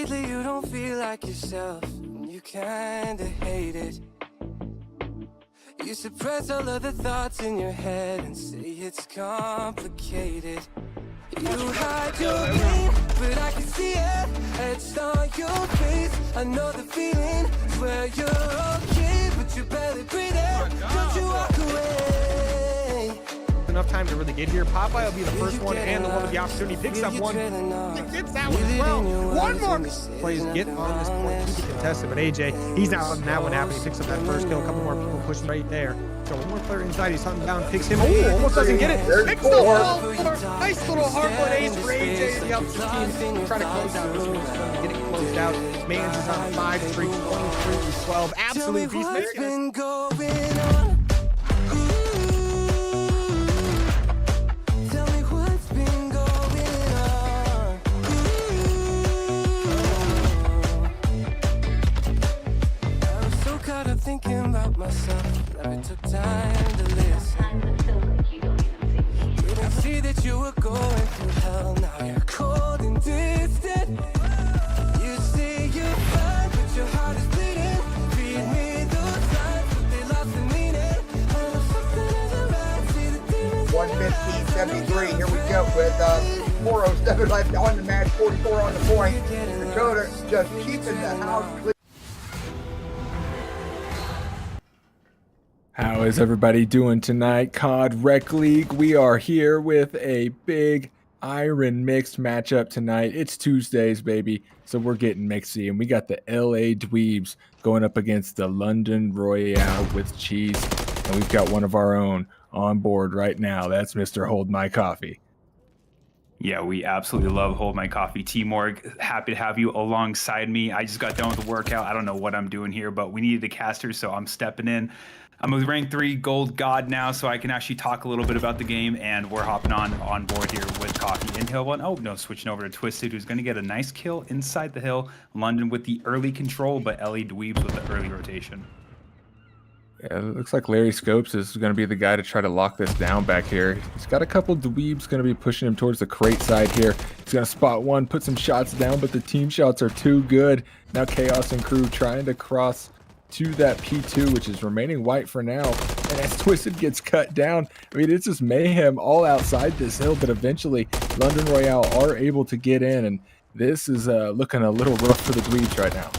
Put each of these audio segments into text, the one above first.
Lately you don't feel like yourself, and you kinda hate it. You suppress all of the thoughts in your head and say it's complicated. You hide your pain, but I can see it etched on your face. I know the feeling, swear you're okay, but you're barely breathing. Don't you walk away. Enough time to really get here. Popeye will be the first one and the one with the opportunity. Picks up one. He gets that one as well. One more plays get on this point to be contested, but AJ, he's not letting that one happen. He picks up that first kill. A couple more people pushing right there. So one more player inside. He's hunting down, picks him. Oh, almost doesn't get it. Picks the ball. Nice little hardwood ace for AJ. The up 15. Trying to close out this one. Getting closed out. Mans is on 5 streak, 23-12. Absolute beast. What's been going on? Thinking about myself, never took time to listen. Didn't see that you were going through hell, now you're cold and distant. You say you're fine, but your heart is bleeding. Read me those signs, but they lost the meaning. I know something isn't right, see the demons. 115-73, here we go with 4:07 left on the match, 44 on the point. Dakota just keeping the house clear. How is everybody doing tonight? COD Rec League. We are here with a big Iron mixed matchup tonight. It's Tuesdays, baby, so we're getting mixy, and we got the LA Dweebs going up against the London Royale with Cheese, and we've got one of our own on board right now. That's Mr. Hold My Coffee. Yeah, we absolutely love Hold My Coffee. T-Morg, happy to have you alongside me. I just got done with the workout. I don't know what I'm doing here, but we needed a caster, so I'm stepping in. I'm a rank 3 gold god now, so I can actually talk a little bit about the game, and we're hopping on board here with Coffee in Hill 1. Oh, no, switching over to Twisted, who's going to get a nice kill inside the hill. London with the early control, but LA Dweebs with the early rotation. Yeah, it looks like Larry Scopes is going to be the guy to try to lock this down back here. He's got a couple Dweebs going to be pushing him towards the crate side here. He's going to spot one, put some shots down, but the team shots are too good. Now Chaos and crew trying to cross to that P2, which is remaining white for now. And as Twisted gets cut down, I mean, it's just mayhem all outside this hill, but eventually London Royale are able to get in, and this is looking a little rough for the Dweebs right now.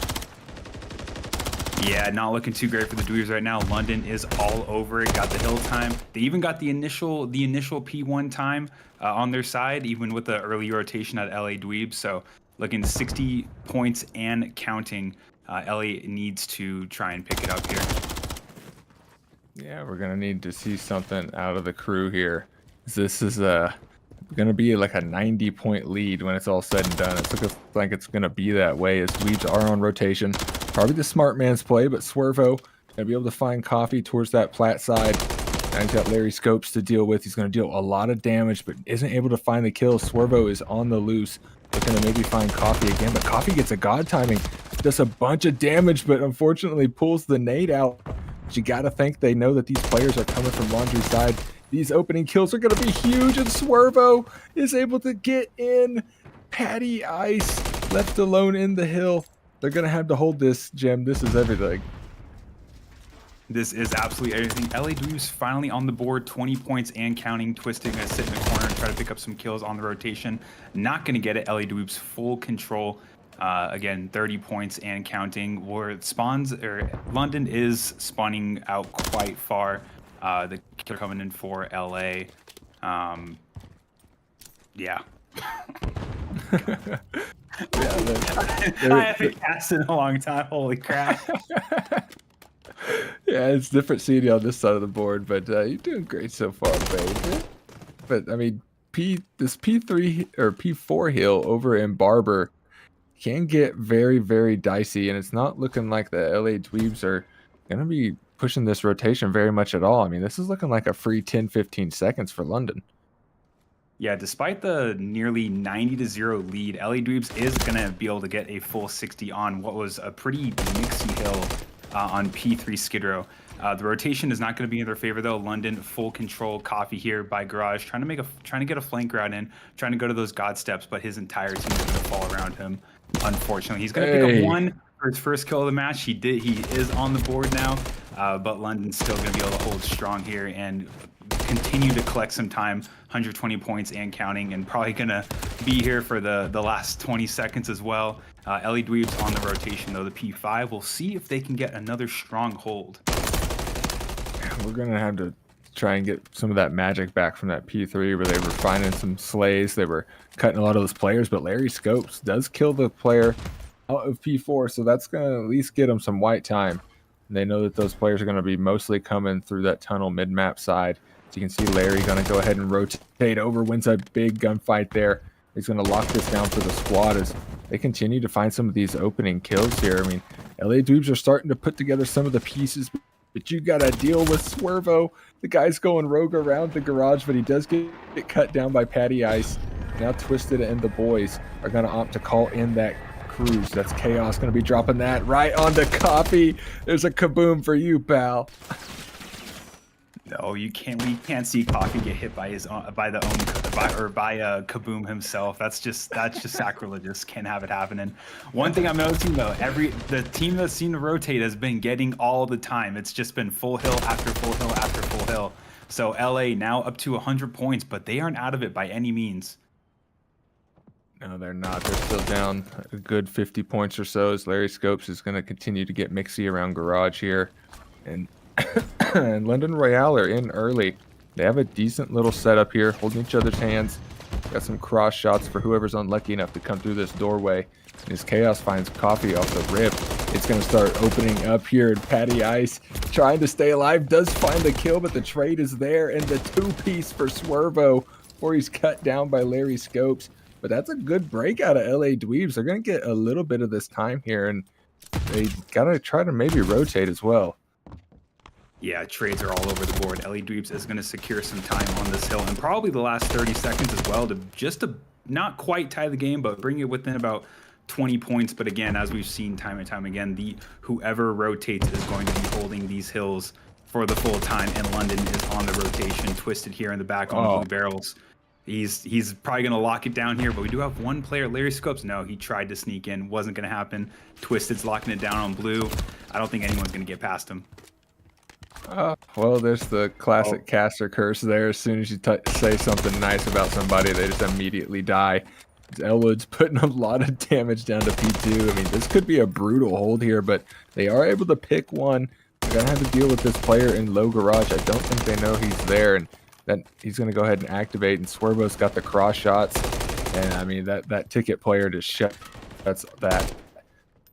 Yeah, not looking too great for the Dweebs right now. London is all over it. Got the hill time. They even got the initial P1 time on their side, even with the early rotation at LA Dweebs. So looking 60 points and counting. LA needs to try and pick it up here. Yeah, we're gonna need to see something out of the crew here. This is gonna be like a 90-point lead when it's all said and done. It's looking like it's gonna be that way as Dweebs are on rotation. Probably the smart man's play, but Swervo gonna be able to find Coffee towards that plat side. And he's got Larry Scopes to deal with. He's gonna deal a lot of damage, but isn't able to find the kill. Swervo is on the loose. Looking to maybe find Coffee again, but Coffee gets a god timing. Does a bunch of damage, but unfortunately pulls the nade out. But you gotta think they know that these players are coming from Laundry side. These opening kills are gonna be huge, and Swervo is able to get in. Patty Ice left alone in the hill. They're gonna have to hold this, Jim. This is everything. This is absolutely everything. LA Dweebs finally on the board, 20 points and counting. Twisting gonna sit in the corner and try to pick up some kills on the rotation. Not gonna get it. LA Dweebs full control. Again, 30 points and counting. Where it spawns, or London is spawning out quite far. The killer coming in for LA. Yeah. I haven't cast in a long time. Holy crap. Yeah, it's different seeding on this side of the board, but you're doing great so far, baby. But I mean, this P3 or P4 hill over in Barber can get very, very dicey, and it's not looking like the LA Dweebs are gonna be pushing this rotation very much at all. I mean, this is looking like a free 10-15 seconds for London. Yeah, despite the nearly 90-0 lead, LA Dweebs is gonna be able to get a full 60 on what was a pretty mixy hill on P3 Skid Row. The rotation is not going to be in their favor though. London full control. Coffee here by Garage, trying to get a flank route in, trying to go to those god steps, but his entire team is going to fall around him. unfortunately. He's going to pick up one for his first kill of the match. He is on the board now, but London's still going to be able to hold strong here and continue to collect some time, 120 points and counting, and probably going to be here for the last 20 seconds as well. LA Dweebs on the rotation, though, the P5. We'll see if they can get another strong hold. We're going to have to try and get some of that magic back from that P3 where they were finding some slays. They were cutting a lot of those players, but Larry Scopes does kill the player out of P4, so that's going to at least get them some white time. And they know that those players are going to be mostly coming through that tunnel mid-map side. So you can see Larry going to go ahead and rotate over, wins a big gunfight there. He's going to lock this down for the squad as they continue to find some of these opening kills here. I mean, LA Dweebs are starting to put together some of the pieces, but you got to deal with Swervo. The guy's going rogue around the garage, but he does get cut down by Patty Ice. Now Twisted and the boys are going to opt to call in that cruise. That's Chaos going to be dropping that right onto Coffee. There's a kaboom for you, pal. No, you can't. We can't see Coffee get hit by Kaboom himself. That's just sacrilegious. Can't have it happening. One thing I'm noticing though, the team that's seen to rotate has been getting all the time. It's just been full hill after full hill after full hill. So LA now up to 100 points, but they aren't out of it by any means. No, they're not. They're still down a good 50 points or so as Larry Scopes is going to continue to get mixy around garage here. And and London Royale are in early. They have a decent little setup here, holding each other's hands. Got some cross shots for whoever's unlucky enough to come through this doorway. And as Chaos finds Coffee off the rip, it's going to start opening up here. And Patty Ice, trying to stay alive, does find the kill, but the trade is there. And the two-piece for Swervo before he's cut down by Larry Scopes. But that's a good break out of LA Dweebs. They're going to get a little bit of this time here, and they got to try to maybe rotate as well. Yeah, trades are all over the board. LA Dweebs is going to secure some time on this hill and probably the last 30 seconds as well to not quite tie the game, but bring it within about 20 points. But again, as we've seen time and time again, whoever rotates is going to be holding these hills for the full time, and London is on the rotation, Twisted here in the back on the blue barrels. He's probably going to lock it down here, but we do have one player, Larry Scopes. No, he tried to sneak in. Wasn't going to happen. Twisted's locking it down on blue. I don't think anyone's going to get past him. Well, there's the classic caster curse there. As soon as you say something nice about somebody, they just immediately die. Elwood's putting a lot of damage down to P2. I mean, this could be a brutal hold here, but they are able to pick one. They're going to have to deal with this player in low garage. I don't think they know he's there, and then he's going to go ahead and activate, and Swervo's got the cross shots. And, I mean, that ticket player just shut that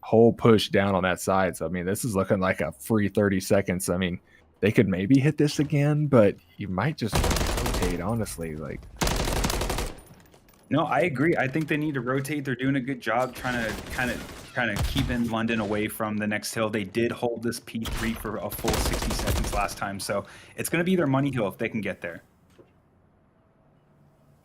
whole push down on that side. So, I mean, this is looking like a free 30 seconds. I mean, they could maybe hit this again, but you might just rotate, honestly. No, I agree. I think they need to rotate. They're doing a good job trying to kind of keeping London away from the next hill. They did hold this P3 for a full 60 seconds last time, so it's going to be their money hill if they can get there.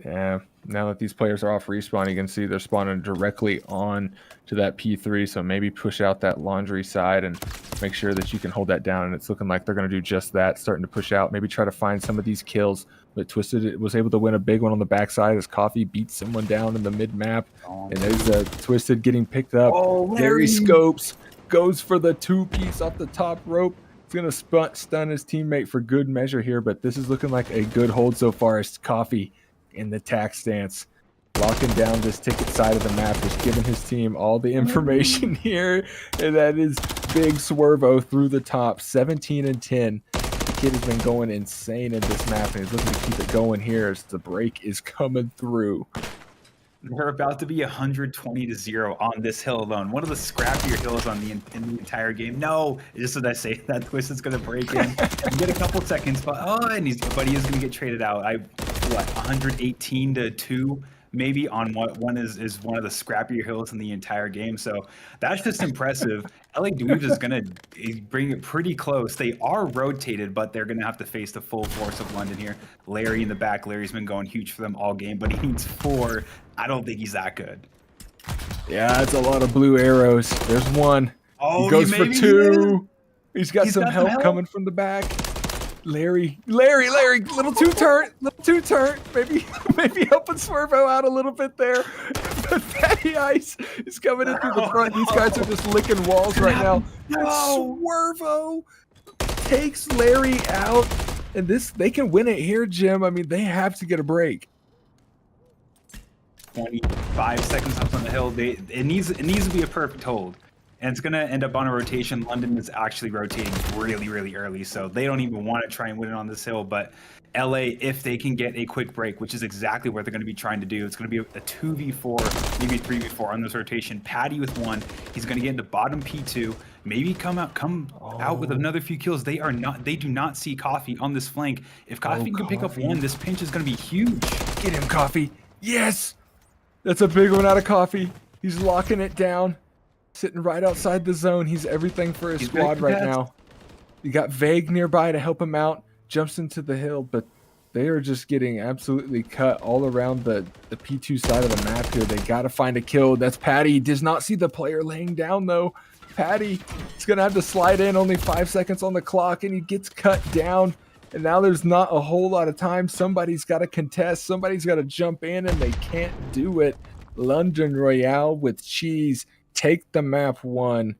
Yeah, now that these players are off respawn, you can see they're spawning directly on to that P3, so maybe push out that laundry side and make sure that you can hold that down, and it's looking like they're going to do just that, starting to push out, maybe try to find some of these kills, but Twisted was able to win a big one on the backside as Coffee beats someone down in the mid-map, and there's Twisted getting picked up. Larry Scopes goes for the two-piece off the top rope. He's going to stun his teammate for good measure here, but this is looking like a good hold so far as Coffee in the tack stance, locking down this ticket side of the map, just giving his team all the information here, and that is big Swervo through the top, 17 and 10. The kid has been going insane in this map, and he's looking to keep it going here as the break is coming through. We're about to be 120-0 on this hill alone. One of the scrappier hills in the entire game. No, just as I say, that Twisted's going to break in and get a couple seconds, but he is going to get traded out. 118-2 maybe on one is one of the scrappier hills in the entire game. So that's just impressive. LA Dweebs is going to bring it pretty close. They are rotated, but they're going to have to face the full force of London here. Larry in the back. Larry's been going huge for them all game, but he needs 4. I don't think he's that good. Yeah, that's a lot of blue arrows. There's one. He goes for 2. He's got some help coming from the back. Larry, little two turn, maybe helping Swervo out a little bit there. Fatty Ice is coming in through the front. These guys are just licking walls right now. And Swervo takes Larry out. And they can win it here, Jim. I mean, they have to get a break. 25 seconds up on the hill. It needs to be a perfect hold. And it's going to end up on a rotation. London is actually rotating really, really early, so they don't even want to try and win it on this hill. But LA, if they can get a quick break, which is exactly what they're going to be trying to do, it's going to be a 2v4, maybe 3v4 on this rotation. Patty with 1. He's going to get into bottom P2, maybe come out with another few kills. They do not see Coffee on this flank. If Coffee can pick up 1, this pinch is going to be huge. Get him, Coffee. Yes! That's a big one out of Coffee. He's locking it down. Sitting right outside the zone. He's everything for his squad right now. You got Vague nearby to help him out. Jumps into the hill, but they are just getting absolutely cut all around the P2 side of the map here. They got to find a kill. That's Patty. He does not see the player laying down, though. Patty is going to have to slide in. Only 5 seconds on the clock, and he gets cut down. And now there's not a whole lot of time. Somebody's got to contest. Somebody's got to jump in, and they can't do it. London Royale with Cheese take the map 1.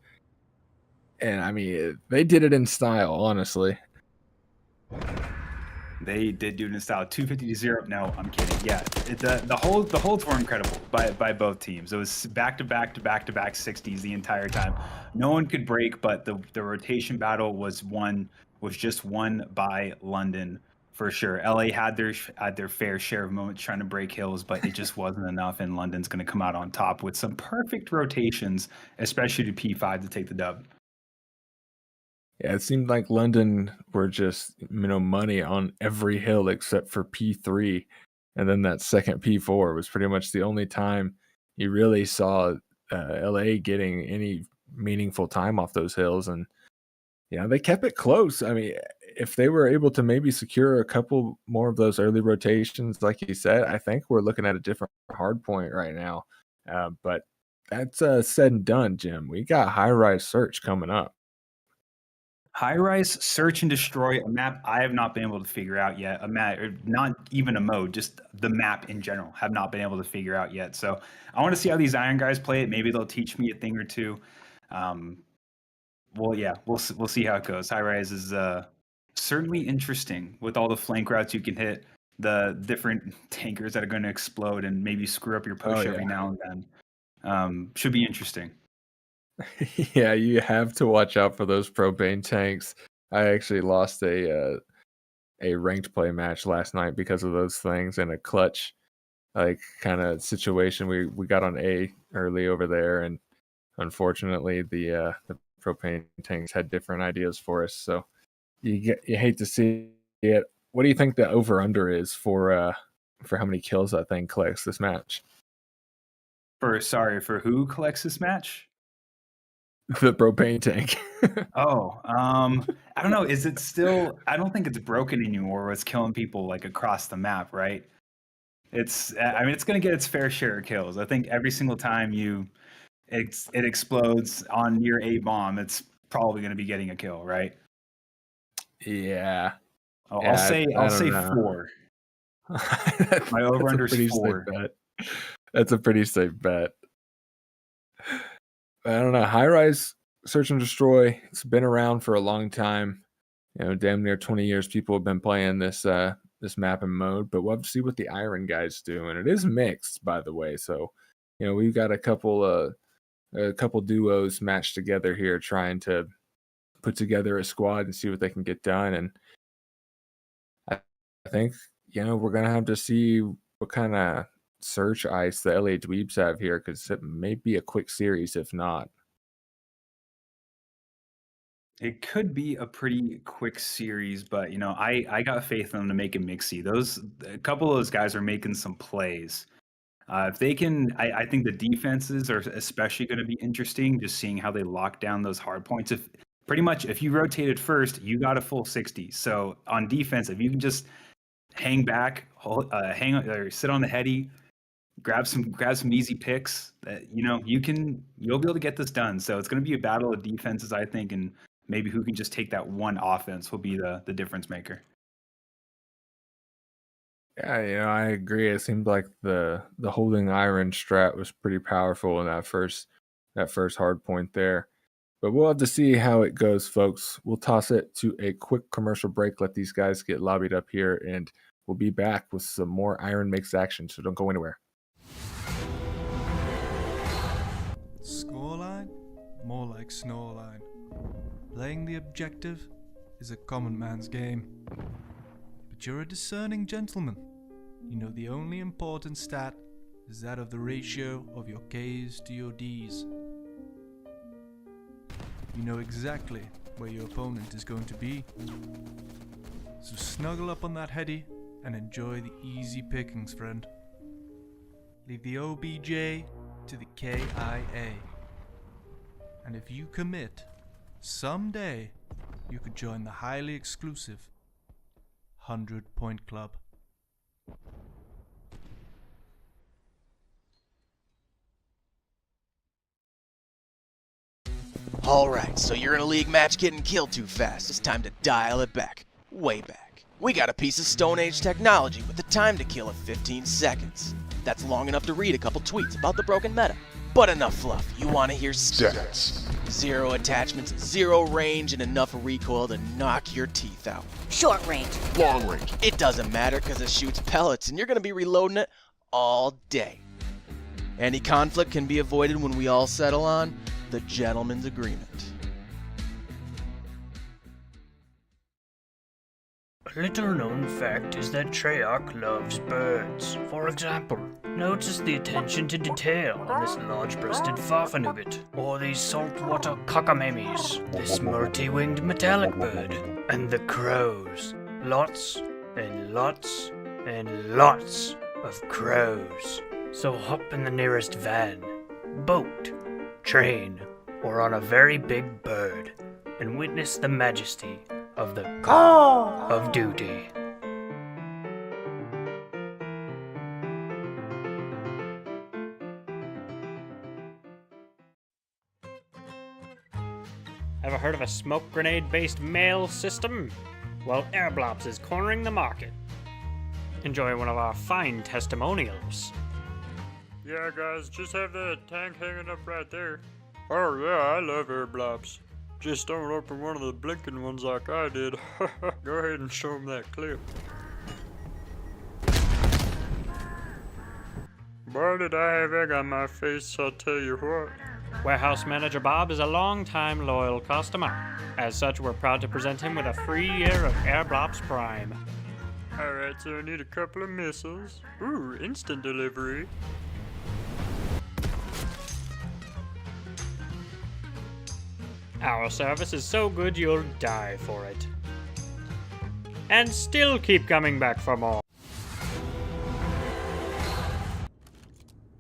And I mean, they did it in style, honestly. They did do it in style. 250-0. No, I'm kidding. Yeah, the holds were incredible by both teams. It was back to back 60s the entire time. No one could break, but the rotation battle was just won by London. For sure. LA had their fair share of moments trying to break hills, but it just wasn't enough, and London's going to come out on top with some perfect rotations, especially to P5 to take the dub. Yeah, it seemed like London were just, money on every hill except for P3. And then that second P4 was pretty much the only time you really saw LA getting any meaningful time off those hills. And yeah, they kept it close. I mean, if they were able to maybe secure a couple more of those early rotations, like you said, I think we're looking at a different hard point right now. But that's said and done, Jim. We got High Rise Search coming up. High Rise Search and Destroy, a map I have not been able to figure out yet. A map, or not even a mode, just the map in general, have not been able to figure out yet. So I want to see how these Iron guys play it. Maybe they'll teach me a thing or two. Well, yeah, we'll see how it goes. High Rise is certainly interesting with all the flank routes you can hit, the different tankers that are going to explode and maybe screw up your push every now and then. Should be interesting. Yeah, you have to watch out for those propane tanks. I actually lost a ranked play match last night because of those things in a clutch kind of situation. We got on A early over there, and unfortunately the propane tanks had different ideas for us. So you hate to see it. What do you think the over under is for how many kills that thing collects this match? For who collects this match? The propane tank. I don't know. Is it still? I don't think it's broken anymore. Where it's killing people like across the map, right? It's going to get its fair share of kills. I think every single time it explodes on near a bomb, it's probably going to be getting a kill, right? Yeah. I'll say 4. My over under is 4. That's a pretty safe bet. I don't know. High Rise Search and Destroy, it's been around for a long time. Damn near 20 years people have been playing this map and mode, but we'll have to see what the Iron guys do. And it is mixed, by the way. So, we've got a couple duos matched together here trying to put together a squad and see what they can get done. And I think, we're going to have to see what kind of search ice the LA Dweebs have here, because it may be a quick series if not. It could be a pretty quick series, but I got faith in them to make it mixy. A couple of those guys are making some plays. If they can, I think the defenses are especially going to be interesting, just seeing how they lock down those hard points. If you rotated first, you got a full 60. So on defense, if you can just hang back, or sit on the heady, grab some easy picks, you'll be able to get this done. So it's going to be a battle of defenses, I think, and maybe who can just take that one offense will be the difference maker. Yeah, I agree. It seemed like the holding iron strat was pretty powerful in that first hard point there. But we'll have to see how it goes, folks. We'll toss it to a quick commercial break, let these guys get lobbied up here, and we'll be back with some more Iron Makes action. So don't go anywhere. Scoreline? More like snoreline. Playing the objective is a common man's game. But you're a discerning gentleman. You know the only important stat is that of the ratio of your K's to your D's. You know exactly where your opponent is going to be. So snuggle up on that heady and enjoy the easy pickings, friend. Leave the OBJ to the KIA. And if you commit, someday you could join the highly exclusive 100-Point Club. Alright, so you're in a league match getting killed too fast. It's time to dial it back. Way back. We got a piece of Stone Age technology with the time to kill of 15 seconds. That's long enough to read a couple tweets about the broken meta. But enough fluff. You want to hear stats. 0 attachments, 0 range, and enough recoil to knock your teeth out. Short range. Long range. It doesn't matter because it shoots pellets and you're going to be reloading it all day. Any conflict can be avoided when we all settle on the gentleman's agreement. A little known fact is that Treyarch loves birds. For example, notice the attention to detail in this large-breasted farfanugget, or these saltwater cockamemes, this multi-winged metallic bird, and the crows. Lots and lots and lots of crows. So hop in the nearest van, boat, train, or on a very big bird, and witness the majesty of the Call of Duty. Ever heard of a smoke grenade-based mail system? Well, Airblops is cornering the market. Enjoy one of our fine testimonials. Yeah, guys, just have that tank hanging up right there. Oh yeah, I love Airblops. Just don't open one of the blinking ones like I did. Go ahead and show them that clip. Boy, did I have egg on my face, I'll tell you what. Warehouse Manager Bob is a long-time loyal customer. As such, we're proud to present him with a free year of Airblops Prime. Alright, so I need a couple of missiles. Ooh, instant delivery. Our service is so good you'll die for it. And still keep coming back for more.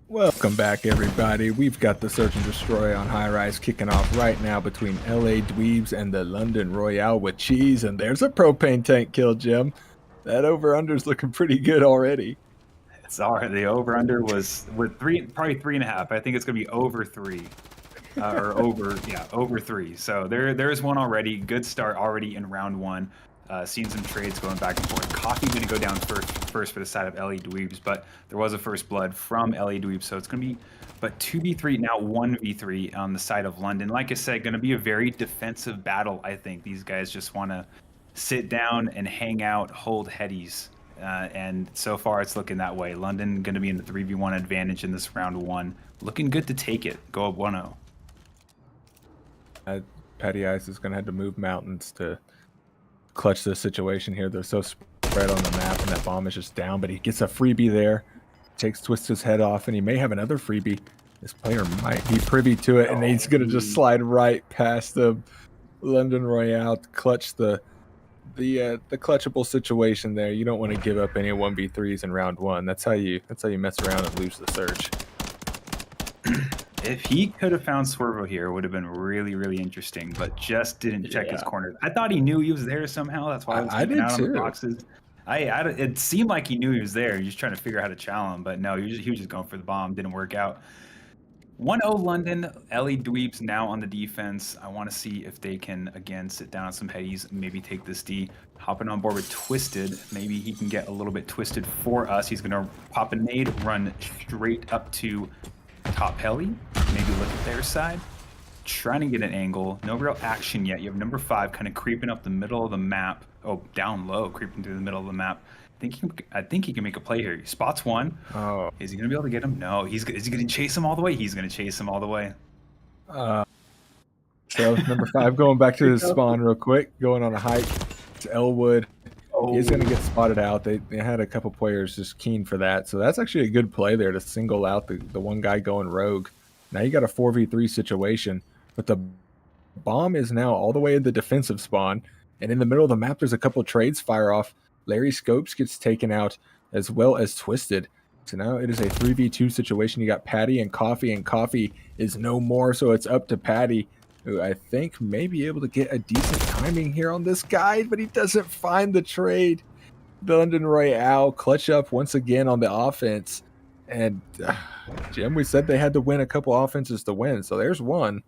Welcome back, everybody. We've got the Search and Destroy on High Rise kicking off right now between LA Dweebs and the London Royale with cheese. And there's a propane tank kill, Jim. That over-under's looking pretty good already. Sorry, the over-under was with probably 3.5. I think it's going to be over 3. Over 3. So there's one already. Good start already in round 1. Seeing some trades going back and forth. Coffee going to go down first for the side of LA Dweebs, but there was a first blood from LA Dweebs, so it's going to be but 2v3 now 1v3 on the side of London. Like I said, going to be a very defensive battle. I think these guys just want to sit down and hang out, hold headies. And so far it's looking that way. London going to be in the 3v1 advantage in this round 1. Looking good to take it. Go up 1-0. Patty Ice is going to have to move mountains to clutch the situation here. They're so spread on the map, and that bomb is just down, but he gets a freebie there. Twists his head off, and he may have another freebie. This player might be privy to it, and he's going to just slide right past the London Royale to clutch the clutchable situation there. You don't want to give up any 1v3s in round 1. That's how you mess around and lose the search. If he could have found Swervo here, it would have been really, really interesting, but just didn't check his corner. I thought he knew he was there somehow. That's why I was keeping out on the boxes. It seemed like he knew he was there. He was trying to figure out how to challenge him, but no, he was just going for the bomb. Didn't work out. 1-0 London. Ellie Dweebs now on the defense. I want to see if they can, again, sit down on some headies, maybe take this D. Hopping on board with Twisted. Maybe he can get a little bit twisted for us. He's going to pop a nade, run straight up to top heli. Maybe look at their side. Trying to get an angle. No real action yet. You have number 5 kind of creeping up the middle of the map. Oh, down low, creeping through the middle of the map. I think he can make a play here. He spots one. Oh. Is he going to be able to get him? No. Is he going to chase him all the way? He's going to chase him all the way. So number 5 going back to the spawn real quick, going on a hike to Elwood. He's going to get spotted out. They had a couple players just keen for that. So that's actually a good play there to single out the one guy going rogue. Now you got a 4v3 situation, but the bomb is now all the way in the defensive spawn. And in the middle of the map, there's a couple trades fire off. Larry Scopes gets taken out as well as Twisted. So now it is a 3v2 situation. You got Patty and Coffee is no more. So it's up to Patty, who I think may be able to get a decent timing here on this guy, but he doesn't find the trade. The London Royale clutch up once again on the offense. And Jim, we said they had to win a couple offenses to win. So there's one.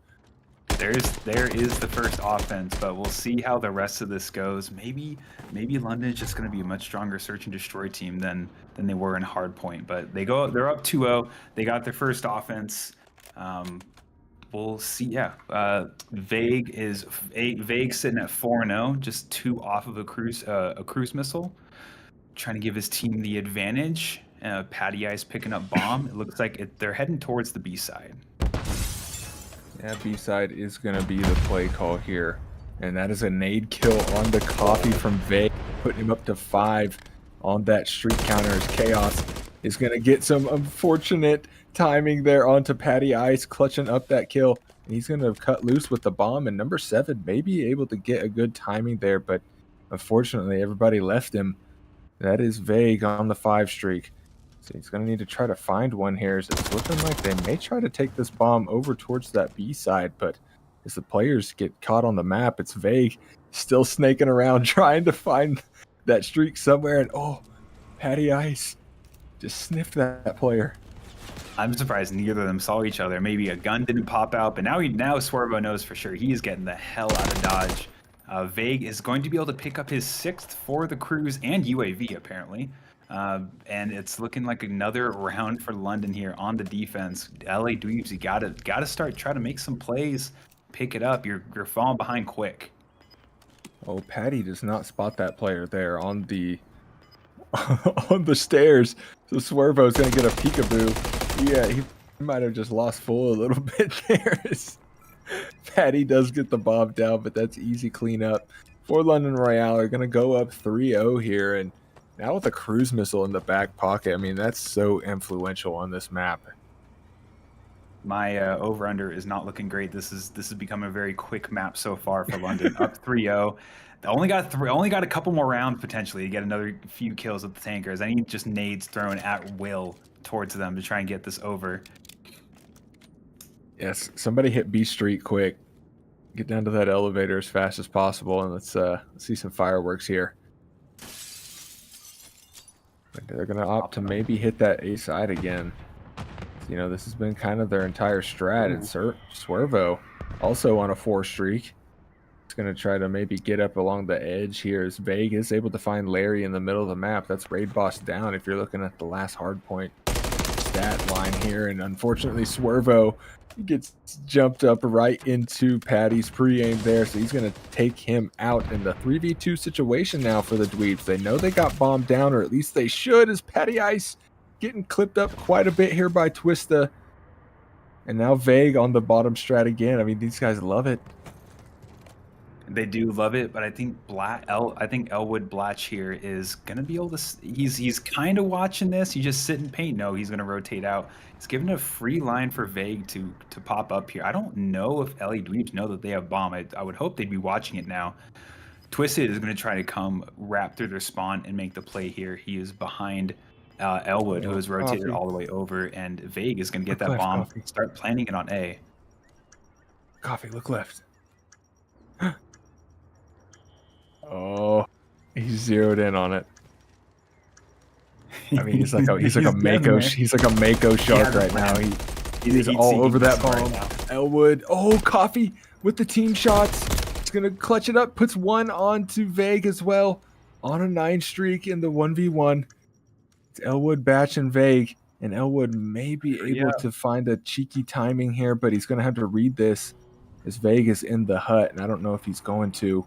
There is the first offense, but we'll see how the rest of this goes. Maybe London is just going to be a much stronger search and destroy team than they were in Hardpoint. But they're up 2-0. They got their first offense. We'll see. Yeah, Vague sitting at 4-0, just 2 off of a cruise missile, trying to give his team the advantage. Patty Ice picking up bomb. It looks like they're heading towards the B side. Yeah, B-side is going to be the play call here. And that is a nade kill on the Coffee from Vague, putting him up to 5 on that streak counter as Chaos is going to get some unfortunate timing there onto Patty Ice, clutching up that kill. And he's going to cut loose with the bomb, and number 7 may be able to get a good timing there, but unfortunately everybody left him. That is Vague on the 5 streak. So he's going to need to try to find one here. As it's looking like they may try to take this bomb over towards that B side, but as the players get caught on the map, it's Vague still snaking around trying to find that streak somewhere. And oh, Patty Ice just sniffed that player. I'm surprised neither of them saw each other. Maybe a gun didn't pop out, but now Swervo knows for sure he is getting the hell out of Dodge. Vague is going to be able to pick up his 6th for the cruise and UAV apparently. And it's looking like another round for London here on the defense. LA Dweebs, you gotta start trying to make some plays, pick it up. You're falling behind quick. Oh, Patty does not spot that player there on the on the stairs. So Swervo's gonna get a peekaboo. Yeah, he might have just lost full a little bit there. Patty does get the bomb down, but that's easy cleanup. For London Royale are gonna go up 3-0 here, and now with a cruise missile in the back pocket, I mean, that's so influential on this map. My over-under is not looking great. This has become a very quick map so far for London. Up 3-0. They only got a couple more rounds potentially to get another few kills with the tankers. I need just nades thrown at will towards them to try and get this over. Yes, somebody hit B Street quick. Get down to that elevator as fast as possible, and let's see some fireworks here. They're going to opt to maybe hit that A side again. You know, this has been kind of their entire strat. And Swervo also on a 4 streak. It's going to try to maybe get up along the edge here as Vague is able to find Larry in the middle of the map. That's raid boss down if you're looking at the last hardpoint stat line here. And unfortunately, Swervo gets jumped up right into Patty's pre-aim there. So he's going to take him out in the 3v2 situation now for the Dweebs. They know they got bombed down, or at least they should, as Patty Ice getting clipped up quite a bit here by Twista. And now Vague on the bottom strat again. I mean, these guys love it. They do love it, but I think Elwood Blatch here is gonna be able to. He's kind of watching this. He just sit in paint. No, he's gonna rotate out. He's giving a free line for Vague to pop up here. I don't know if LA Dweebs know that they have bomb. I would hope they'd be watching it now. Twisted is gonna try to come wrap through their spawn and make the play here. He is behind Elwood, who is rotated all the way over, and Vague is gonna get that bomb. Start planning it on A. Coffee, look left. Oh, he's zeroed in on it. I mean, he's like a Mako shark right now. He is all over that bomb. Elwood. Oh, Coffee with the team shots. It's going to clutch it up. Puts one onto Vague as well. On a 9 streak in the 1v1. It's Elwood, Batch, and Vague. And Elwood may be able to find a cheeky timing here, but he's going to have to read this as Vague is in the hut. And I don't know if he's going to.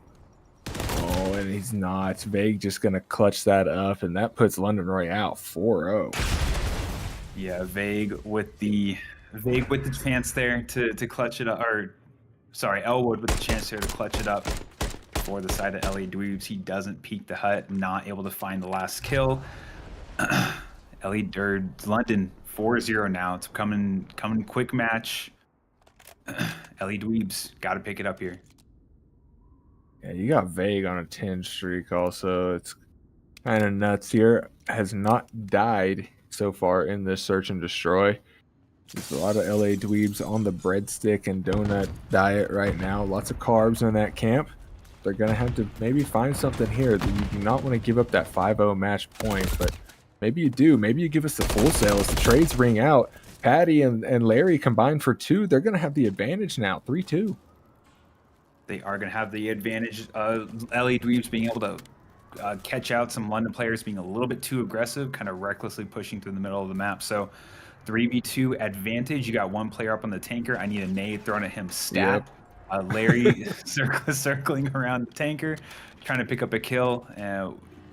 Oh, and he's not. Vague just going to clutch that up. And that puts London Roy out 4-0. Yeah, Vague with the chance there to clutch it up, or sorry, Elwood with the chance here to clutch it up for the side of LA Dweebs. He doesn't peek the hut, not able to find the last kill. London 4-0 now. It's coming quick match. LA Dweebs got to pick it up here. Yeah, you got Vague on a 10 streak also. It's kind of nuts here. Has not died so far in this search and destroy. There's a lot of LA Dweebs on the breadstick and donut diet right now. Lots of carbs in that camp. They're going to have to maybe find something here. That you do not want to give up that 5-0 match point, but maybe you do. Maybe you give us the full sale as the trades ring out. Patty and Larry combined for 2. They're going to have the advantage now, 3-2. They are going to have the advantage. LA Dweebs being able to catch out some London players being a little bit too aggressive, kind of recklessly pushing through the middle of the map. So 3v2 advantage. You got one player up on the tanker. I need a nade thrown at him stat. Yep. Larry circling around the tanker, trying to pick up a kill.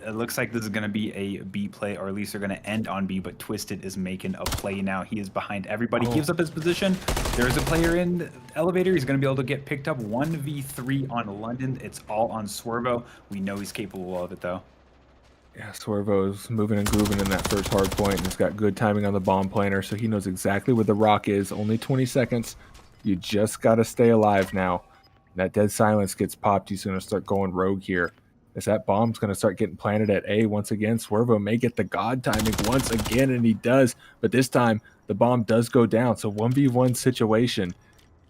It looks like this is going to be a B play, or at least they're going to end on B, but Twisted is making a play now. He is behind everybody. Gives up his position. There's a player in the elevator. He's going to be able to get picked up 1v3 on London. It's all on Swervo. We know he's capable of it, though. Yeah, Swervo's moving and grooving in that first hard point, and he's got good timing on the bomb planter, so he knows exactly where the rock is. Only 20 seconds. You just got to stay alive now. That dead silence gets popped. He's going to start going rogue here. As that bomb's going to start getting planted at A once again. Swervo may get the God timing once again, and he does. But this time, the bomb does go down. So 1v1 situation.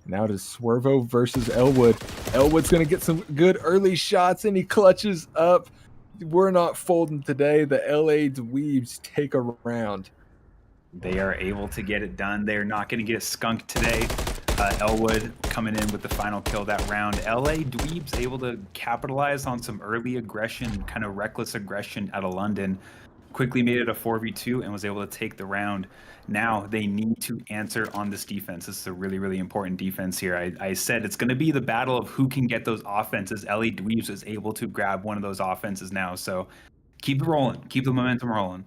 Now it is Swervo versus Elwood. Elwood's going to get some good early shots, and he clutches up. We're not folding today. The LA Dweebs take a round. They are able to get it done. They're not going to get skunked today. Elwood coming in with the final kill that round. LA Dweebs able to capitalize on some early aggression, kind of reckless aggression out of London. Quickly made it a 4v2 and was able to take the round. Now they need to answer on this defense. This is a really, really important defense here. I said it's going to be the battle of who can get those offenses. LA Dweebs is able to grab one of those offenses now. So keep it rolling. Keep the momentum rolling.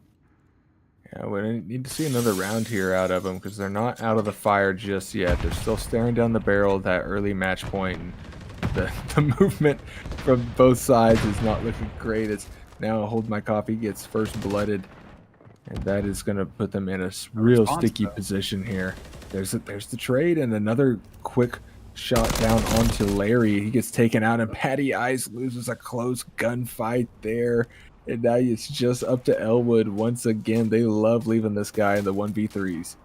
Yeah, we need to see another round here out of them because they're not out of the fire just yet. They're still staring down the barrel of that early match point. And the movement from both sides is not looking great. It's now Hold My Coffee gets first blooded, and that is going to put them in a real sticky position here. There's the trade, and another quick shot down onto Larry. He gets taken out, and Patty Eyes loses a close gunfight there. And now it's just up to Elwood once again. They love leaving this guy in the 1v3s.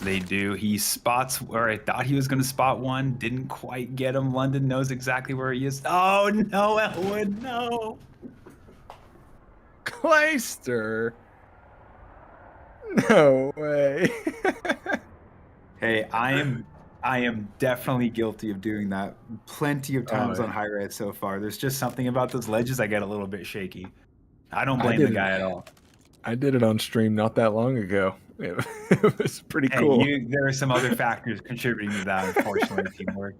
They do. He spots, or I thought he was going to spot one. Didn't quite get him. London knows exactly where he is. Oh, no, Elwood, no. Clayster. No way. Hey, I am definitely guilty of doing that plenty of times on high red so far. There's just something about those ledges I get a little bit shaky. I don't blame the guy at all. I did it on stream not that long ago. It was pretty cool. There are some other factors contributing to that, unfortunately, teamwork.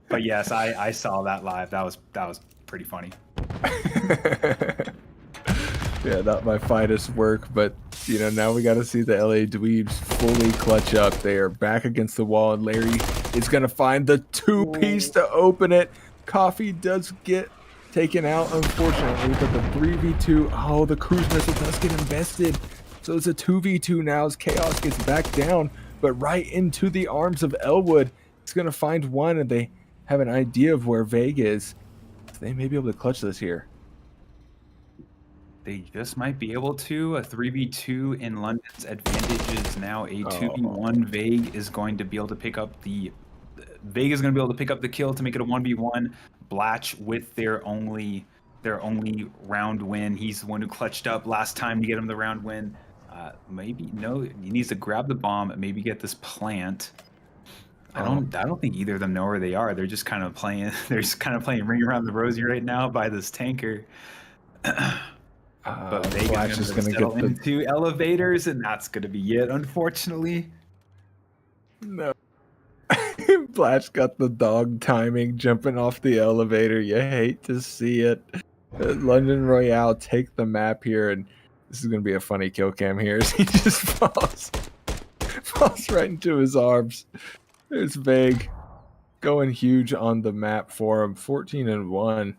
But yes, I saw that live. That was pretty funny. Yeah, not my finest work, but now we got to see the LA Dweebs fully clutch up. They are back against the wall, and Larry is going to find the 2-piece to open it. Coffee does get taken out, unfortunately, but the 3v2, oh, the cruise missile does get invested. So it's a 2v2 now as Chaos gets back down, but right into the arms of Elwood. He's going to find one, and they have an idea of where Vague is. So they may be able to clutch this here. They just might be able to. A 3v2 in London's advantage is now a 2v1. Vague is going to be able to pick up the kill to make it a 1v1. Blatch with their only round win. He's the one who clutched up last time to get him the round win. Maybe no. He needs to grab the bomb. Maybe get this plant. I don't think either of them know where they are. They're just kind of playing. They're just kind of playing Ring Around the Rosie right now by this tanker. But Vega's Flash gonna is gonna settle get the into elevators, and that's gonna be it. Unfortunately. no. Flash got the dog timing, jumping off the elevator. You hate to see it. London Royale take the map here, and this is gonna be a funny kill cam here as he just falls right into his arms. There's Vague going huge on the map for him. 14-1.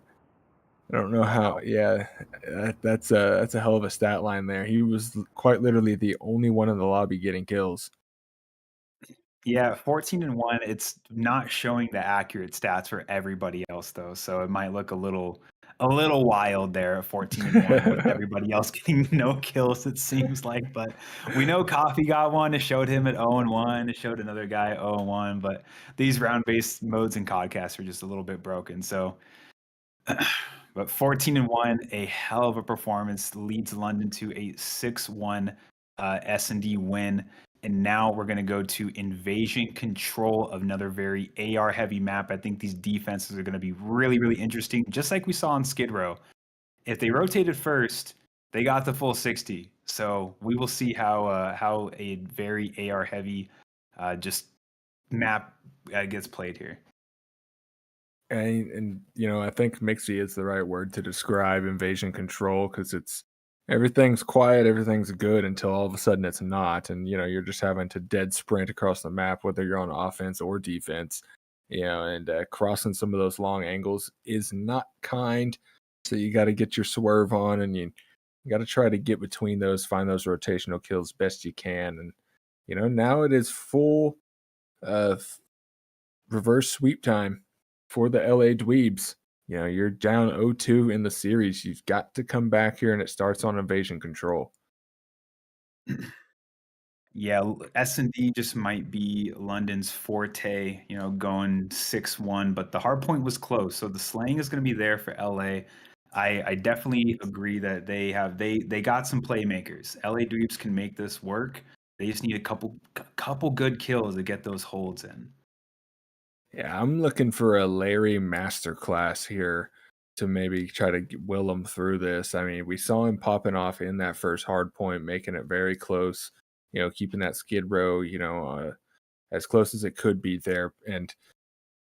I don't know how. Yeah, that's a hell of a stat line there. He was quite literally the only one in the lobby getting kills. Yeah, 14-1. It's not showing the accurate stats for everybody else though, so it might look a little wild there at 14-1 with everybody else getting no kills. It seems like, but we know Coffee got one. It showed him at 0-1. It showed another guy at 0-1. But these round-based modes and podcasts are just a little bit broken. So, but 14-1, a hell of a performance, leads London to a 6-1 S&D win. And now we're going to go to Invasion Control, another very AR heavy map. I think these defenses are going to be really, really interesting, just like we saw on Skid Row. If they rotated first, they got the full 60. So we will see how a very AR heavy just map gets played here. And you know, I think mixy is the right word to describe Invasion Control, because it's everything's quiet, everything's good until all of a sudden it's not, and you know, you're just having to dead sprint across the map whether you're on offense or defense. You know, and crossing some of those long angles is not kind. So you got to get your swerve on, and you got to try to get between those, find those rotational kills best you can. And you know, now it is full reverse sweep time for the LA Dweebs. You know, you're down 0-2 in the series. You've got to come back here, and it starts on Invasion Control. Yeah, S&D just might be London's forte, you know, going 6-1, but the hard point was close. So the slaying is going to be there for LA. I definitely agree that they got some playmakers. LA Dweebs can make this work. They just need a couple good kills to get those holds in. Yeah, I'm looking for a Larry masterclass here to maybe try to will him through this. I mean, we saw him popping off in that first hard point, making it very close, you know, keeping that Skid Row, you know, as close as it could be there. And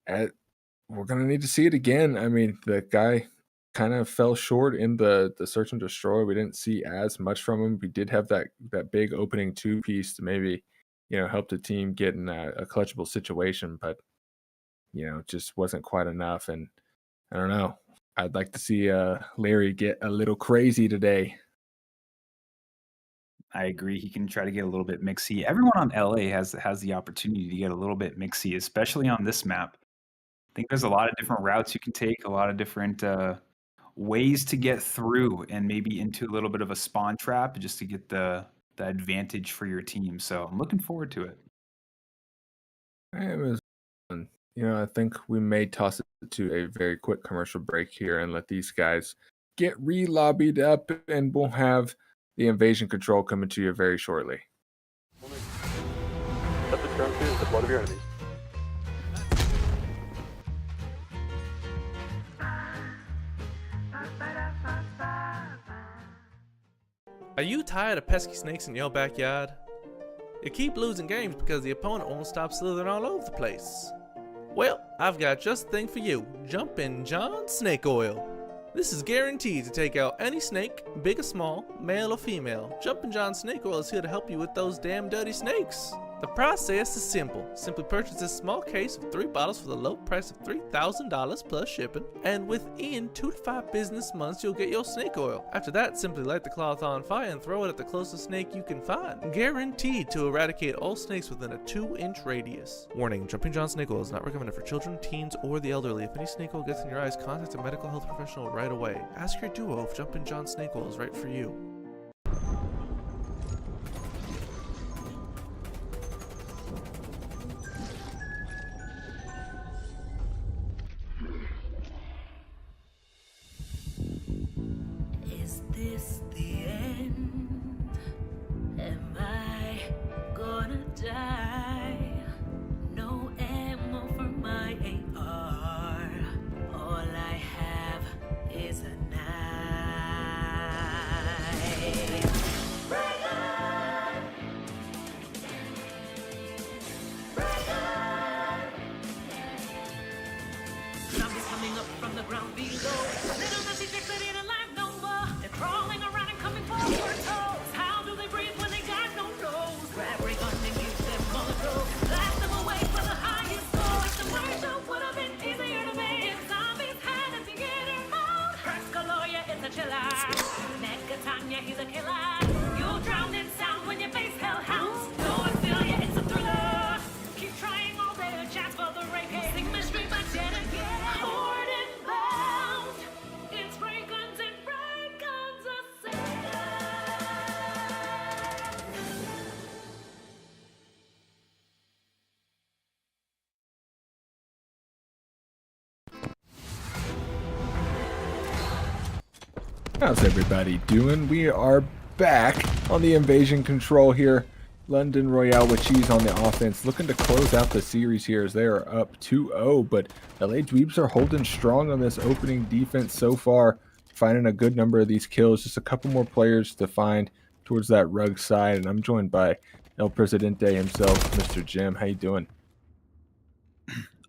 we're going to need to see it again. I mean, the guy kind of fell short in the search and destroy. We didn't see as much from him. We did have that big opening 2-piece to maybe, you know, help the team get in a clutchable situation, but you know, just wasn't quite enough. And I don't know. I'd like to see Larry get a little crazy today. I agree. He can try to get a little bit mixy. Everyone on LA has the opportunity to get a little bit mixy, especially on this map. I think there's a lot of different routes you can take, a lot of different ways to get through, and maybe into a little bit of a spawn trap just to get the advantage for your team. So I'm looking forward to it. It was fun. You know, I think we may toss it to a very quick commercial break here and let these guys get re-lobbied up, and we'll have the Invasion Control coming to you very shortly. Set the turn to the blood of your enemies. Are you tired of pesky snakes in your backyard? You keep losing games because the opponent won't stop slithering all over the place. Well, I've got just the thing for you, Jumpin' John Snake Oil. This is guaranteed to take out any snake, big or small, male or female. Jumpin' John Snake Oil is here to help you with those damn dirty snakes. The process is simple. Simply purchase this small case of 3 bottles for the low price of $3,000 plus shipping, and within 2 to 5 business months you'll get your snake oil. After that, simply light the cloth on fire and throw it at the closest snake you can find. Guaranteed to eradicate all snakes within a 2-inch radius. Warning, Jumping John Snake Oil is not recommended for children, teens, or the elderly. If any snake oil gets in your eyes, contact a medical health professional right away. Ask your duo if Jumpin' John Snake Oil is right for you. Is this the end? gonna die. No ammo for my AR. All I have is a knife. Zombies coming up from the ground below. Little Nancy Jackson ain't alive no more. They're crawling around and coming for your toes. How do they breathe when they got no nose? Grab ray gun and use them on the road. Blast them away for the highest score. The commercial would have been easier to make if zombies had a theater mode. First Galoya is a chiller. Negatanya, he's a killer. You'll drown in sound when your face hellhounds. No, I feel ya, it's a thriller. Keep trying all their chance for the rape. Sing mystery, but yet again. Horde and bound. It's ray guns and ray guns How's everybody doing? We are back on the invasion control here. London Royale with Cheese on the offense, looking to close out the series here as they are up 2-0, but LA Dweebs are holding strong on this opening defense so far, finding a good number of these kills. Just a couple more players to find towards that rug side, and I'm joined by El Presidente himself, Mr. Jim. How you doing?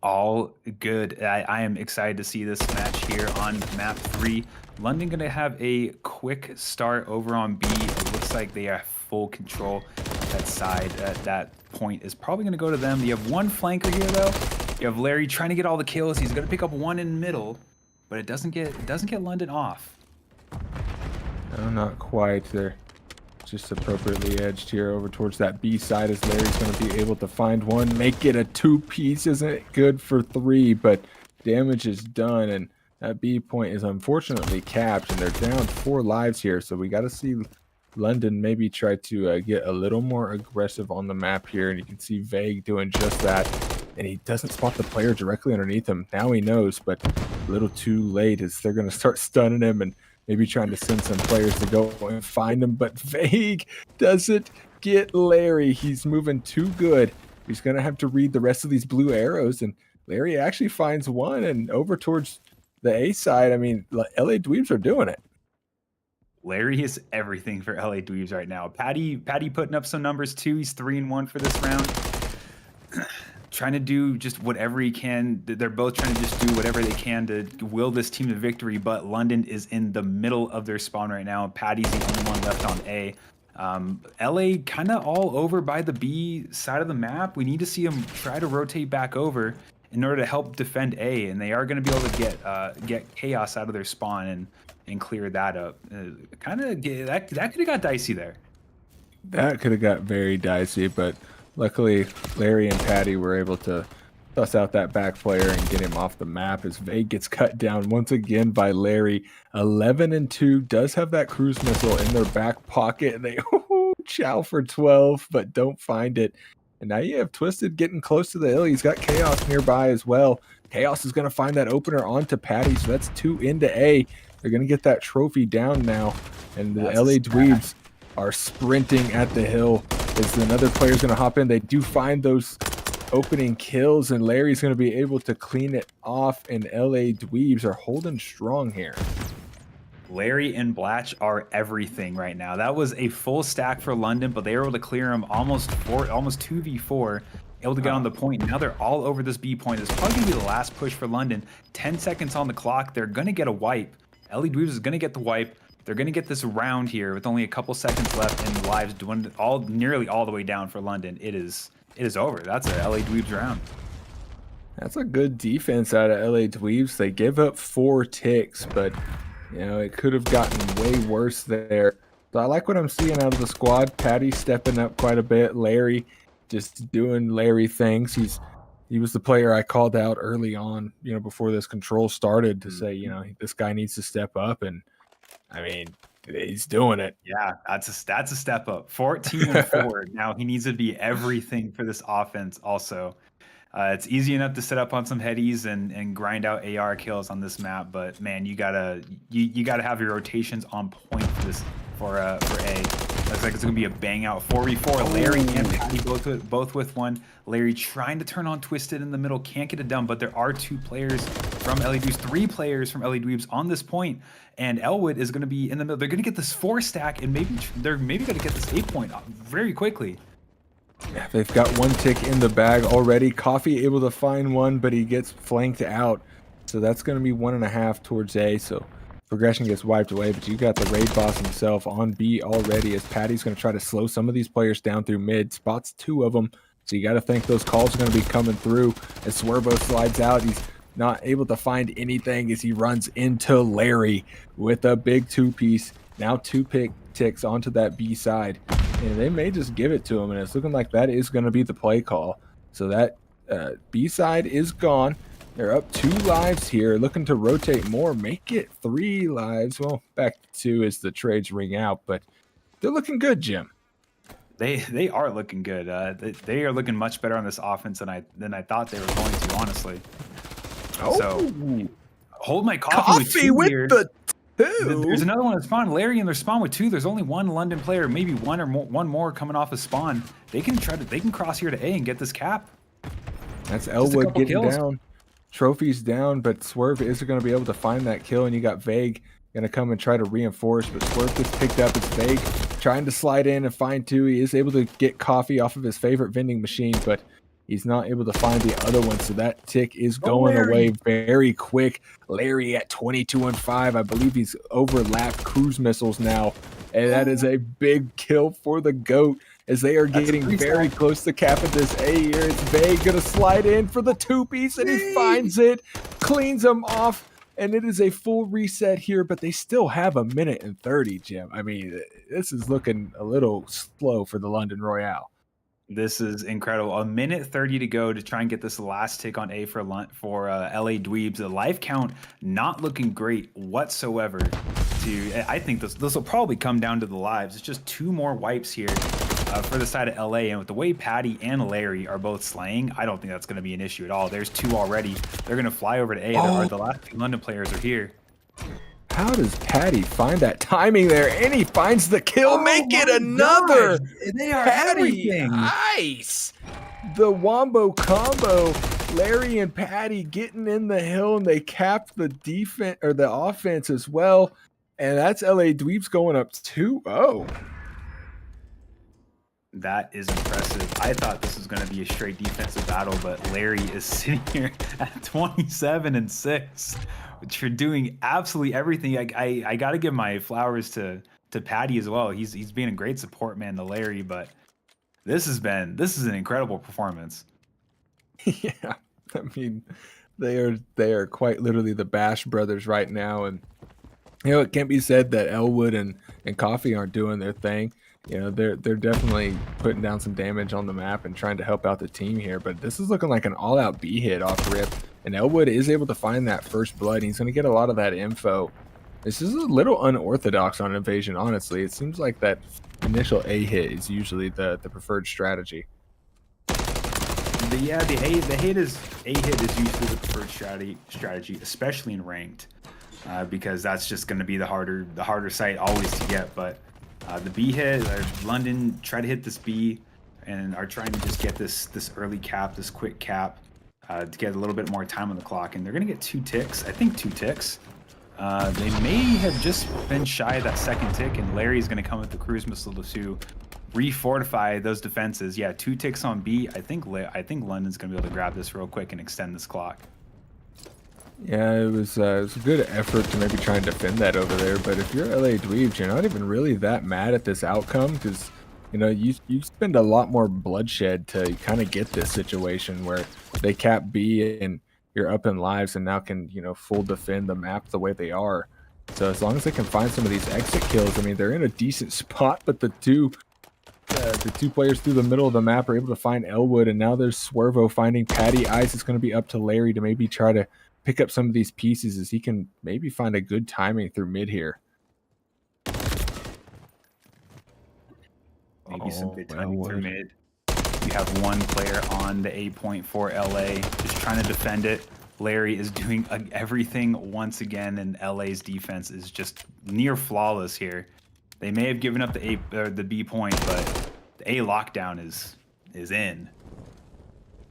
All good. I am excited to see this match here on map 3. London going to have a quick start over on B. It looks like they have full control. That side, that point is probably going to go to them. You have one flanker here, though. You have Larry trying to get all the kills. He's going to pick up one in the middle, but it doesn't get London off. No, not quite. They're just appropriately edged here over towards that B side as Larry's going to be able to find one, make it a 2-piece. Isn't good for 3, but damage is done, and that B point is unfortunately capped, and they're down 4 lives here, so we got to see London maybe try to get a little more aggressive on the map here, and you can see Vague doing just that, and he doesn't spot the player directly underneath him. Now he knows, but a little too late as they're going to start stunning him and maybe trying to send some players to go and find him, but Vague doesn't get Larry. He's moving too good. He's going to have to read the rest of these blue arrows, and Larry actually finds one, and over towards the A side, I mean, LA Dweebs are doing it. Larry is everything for LA Dweebs right now. Patty putting up some numbers too. He's 3-1 for this round. Trying to do just whatever he can. They're both trying to just do whatever they can to will this team to victory, but London is in the middle of their spawn right now. Patty's the only one left on A. LA kind of all over by the B side of the map. We need to see them try to rotate back over in order to help defend A, and they are going to be able to get chaos out of their spawn and clear that up. Kind of that could have got dicey there. That could have got very dicey, but luckily Larry and Patty were able to suss out that back player and get him off the map as Vague gets cut down once again by Larry. 11-2, does have that cruise missile in their back pocket. They chow for 12, but don't find it. And now you have Twisted getting close to the hill. He's got Chaos nearby as well. Chaos is going to find that opener onto Patty, so that's 2 into A. They're going to get that trophy down now, and the LA Dweebs are sprinting at the hill as another player's going to hop in. They do find those opening kills, and Larry's going to be able to clean it off, and LA Dweebs are holding strong here. Larry and Blatch are everything right now. That was a full stack for London, but they were able to clear him almost 2v4, able to get on the point. Now they're all over this B point. This is probably going to be the last push for London. 10 seconds on the clock. They're going to get a wipe. LA Dweebs is going to get the wipe. They're going to get this round here with only a couple seconds left, and lives nearly all the way down for London. It is over. That's a LA Dweebs round. That's a good defense out of LA Dweebs. They give up 4 ticks, but you know, it could have gotten way worse there. So I like what I'm seeing out of the squad. Patty stepping up quite a bit. Larry just doing Larry things. He was the player I called out early on, you know, before this control started to say, you know, this guy needs to step up, and I mean, he's doing it. Yeah, that's a step up. 14-4. Now he needs to be everything for this offense also. It's easy enough to set up on some headies and grind out AR kills on this map, but man, you gotta have your rotations on point for A. Looks like it's gonna be a bang out 4v4. Larry and Patty both with one. Larry trying to turn on Twisted in the middle, can't get it done, but there are 2 players from LA Dweebs, 3 players from LA Dweebs on this point, and Elwood is gonna be in the middle. They're gonna get this 4 stack, and they're maybe gonna get this 8 point very quickly. Yeah, they've got 1 tick in the bag already. Coffee able to find one, but he gets flanked out. So that's going to be 1.5 towards A. So progression gets wiped away, but you got the raid boss himself on B already, as Patty's going to try to slow some of these players down through mid. Spots 2 of them. So you got to think those calls are going to be coming through. As Swervo slides out, he's not able to find anything as he runs into Larry with a big 2-piece. Now 2 ticks onto that B side. And they may just give it to him, and it's looking like that is going to be the play call. So that B side is gone. They're up 2 lives here, looking to rotate more, make it 3 lives. Well, back to 2 as the trades ring out, but they're looking good, Jim. They are looking good. They are looking much better on this offense than I thought they were going to, honestly. Oh, so hold my coffee with here. the 2. There's another one at spawn. Larry in their spawn with 2. There's only 1 London player, maybe one more coming off of spawn. They can cross here to A and get this cap. That's Elwood getting down. Trophies down, but Swerve is going to be able to find that kill, and you got Vague going to come and try to reinforce, but Swerve gets picked up. It's Vague trying to slide in and find 2. He is able to get coffee off of his favorite vending machine, but he's not able to find the other one, so that tick is going away very quick. Larry at 22-5. I believe he's overlapped cruise missiles now, and that is a big kill for the GOAT, as they are getting very close to capping this A here. It's Vague going to slide in for the 2-piece, and he finds it, cleans him off, and it is a full reset here, but they still have 1 minute and 30, Jim. I mean, this is looking a little slow for the London Royale. This is incredible. 1 minute 30 to go to try and get this last tick on A for LA Dweebs. The life count not looking great whatsoever. I think this will probably come down to the lives. It's just 2 more wipes here for the side of LA, and with the way Patty and Larry are both slaying, I don't think that's going to be an issue at all. There's 2 already. They're going to fly over to A. The last 2 London players are here. How does Patty find that timing there? And he finds the kill. Make it another. God. They are Patty. everything. Nice. The wombo combo. Larry and Patty getting in the hill, and they cap the defense or the offense as well. And that's LA Dweebs going up 2-0. That is impressive. I thought this was going to be a straight defensive battle, but Larry is sitting here at 27-6, which are doing absolutely everything. I got to give my flowers to Patty as well. He's being a great support man to Larry, but this is an incredible performance. Yeah, I mean, they are quite literally the Bash brothers right now, and it can't be said that Elwood and Coffee aren't doing their thing. They're definitely putting down some damage on the map and trying to help out the team here, but this is looking like an all-out B hit off rip, and Elwood is able to find that first blood, and he's going to get a lot of that info. This is a little unorthodox on Invasion, honestly. It seems like that initial A hit is usually the preferred strategy. The A hit is usually the preferred strategy, especially in ranked, because that's just going to be the harder site always to get. But the B hit, London try to hit this B, and are trying to just get this early cap, this quick cap, to get a little bit more time on the clock, and they're going to get 2 ticks. I think 2 ticks. They may have just been shy of that second tick, and Larry's going to come with the cruise missile to refortify those defenses. Yeah, 2 ticks on B. I think London's going to be able to grab this real quick and extend this clock. Yeah, it was a good effort to maybe try and defend that over there. But if you're LA Dweebs, you're not even really that mad at this outcome, because you spend a lot more bloodshed to kind of get this situation where they cap B and you're up in lives, and now can full defend the map the way they are. So as long as they can find some of these exit kills, I mean, they're in a decent spot. But the two players through the middle of the map are able to find Elwood, and now there's Swervo finding Patty. Ice is going to be up to Larry to maybe try to pick up some of these pieces, as he can maybe find a good timing through mid here. Maybe some good timing through mid. You have 1 player on the A point for LA, just trying to defend it. Larry is doing everything once again, and LA's defense is just near flawless here. They may have given up the A or the B point, but the A lockdown is in.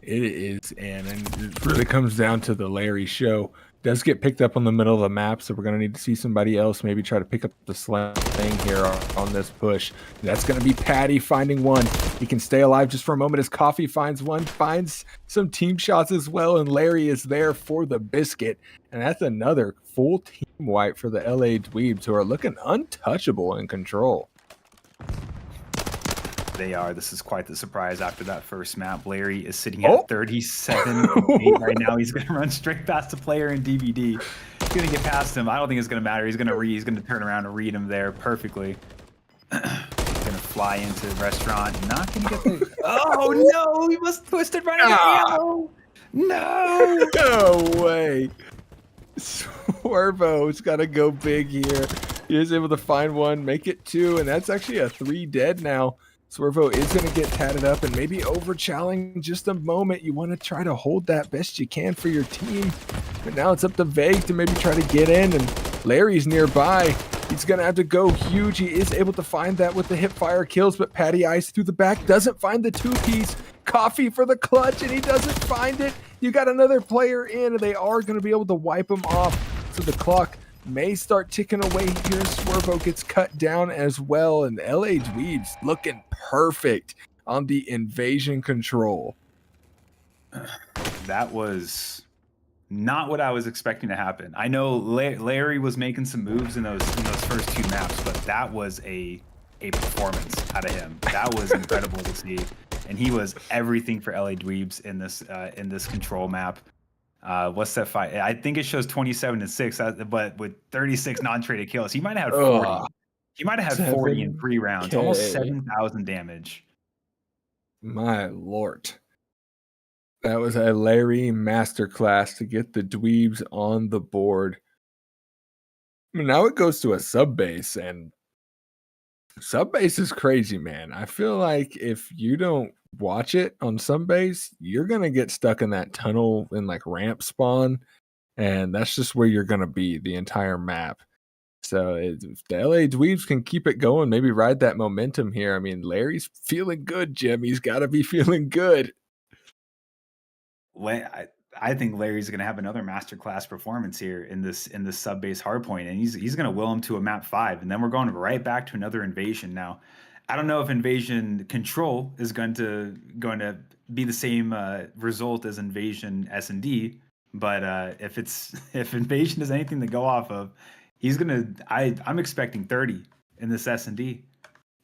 It is, and it really comes down to the Larry show. Does get picked up on the middle of the map, so we're going to need to see somebody else maybe try to pick up the slang here on this push. That's going to be Patty finding one. He can stay alive just for a moment as Coffee finds one, finds some team shots as well, and Larry is there for the biscuit. And that's another full team wipe for the LA Dweebs, who are looking untouchable in control. They are. This is quite the surprise after that first map. Larry is sitting at 37-8 right now. He's going to run straight past the player in DVD. He's going to get past him. I don't think it's going to matter. He's going to read. He's going to turn around and read him there perfectly. He's going to fly into the restaurant. Not going to get the... Oh, no! He was twisted right out of ammo! No! No way. Swervo's got to go big here. He is able to find one, make it 2, and that's actually a 3 dead now. Swervo is going to get tatted up and maybe over-challenge just a moment. You want to try to hold that best you can for your team. But now it's up to Vague to maybe try to get in, and Larry's nearby. He's going to have to go huge. He is able to find that with the hip-fire kills, but Patty Ice through the back doesn't find the 2-piece. Coffee for the clutch, and he doesn't find it. You got another player in, and they are going to be able to wipe him off. So the clock may start ticking away here. Swervo gets cut down as well, and LA Dweebs looking perfect on the invasion control. That was not what I was expecting to happen. I know Larry was making some moves in those first 2 maps, but that was a performance out of him. That was incredible to see, and he was everything for LA Dweebs in this control map. What's that fight? I think it shows 27-6, but with 36 non-traded kills, he might have had 40. He might have had 40 in 3 rounds, almost 7,000 damage. My lord. That was a Larry masterclass to get the Dweebs on the board. Now it goes to a sub base, and sub base is crazy, man. I feel like if you don't watch it on sub base, you're gonna get stuck in that tunnel in like ramp spawn, and that's just where you're gonna be the entire map. So if the LA Dweebs can keep it going, maybe ride that momentum here. I mean, Larry's feeling good, Jim. He's got to be feeling good. I think Larry's going to have another masterclass performance here in this sub base hardpoint, and he's going to will him to a map 5, and then we're going right back to another invasion. Now, I don't know if invasion control is going to be the same result as invasion S&D, but if invasion is anything to go off of, I'm expecting 30 in this S&D.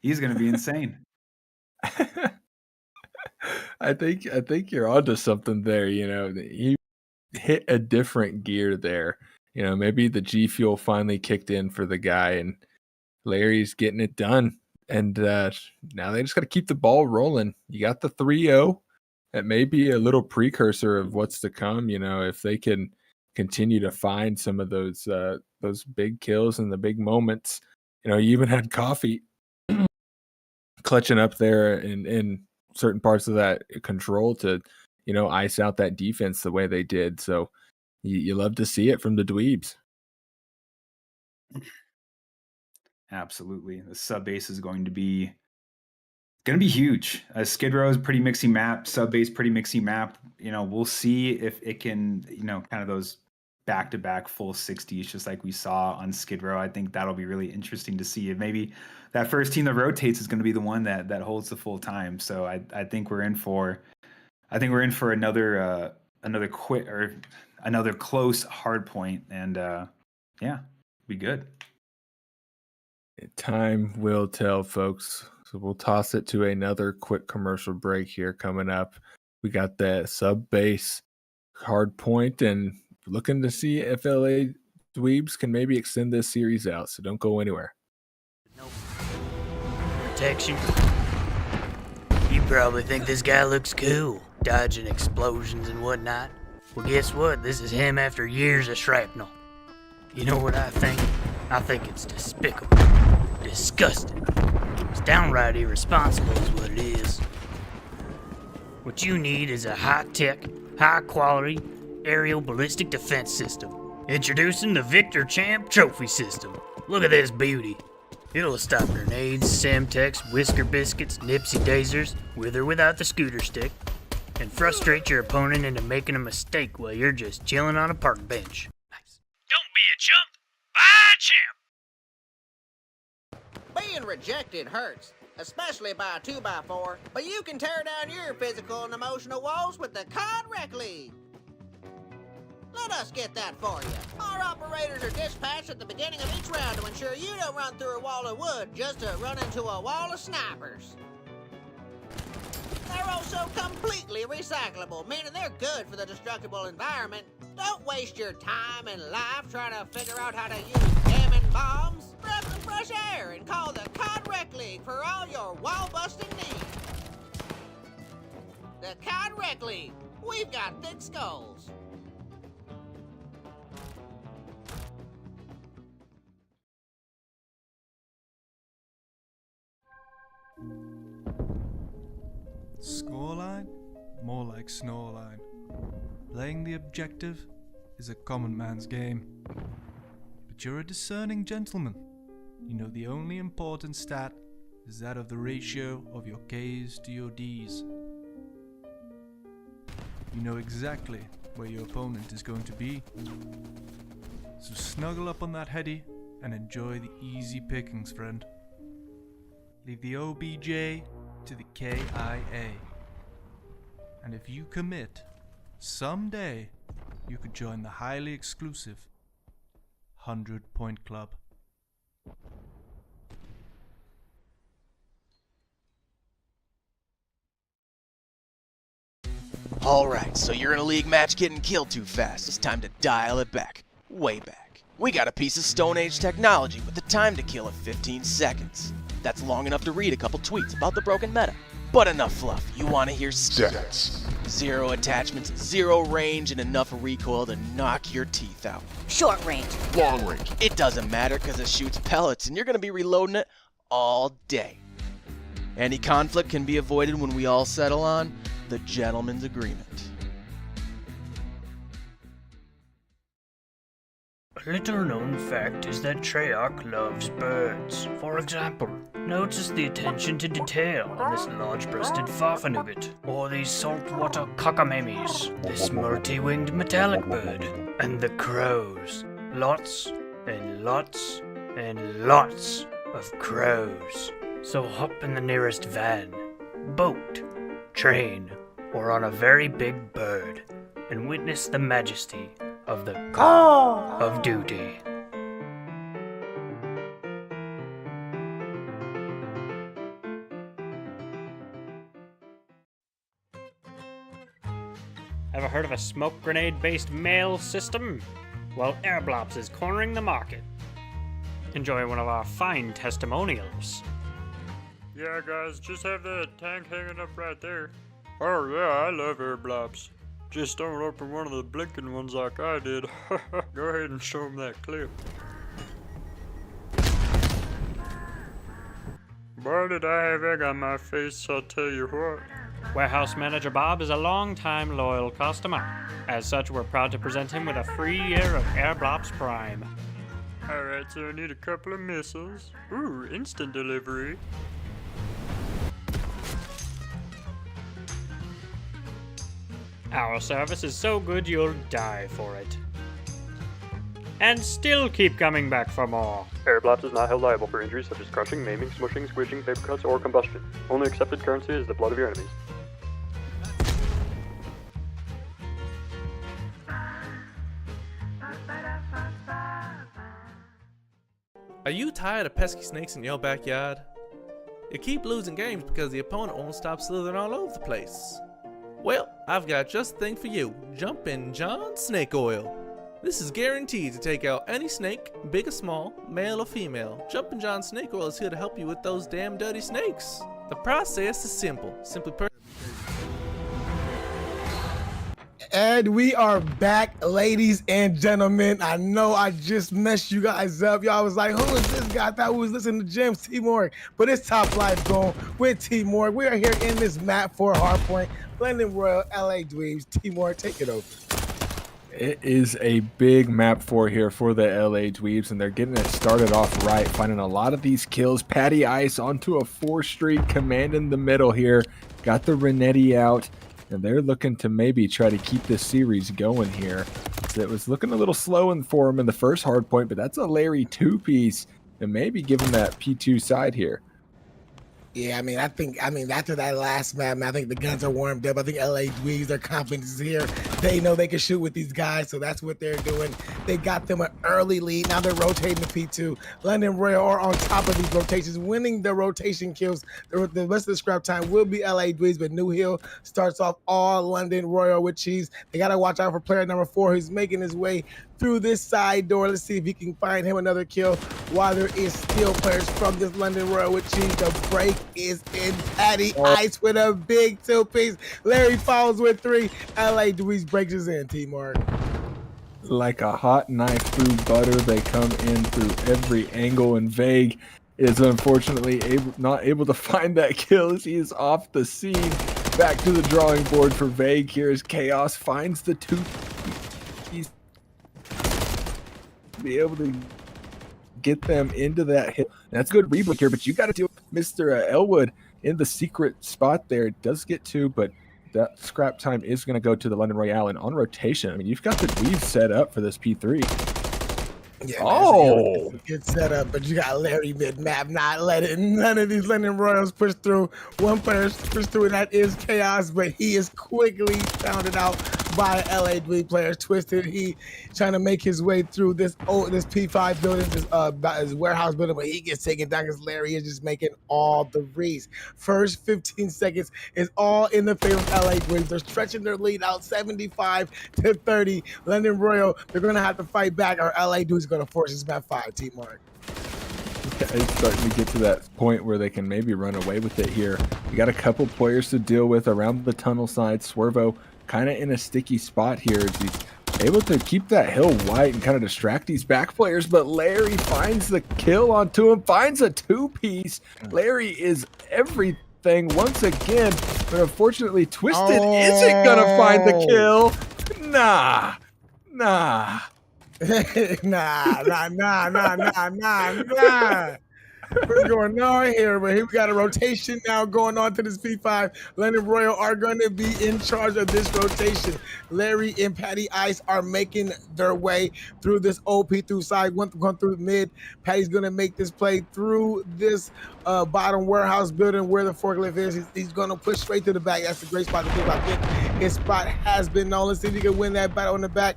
He's going to be insane. I think you're onto something there. You know, he hit a different gear there. You know, maybe the G Fuel finally kicked in for the guy, and Larry's getting it done. And now they just got to keep the ball rolling. You got the 3-0. It may be a little precursor of what's to come. You know, if they can continue to find some of those big kills and the big moments. You know, you even had Coffee clutching up there in certain parts of that control to, you know, ice out that defense the way they did. So you love to see it from the Dweebs. Absolutely. The sub base is going to be huge. Skid Row is a pretty mixy map. Sub base, pretty mixy map. You know, we'll see if it can, you know, kind of those back-to-back full 60s, just like we saw on Skid Row. I think that'll be really interesting to see. If maybe that first team that rotates is going to be the one that holds the full time. So I think we're in for another quit or another close hard point, and yeah, be good. Time will tell, folks. So we'll toss it to another quick commercial break here coming up. We got the sub base hard point, and looking to see if LA Dweebs can maybe extend this series out. So don't go anywhere. Protection. You probably think this guy looks cool, dodging explosions and whatnot. Well, guess what? This is him after years of shrapnel. You know what I think? I think it's despicable. Disgusting. It's downright irresponsible is what it is. What you need is a high-tech, high-quality aerial ballistic defense system. Introducing the Victor Champ Trophy System. Look at this beauty. It'll stop grenades, Semtex, Whisker Biscuits, Nipsey Daisers, with or without the scooter stick, and frustrate your opponent into making a mistake while you're just chilling on a park bench. Nice. Don't be a chump. Buy a champ. Being rejected hurts, especially by a 2x4, but you can tear down your physical and emotional walls with the COD Rec League. Let us get that for you. Our operators are dispatched at the beginning of each round to ensure you don't run through a wall of wood just to run into a wall of snipers. They're also completely recyclable, meaning they're good for the destructible environment. Don't waste your time and life trying to figure out how to use damning bombs. Grab some fresh air and call the COD Rec League for all your wall-busting needs. The COD Rec League. We've got thick skulls. Scoreline? More like Snoreline. Playing the objective is a common man's game. But you're a discerning gentleman. You know the only important stat is that of the ratio of your K's to your D's. You know exactly where your opponent is going to be. So snuggle up on that heady and enjoy the easy pickings, friend. Leave the OBJ to the KIA. And if you commit, someday you could join the highly exclusive 100-Point Club. Alright, so you're in a league match getting killed too fast. It's time to dial it back. Way back. We got a piece of Stone Age technology with the time to kill of 15 seconds. That's long enough to read a couple tweets about the broken meta. But enough fluff. You want to hear stats. 0 attachments, 0 range, and enough recoil to knock your teeth out. Short range. Long range. It doesn't matter because it shoots pellets and you're going to be reloading it all day. Any conflict can be avoided when we all settle on the gentleman's agreement. A little known fact is that Treyarch loves birds. For example, notice the attention to detail on this large-breasted farfanugget, or these saltwater cockamemes, this multi-winged metallic bird, and the crows. Lots and lots and lots of crows. So hop in the nearest van, boat, train, or on a very big bird, and witness the majesty of the Call of Duty. Ever heard of a smoke grenade-based mail system? Well, Airblops is cornering the market. Enjoy one of our fine testimonials. Yeah, guys, just have that tank hanging up right there. Oh yeah, I love Airblops. Just don't open one of the blinking ones like I did. Go ahead and show them that clip. Boy, did I have egg on my face, I'll tell you what. Warehouse Manager Bob is a long-time loyal customer. As such, we're proud to present him with a free year of Airblops Prime. Alright, so I need a couple of missiles. Ooh, instant delivery. Our service is so good you'll die for it. And still keep coming back for more. Airblops is not held liable for injuries such as crushing, maiming, smushing, squishing, paper cuts, or combustion. Only accepted currency is the blood of your enemies. Are you tired of pesky snakes in your backyard? You keep losing games because the opponent won't stop slithering all over the place. Well, I've got just the thing for you. Jumpin' John Snake Oil. This is guaranteed to take out any snake, big or small, male or female. Jumpin' John Snake Oil is here to help you with those damn dirty snakes. The process is simple. Simply And we are back, ladies and gentlemen. I know I just messed you guys up. Y'all was like, who is this guy? I thought we was listening to James T. Morg. But it's Top Life Going with T. Morg. We are here in this map for Hardpoint, Blending Royal, LA Dweebs. T. Morg, take it over. It is a big map 4 here for the LA Dweebs, and they're getting it started off right, finding a lot of these kills. Patty Ice onto a 4 streak, commanding the middle here. Got the Renetti out, and they're looking to maybe try to keep this series going here. So it was looking a little slow for him in the first hard point, but that's a Larry 2-piece, and maybe give him that P2 side here. Yeah, I mean, after that last map, I think the guns are warmed up. I think LA Dweebs, their confidence is here. They know they can shoot with these guys, so that's what they're doing. They got them an early lead. Now they're rotating the P2. London Royal are on top of these rotations, winning the rotation kills. The rest of the scrap time will be LA Dweebs, but New Hill starts off all London Royal with cheese. They got to watch out for player number 4 who's making his way through this side door. Let's see if he can find him another kill while there is still players from this London Royal with cheese. The break is in. Patty Ice with a big 2-piece. Larry Fowles with 3. LA Dweebs breaks his in, T-Mark. Like a hot knife through butter, they come in through every angle, and Vague is unfortunately not able to find that kill as he is off the scene. Back to the drawing board for Vague here as Chaos finds the 2. He's be able to get them into that hit. That's a good rebreak here, but you got to deal with Mr. Elwood in the secret spot there. It does get 2, but that scrap time is going to go to the London Royale, and on rotation, I mean, you've got the Dweebs set up for this P3. Yeah, oh, good setup, but you got Larry mid-map not letting none of these London Royals push through. One player pushed through, and that is Chaos, but he is quickly founded out by LA Dweeb players. Twisted, he trying to make his way through this P5 building, his warehouse building, but he gets taken down because Larry is just making all the reads. First 15 seconds is all in the favor of LA Dweeb. They're stretching their lead out 75-30. London Royal, they're going to have to fight back, or LA Dweeb's going to force his map 5, T-Mark. Yeah, it's starting to get to that point where they can maybe run away with it here. You got a couple players to deal with around the tunnel side. Swervo kind of in a sticky spot here as he's able to keep that hill white and kind of distract these back players, but Larry finds the kill onto him, finds a 2-piece. Larry is everything once again, but unfortunately Twisted isn't gonna find the kill. Nah. nah. What's going on here? But here we got a rotation now going on to this P5. London Royal are going to be in charge of this rotation. Larry and Patty Ice are making their way through this OP through side, going through mid. Patty's going to make this play through this bottom warehouse building where the forklift is. He's going to push straight to the back. That's a great spot to pick. I think his spot has been known. Let's see if he can win that battle in the back.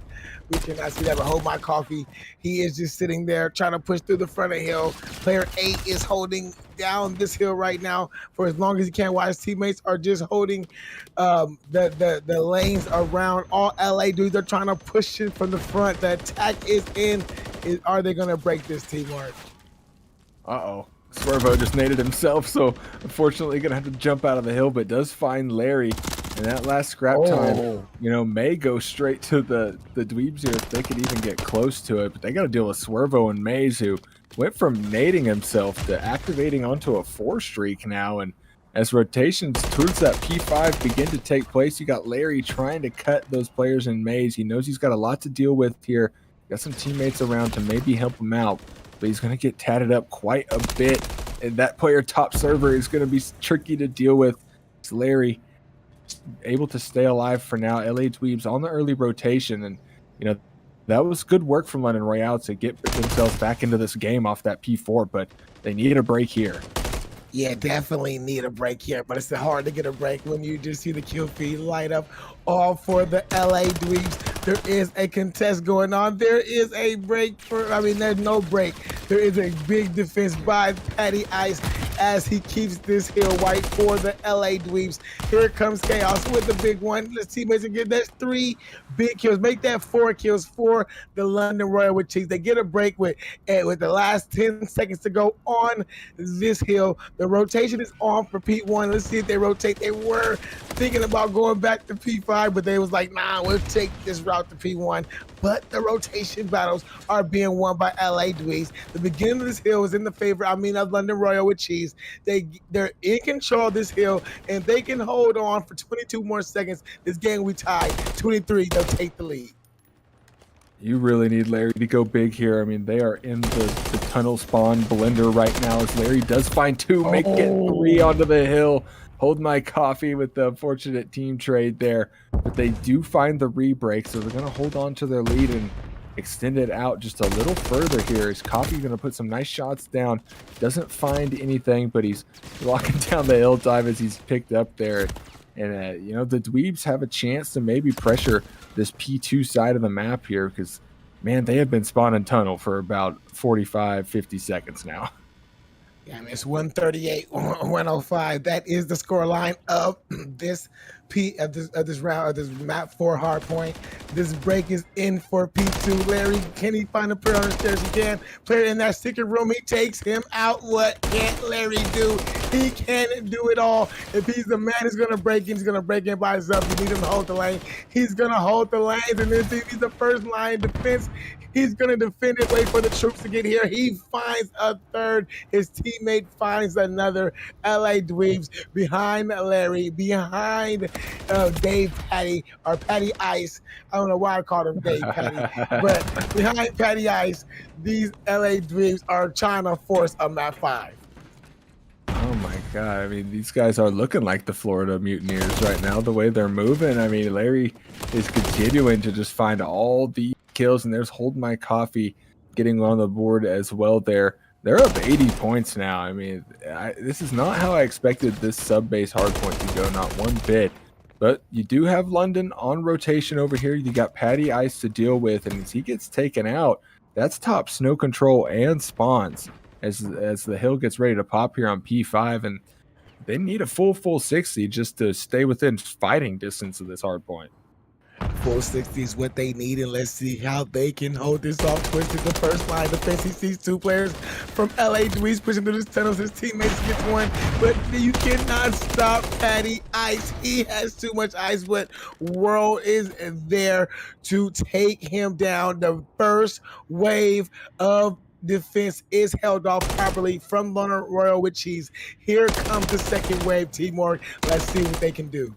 We cannot see that, but hold my coffee. He is just sitting there trying to push through the front of the hill. Player 8 is holding down this hill right now for as long as he can, while his teammates are just holding the lanes around. All LA dudes are trying to push it from the front. The attack is in. Are they going to break this, T-Mark? Uh-oh. Swervo just naded himself, so unfortunately going to have to jump out of the hill, but does find Larry. And that last scrap time, you know, may go straight to the Dweebs here if they could even get close to it. But they got to deal with Swervo and Maze, who went from nading himself to activating onto a 4 streak now. And as rotations towards that P5 begin to take place, you got Larry trying to cut those players in Maze. He knows he's got a lot to deal with here. Got some teammates around to maybe help him out, but he's going to get tatted up quite a bit. And that player top server is going to be tricky to deal with. It's Larry able to stay alive for now. LA Dweebs on the early rotation, and you know that was good work from London Royale to get themselves back into this game off that P4, but they need a break here. Yeah, definitely need a break here, but it's hard to get a break when you just see the kill feed light up all for the LA Dweebs. There is a contest going on. There is a break there's no break. There is a big defense by Patty Ice as he keeps this hill white for the LA Dweebs. Here comes Chaos with the big one. Let's see, mates, again, that's 3 big kills. Make that 4 kills for the London Royal with cheese. They get a break with the last 10 seconds to go on this hill. The rotation is on for P1. Let's see if they rotate. They were thinking about going back to P5, but they was like, nah, we'll take this route to P1. But the rotation battles are being won by LA Dweebs. The beginning of this hill is in the favor, of London Royal with cheese. They're in control of this hill, and they can hold on for 22 more seconds. This game we tied 23. They'll take the lead. You really need Larry to go big here. I mean, they are in the tunnel spawn blender right now as Larry does find 2, make it 3 onto the hill. Hold my coffee with the unfortunate team trade there. But they do find the re-break, so they're going to hold on to their lead and extend it out just a little further here. Is Coffee going to put some nice shots down? Doesn't find anything, but he's locking down the hill dive as he's picked up there. And, you know, the Dweebs have a chance to maybe pressure this P2 side of the map here because, man, they have been spawning tunnel for about 45, 50 seconds now. Yeah, I mean, it's 138, 105. That is the score line of this round, of this map 4 hard point. This break is in for P2. Larry, can he find a player on the stairs? He can. Player in that secret room, he takes him out. What can't Larry do? He can't do it all. If he's the man who's going to break in, he's going to break in by himself. You need him to hold the lane. He's going to hold the lanes, and then he's the first line defense. He's going to defend it, wait for the troops to get here. He finds a third. His teammate finds another. LA Dweebs behind Larry, behind Dave Patty, or Patty Ice. I don't know why I called him Dave Patty, but behind Patty Ice, these LA Dweebs are trying to force a map 5. Oh my God. I mean, these guys are looking like the Florida Mutineers right now, the way they're moving. I mean, Larry is continuing to just find all the kills, and there's Hold My Coffee getting on the board as well there. They're up 80 points now. I mean, this is not how I expected this sub-base hardpoint to go, not one bit. But you do have London on rotation over here. You got Patty Ice to deal with, and as he gets taken out, that's top snow control and spawns as the hill gets ready to pop here on P5, and they need a full 60 just to stay within fighting distance of this hardpoint. Full 60 is what they need, and let's see how they can hold this off. Twisted the first line defense. He sees 2 players from LA Dweebs pushing through this tunnel. His teammates gets one, but you cannot stop Patty Ice. He has too much ice, but World is there to take him down. The first wave of defense is held off properly from London Royal with cheese. Here comes the second wave, T-Morg. Let's see what they can do.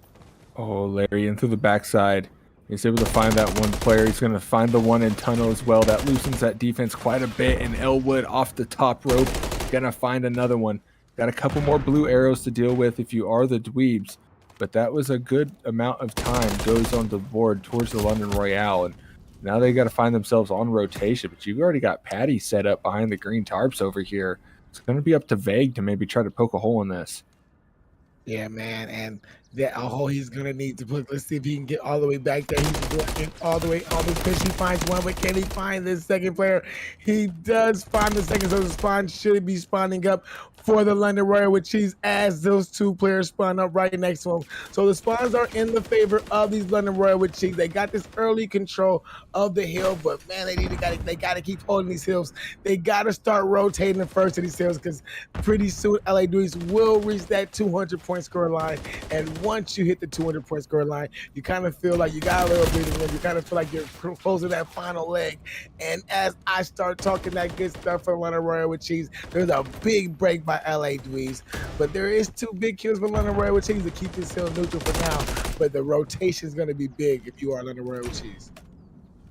Oh, Larry into the backside. He's able to find that one player. He's going to find the one in tunnel as well. That loosens that defense quite a bit. And Elwood off the top rope. Going to find another one. Got a couple more blue arrows to deal with if you are the Dweebs. But that was a good amount of time goes on the board towards the London Royale. And now they got to find themselves on rotation. But you've already got Patty set up behind the green tarps over here. It's going to be up to Vague to maybe try to poke a hole in this. Yeah, man, and that he's gonna need to put. Let's see if he can get all the way back there. He's working all the way on this pitch. He finds one, but can he find this second player? He does find the second, so the spawn should be spawning up for the London Royal with cheese as those 2 players spawn up right next to him. So the spawns are in the favor of these London Royal with cheese. They got this early control of the hill, but man, they gotta keep holding these hills. They gotta start rotating the first of these hills because pretty soon LA Dweebs will reach that 200-point score line. And once you hit the 200-point score line, you kind of feel like you got a little breathing room. You kind of feel like you're closing that final leg. And as I start talking that good stuff for London Royal with cheese, there's a big break by LA Dweebs, but there is 2 big kills for London Royal with cheese to keep this hill neutral for now. But the rotation is going to be big if you are London Royal with cheese.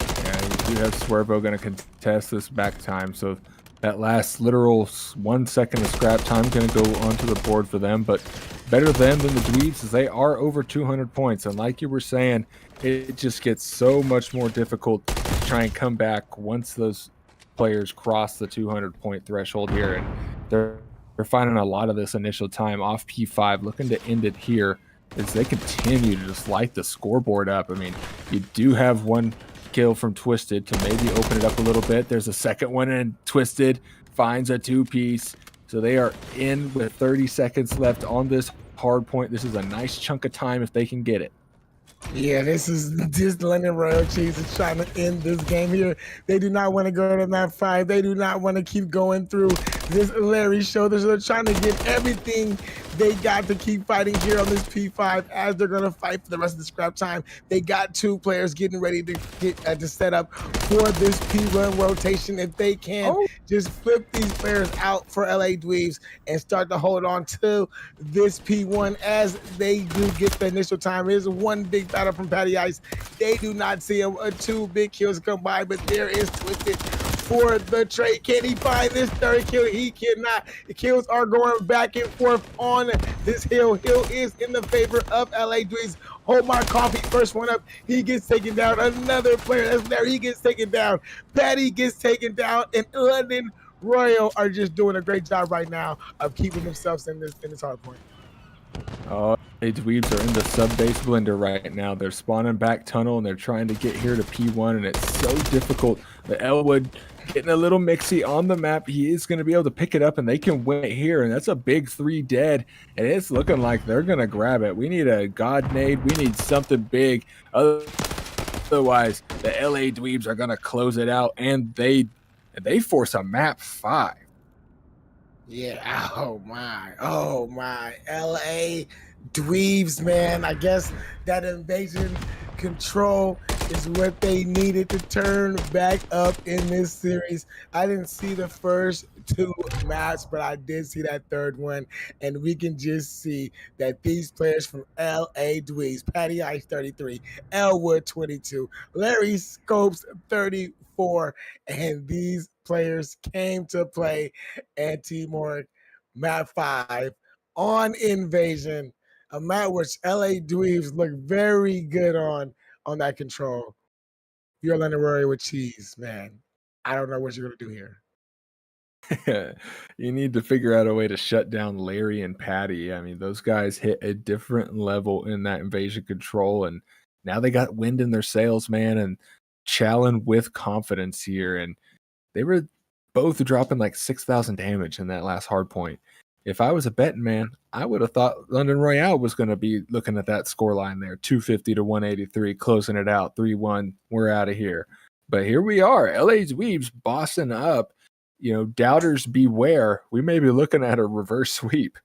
Yeah, you do have Swervo going to contest this back time, so that last literal 1 second of scrap time going to go onto the board for them. But better them than the Dweebs as they are over 200 points, and like you were saying, it just gets so much more difficult to try and come back once those players cross the 200-point threshold here, and they're finding a lot of this initial time off P5, looking to end it here as they continue to just light the scoreboard up. I mean, you do have 1 kill from Twisted to maybe open it up a little bit. There's a second one, and Twisted finds a 2-piece. So they are in with 30 seconds left on this hard point. This is a nice chunk of time if they can get it. Yeah, this is just London Royal Cheese is trying to end this game here. They do not want to go to map 5. They do not want to keep going through this Larry show. They're trying to get everything They got to keep fighting here on this P5 as they're going to fight for the rest of the scrap time. They got 2 players getting ready to get to set up for this P1 rotation. If they can just flip these players out for LA Dweebs and start to hold on to this P1 as they do get the initial time. Here's one big battle from Patty Ice. They do not see a 2 big kills come by, but there is Twisted for the trade. Can he find this 3rd kill? He cannot. The kills are going back and forth on this hill. Hill is in the favor of LA Dweebs. Hold my coffee, first one up. He gets taken down. Another player that's there. He gets taken down. Patty gets taken down. And London Royal are just doing a great job right now of keeping themselves in this hard point. Oh, the Dweebs are in the sub-base blender right now. They're spawning back tunnel, and they're trying to get here to P1, and it's so difficult. The Elwood getting a little mixy on the map. He is going to be able to pick it up, and they can win it here, and that's a big 3 dead, and it's looking like they're going to grab it. We need a God nade. We need something big. Otherwise, the LA Dweebs are going to close it out, and they force a map 5. Yeah, oh my, LA Dweebs, man. I guess that invasion control is what they needed to turn back up in this series. I didn't see the first 2 maps, but I did see that 3rd one, and we can just see that these players from LA Dweebs, Patty Ice 33, Elwood 22, Larry Scopes 34, and these players came to play and Teamwork map 5 on Invasion, a map which LA Dweebs look very good on that control. You're London Rory with cheese, man. I don't know what you're gonna do here. You need to figure out a way to shut down Larry and Patty. I mean, those guys hit a different level in that invasion control, and now they got wind in their sails, man, and challenge with confidence here. And they were both dropping like 6,000 damage in that last hard point. If I was a betting man, I would have thought London Royale was going to be looking at that score line there, 250 to 183, closing it out, 3-1, we're out of here. But here we are, LA Dweebs bossing up. You know, doubters beware. We may be looking at a reverse sweep.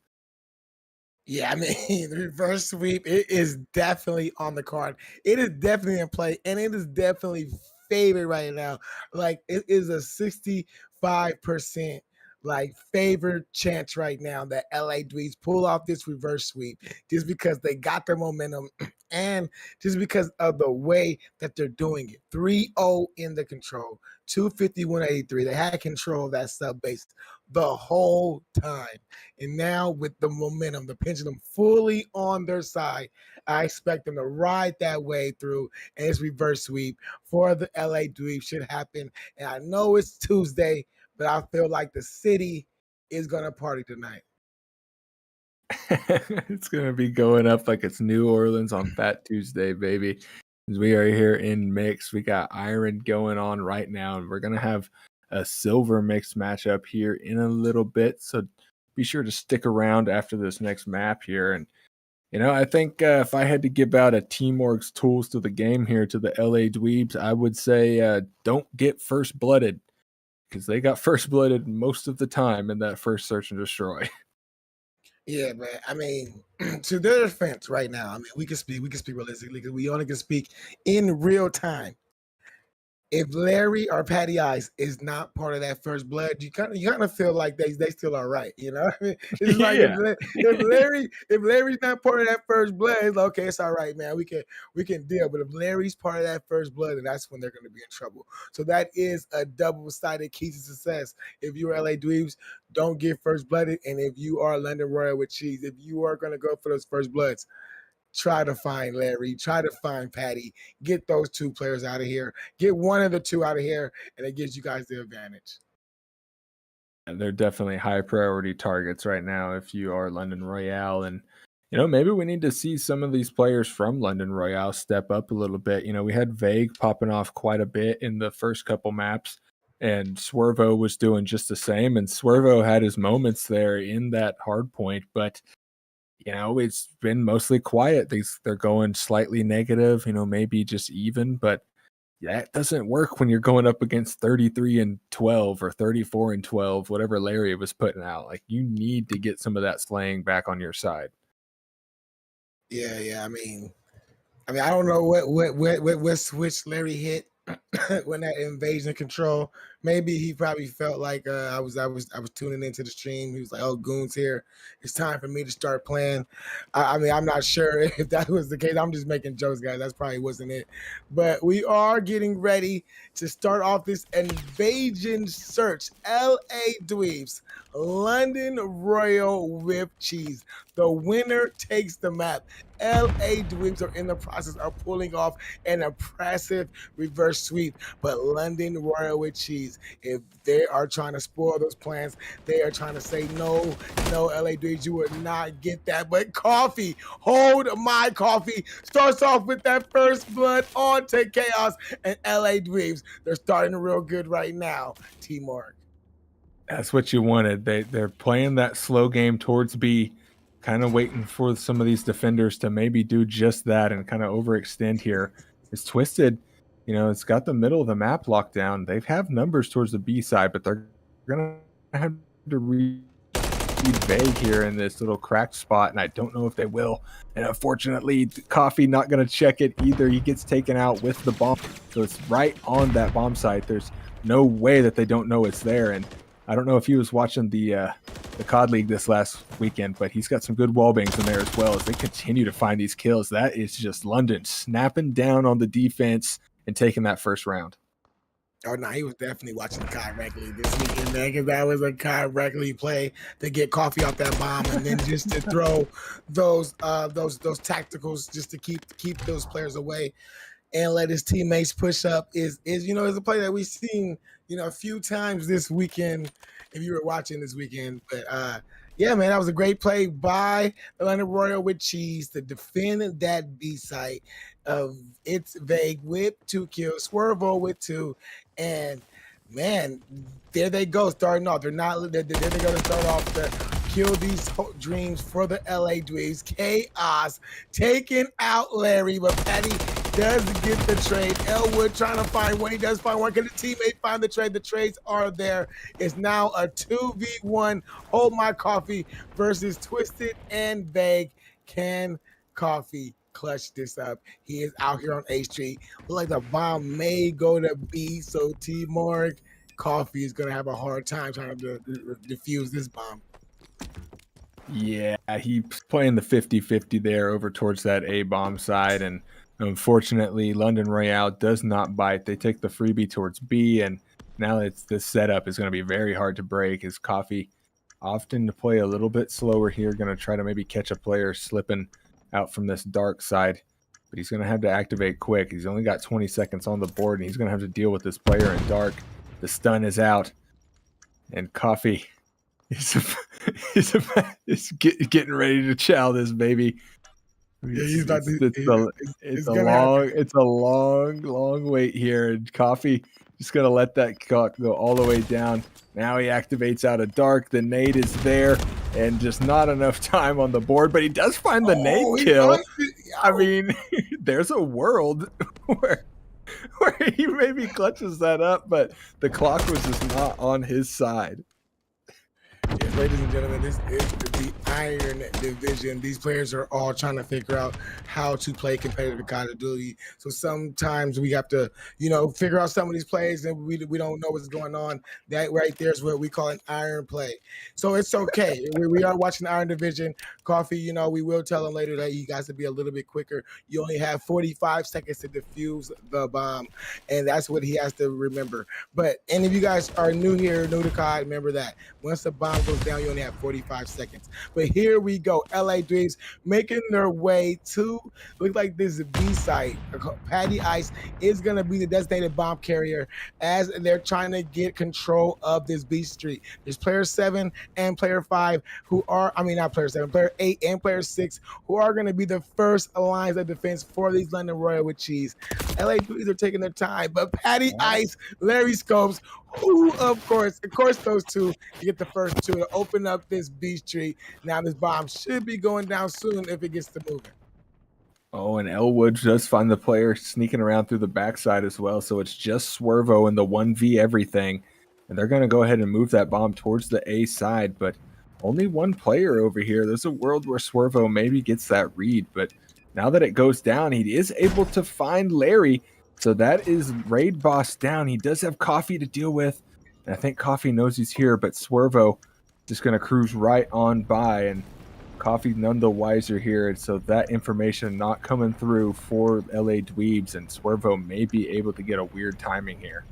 Yeah, I mean, the reverse sweep, it is definitely on the card. It is definitely in play, and it is definitely favored right now. Like, it is a 65% like favored chance right now that LA Dweebs pull off this reverse sweep just because they got their momentum and just because of the way that they're doing it. 3-0 in the control, 250-183. They had control of that sub base the whole time. And now with the momentum, the pendulum fully on their side, I expect them to ride that way through, and this reverse sweep for the LA Dweebs should happen. And I know it's Tuesday, but I feel like the city is going to party tonight. It's going to be going up like it's New Orleans on Fat Tuesday, baby. We are here in mix. We got Iron going on right now, and we're going to have a silver mix matchup here in a little bit. So be sure to stick around after this next map here. And, you know, I think if I had to give out a Teamworks tools to the game here to the LA Dweebs, I would say don't get first blooded, because they got first blooded most of the time in that first search and destroy. Yeah, man. I mean, to their defense right now, I mean, we can speak realistically because we only can speak in real time. If Larry or Patty Ice is not part of that first blood, you kind of feel like they still are right, you know? I mean, it's like Yeah. if Larry's not part of that first blood, it's like, okay, it's all right, man. We can deal. But if Larry's part of that first blood, then that's when they're going to be in trouble. So that is a double-sided key to success. If you're LA Dweebs, don't get first blooded, and if you are London Royal with cheese, if you are going to go for those first bloods, try to find Larry, try to find Patty, get those 2 players out of here, get one of the 2 out of here, and it gives you guys the advantage. And they're definitely high priority targets right now if you are London Royale. And, you know, maybe we need to see some of these players from London Royale step up a little bit. You know, we had Vague popping off quite a bit in the first couple maps, and Swervo was doing just the same. And Swervo had his moments there in that hard point, but you know, it's been mostly quiet. They're going slightly negative, you know, maybe just even, but that doesn't work when you're going up against 33 and 12 or 34 and 12, whatever Larry was putting out. Like, you need to get some of that slaying back on your side. Yeah. I don't know what switch Larry hit when that invasion control. Maybe he probably felt like I was tuning into the stream. He was like, "Oh, Goon's here. It's time for me to start playing." I'm not sure if that was the case. I'm just making jokes, guys. That's probably wasn't it. But we are getting ready to start off this invasion search. L.A. Dweebs, London Royal Whipped Cheese. The winner takes the map. LA Dweebs are in the process of pulling off an impressive reverse sweep, but London Royal with Cheese, if they are trying to spoil those plans, they are trying to say, no, LA Dweebs, you would not get that. But Coffee, hold my coffee, starts off with that first blood on to Chaos, and LA Dweebs, they're starting real good right now. T-Mark. That's what you wanted. They're playing that slow game towards B, kind of waiting for some of these defenders to maybe do just that and kind of overextend here. It's Twisted, it's got the middle of the map locked down. They have numbers towards the B side, but they're gonna have to read vague here in this little cracked spot, and I don't know if they will. And unfortunately, Coffee not gonna check it either. He gets taken out with the bomb, so it's right on that bomb site. There's no way that they don't know it's there. And I don't know if he was watching the COD League this last weekend, but he's got some good wall bangs in there as well as they continue to find these kills. That is just London snapping down on the defense and taking that first round. Oh, no, he was definitely watching the Kai Reckley this weekend, man, because that was a Kai Reckley play to get Coffee off that bomb and then just to throw those tacticals just to keep those players away and let his teammates push up is a play that we've seen a few times this weekend if you were watching this weekend. But yeah, man, that was a great play by the London Royal with Cheese to defend that B site of It's Vague with 2 kills, Swervo with 2, and man, there they go starting off. They're going to start off the kill these dreams for the LA Dweebs. Chaos taking out Larry, but Patty does get the trade. Elwood trying to find one. He does find one. Can the teammate find the trade? The trades are there. It's now a 2v1. Hold my coffee versus Twisted and Vague. Can Coffee clutch this up? He is out here on A Street. Look like the bomb may go to B. So T-Mark, Coffee is going to have a hard time trying to defuse this bomb. Yeah, he's playing the 50-50 there over towards that A bomb side, and unfortunately, London Royale does not bite. They take the freebie towards B, and now this setup is going to be very hard to break. As Coffee often to play a little bit slower here, going to try to maybe catch a player slipping out from this dark side, but he's going to have to activate quick. He's only got 20 seconds on the board, and he's going to have to deal with this player in dark. The stun is out, and Coffee is getting ready to chow this baby. Yeah, it's a long wait here, and Coffee just gonna let that clock go all the way down. Now he activates out of dark. The nade is there, and just not enough time on the board, but he does find the nade kill. I mean, there's a world where he maybe clutches that up, but the clock was just not on his side. Yes, ladies and gentlemen, this is the Iron Division. These players are all trying to figure out how to play competitive Call of Duty. So sometimes we have to, figure out some of these plays and we don't know what's going on. That right there is what we call an iron play. So it's okay. we are watching the Iron Division. Coffee, we will tell them later that you guys to be a little bit quicker. You only have 45 seconds to defuse the bomb, and that's what he has to remember. But if you guys are new here, new to COD, remember that once the bomb goes down, you only have 45 seconds. But here we go. LA Dweebs making their way to look like this B site. Patty Ice is going to be the designated bomb carrier as they're trying to get control of this B street. There's player 7 and player 5 who are, not player 7, player 8 and player 6 who are going to be the first lines of defense for these London Royal with Cheese. LA Dweebs are taking their time, but Patty Ice, Larry Scopes, who of course those two get the first two to open up this B street. Now this bomb should be going down soon if it gets to moving. Oh, Oh, and Elwood does find the player sneaking around through the backside as well. So it's just Swervo and the 1v everything. And they're going to go ahead and move that bomb towards the A side. But only one player over here. There's a world where Swervo maybe gets that read. But now that it goes down, he is able to find Larry. So that is Raid Boss down. He does have Coffee to deal with. And I think Coffee knows he's here. But Swervo just going to cruise right on by. And Coffee none the wiser here, and so that information not coming through for LA Dweebs, and Swervo may be able to get a weird timing here.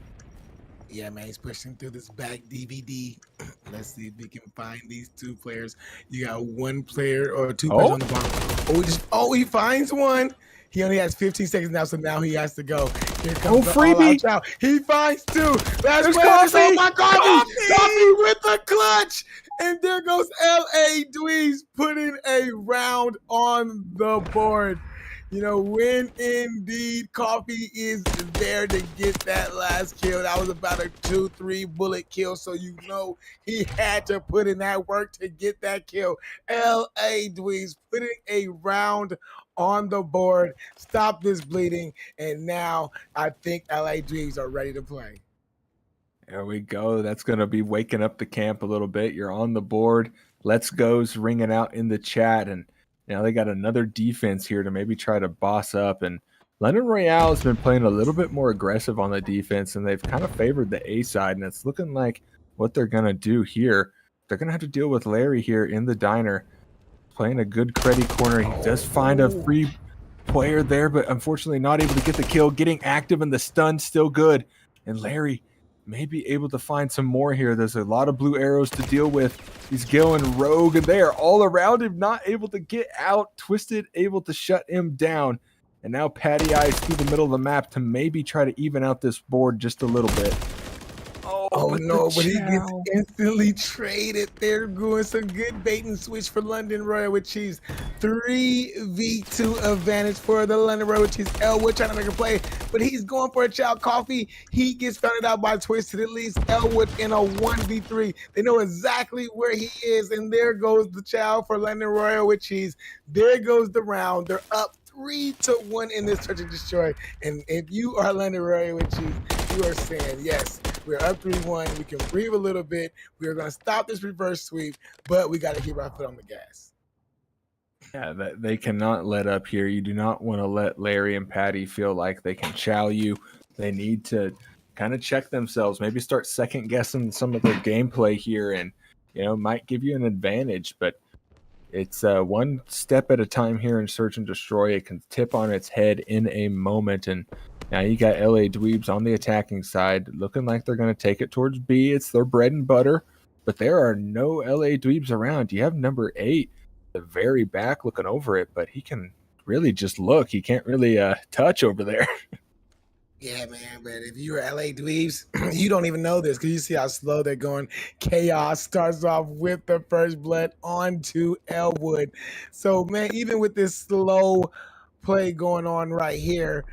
Yeah, man, he's pushing through this back DVD. Let's see if we can find these two players. You got one player or two players on the bottom. He finds one. He only has 15 seconds now, so now he has to go. Here comes the freebie. all-out chow. He finds two. Last There's player. Coffee. Oh my Coffee with the clutch. And there goes LA Dweebs putting a round on the board. You know, when indeed Coffee is there to get that last kill. That was about a 2-3 bullet kill. So you know he had to put in that work to get that kill. LA Dweebs putting a round on the board. Stop this bleeding. And now I think LA Dweebs are ready to play. There we go. That's going to be waking up the camp a little bit. You're on the board. Let's go's ringing out in the chat. And now they got another defense here to maybe try to boss up. And London Royale has been playing a little bit more aggressive on the defense, and they've kind of favored the A side. And it's looking like what they're going to do here. They're going to have to deal with Larry here in the diner. Playing a good credit corner. He does find a free player there, but unfortunately not able to get the kill. Getting active, and the stun still good. And Larry may be able to find some more here. There's a lot of blue arrows to deal with. He's going rogue, and they are all around him, not able to get out. Twisted able to shut him down. And now Patty Eyes through the middle of the map to maybe try to even out this board just a little bit. Oh no, but he gets instantly traded. They're doing some good bait and switch for London Royal with Cheese. 3v2 advantage for the London Royal with Cheese. Elwood trying to make a play, but he's going for a child Coffee. He gets found out by Twisted. At least Elwood in a 1v3. They know exactly where he is, and there goes the child for London Royal with Cheese. There goes the round. They're up 3-1 in this Search and Destroy. And if you are London Royal with Cheese, you are saying, yes, we're up 3-1. We can breathe a little bit. We are going to stop this reverse sweep, but we got to keep our foot on the gas. Yeah, they cannot let up here. You do not want to let Larry and Patty feel like they can chow you. They need to kind of check themselves, maybe start second guessing some of their gameplay here, and might give you an advantage, but it's one step at a time here in Search and Destroy. It can tip on its head in a moment, and now you got LA Dweebs on the attacking side, looking like they're going to take it towards B. It's their bread and butter, but there are no LA Dweebs around. You have number 8, the very back, looking over it, but he can really just look. He can't really touch over there. Yeah, man, but if you're LA Dweebs, you don't even know this because you see how slow they're going. Chaos starts off with the first blood onto Elwood. So, man, even with this slow play going on right here,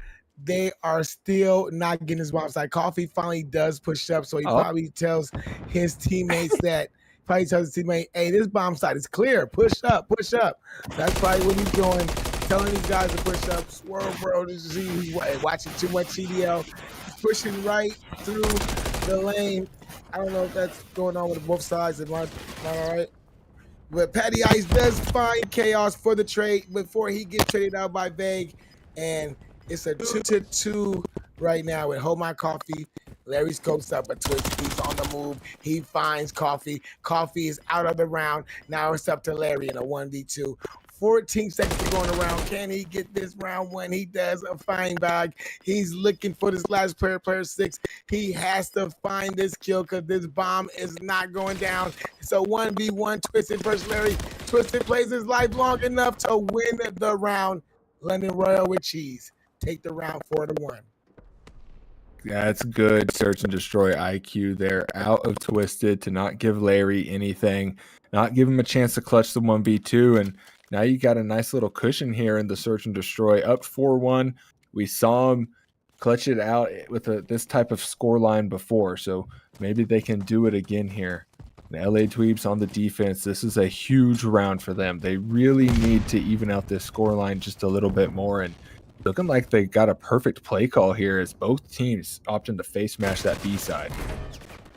they are still not getting his bomb side. Coffee finally does push up, so he probably tells his teammates that, hey, this bomb side is clear. Push up, push up. That's probably what he's doing. Telling these guys to push up, swerve, bro. To see he's watching too much CDL. He's pushing right through the lane. I don't know if that's going on with both sides. Am I not all right? But Patty Ice does find Chaos for the trade before he gets traded out by Vague. And it's a 2-2 right now with Hold My Coffee. Larry scopes up a twist. He's on the move. He finds Coffee. Coffee is out of the round. Now it's up to Larry in a 1v2. 14 seconds to going around. Can he get this round one? He does a fine bag. He's looking for this last player, player 6. He has to find this kill because this bomb is not going down. So 1v1 Twisted versus Larry. Twisted plays his life long enough to win the round. London Royal with Cheese. Take the round 4-1. That's good Search and Destroy IQ there. Out of Twisted to not give Larry anything, not give him a chance to clutch the 1v2, and now you got a nice little cushion here in the Search and Destroy. Up 4-1. We saw him clutch it out with this type of score line before, so maybe they can do it again here. And LA Dweebs on the defense, this is a huge round for them. They really need to even out this scoreline just a little bit more. And looking like they got a perfect play call here as both teams opting to face mash that B side.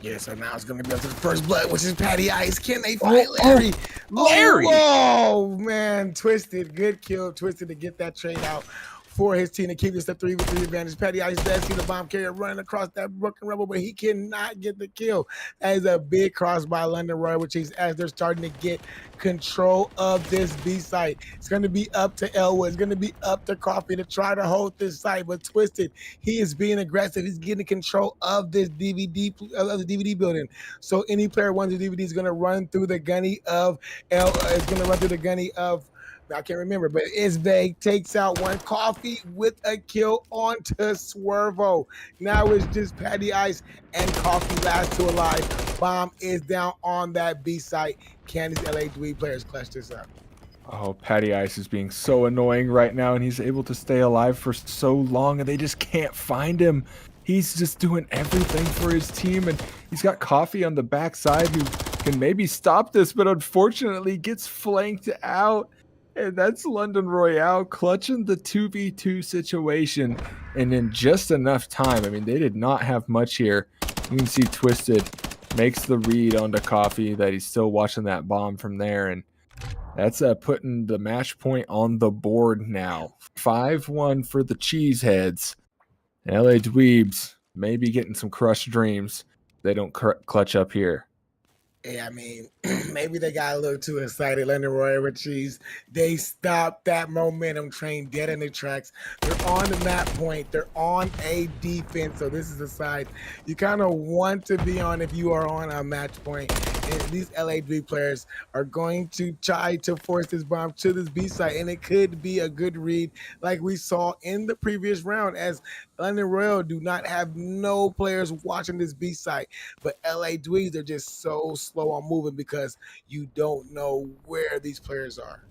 Yeah, so now it's going to be up to the first blood, which is Patty Ice. Can they find Larry? Larry! Oh, man. Twisted. Good kill. Twisted to get that trade out for his team to keep this a 3v3 advantage. Patty Ice does see the bomb carrier running across that Brooklyn Rebel, but he cannot get the kill. That is a big cross by London Royal, which is as they're starting to get control of this B site. It's going to be up to Elwood. It's going to be up to Coffee to try to hold this site, but Twisted, he is being aggressive. He's getting control of this DVD building. So any player wants the DVD is going to run through the gunny of I can't remember, but it's vague. Takes out one. Coffee with a kill onto Swervo. Now it's just Patty Ice and Coffee last two alive. Bomb is down on that B site. Can these LA Dweeb players clutch this up? Oh, Patty Ice is being so annoying right now, and he's able to stay alive for so long, and they just can't find him. He's just doing everything for his team, and he's got Coffee on the backside who can maybe stop this, but unfortunately gets flanked out. And that's London Royale clutching the 2v2 situation, and in just enough time. I mean, they did not have much here. You can see Twisted makes the read onto Coffee that he's still watching that bomb from there, and that's putting the match point on the board now. 5-1 for the Cheeseheads. LA Dweebs may be getting some crushed dreams. They don't clutch up here. Yeah, I mean, maybe they got a little too excited. London Royal with Cheese. They stopped that momentum train dead in the tracks. They're on the map point. They're on a defense. So this is the side you kind of want to be on if you are on a match point. And these LAD players are going to try to force this bomb to this B side. And it could be a good read like we saw in the previous round, as London Royal do not have no players watching this B side. But LA Dweebs are just so slow on moving because you don't know where these players are.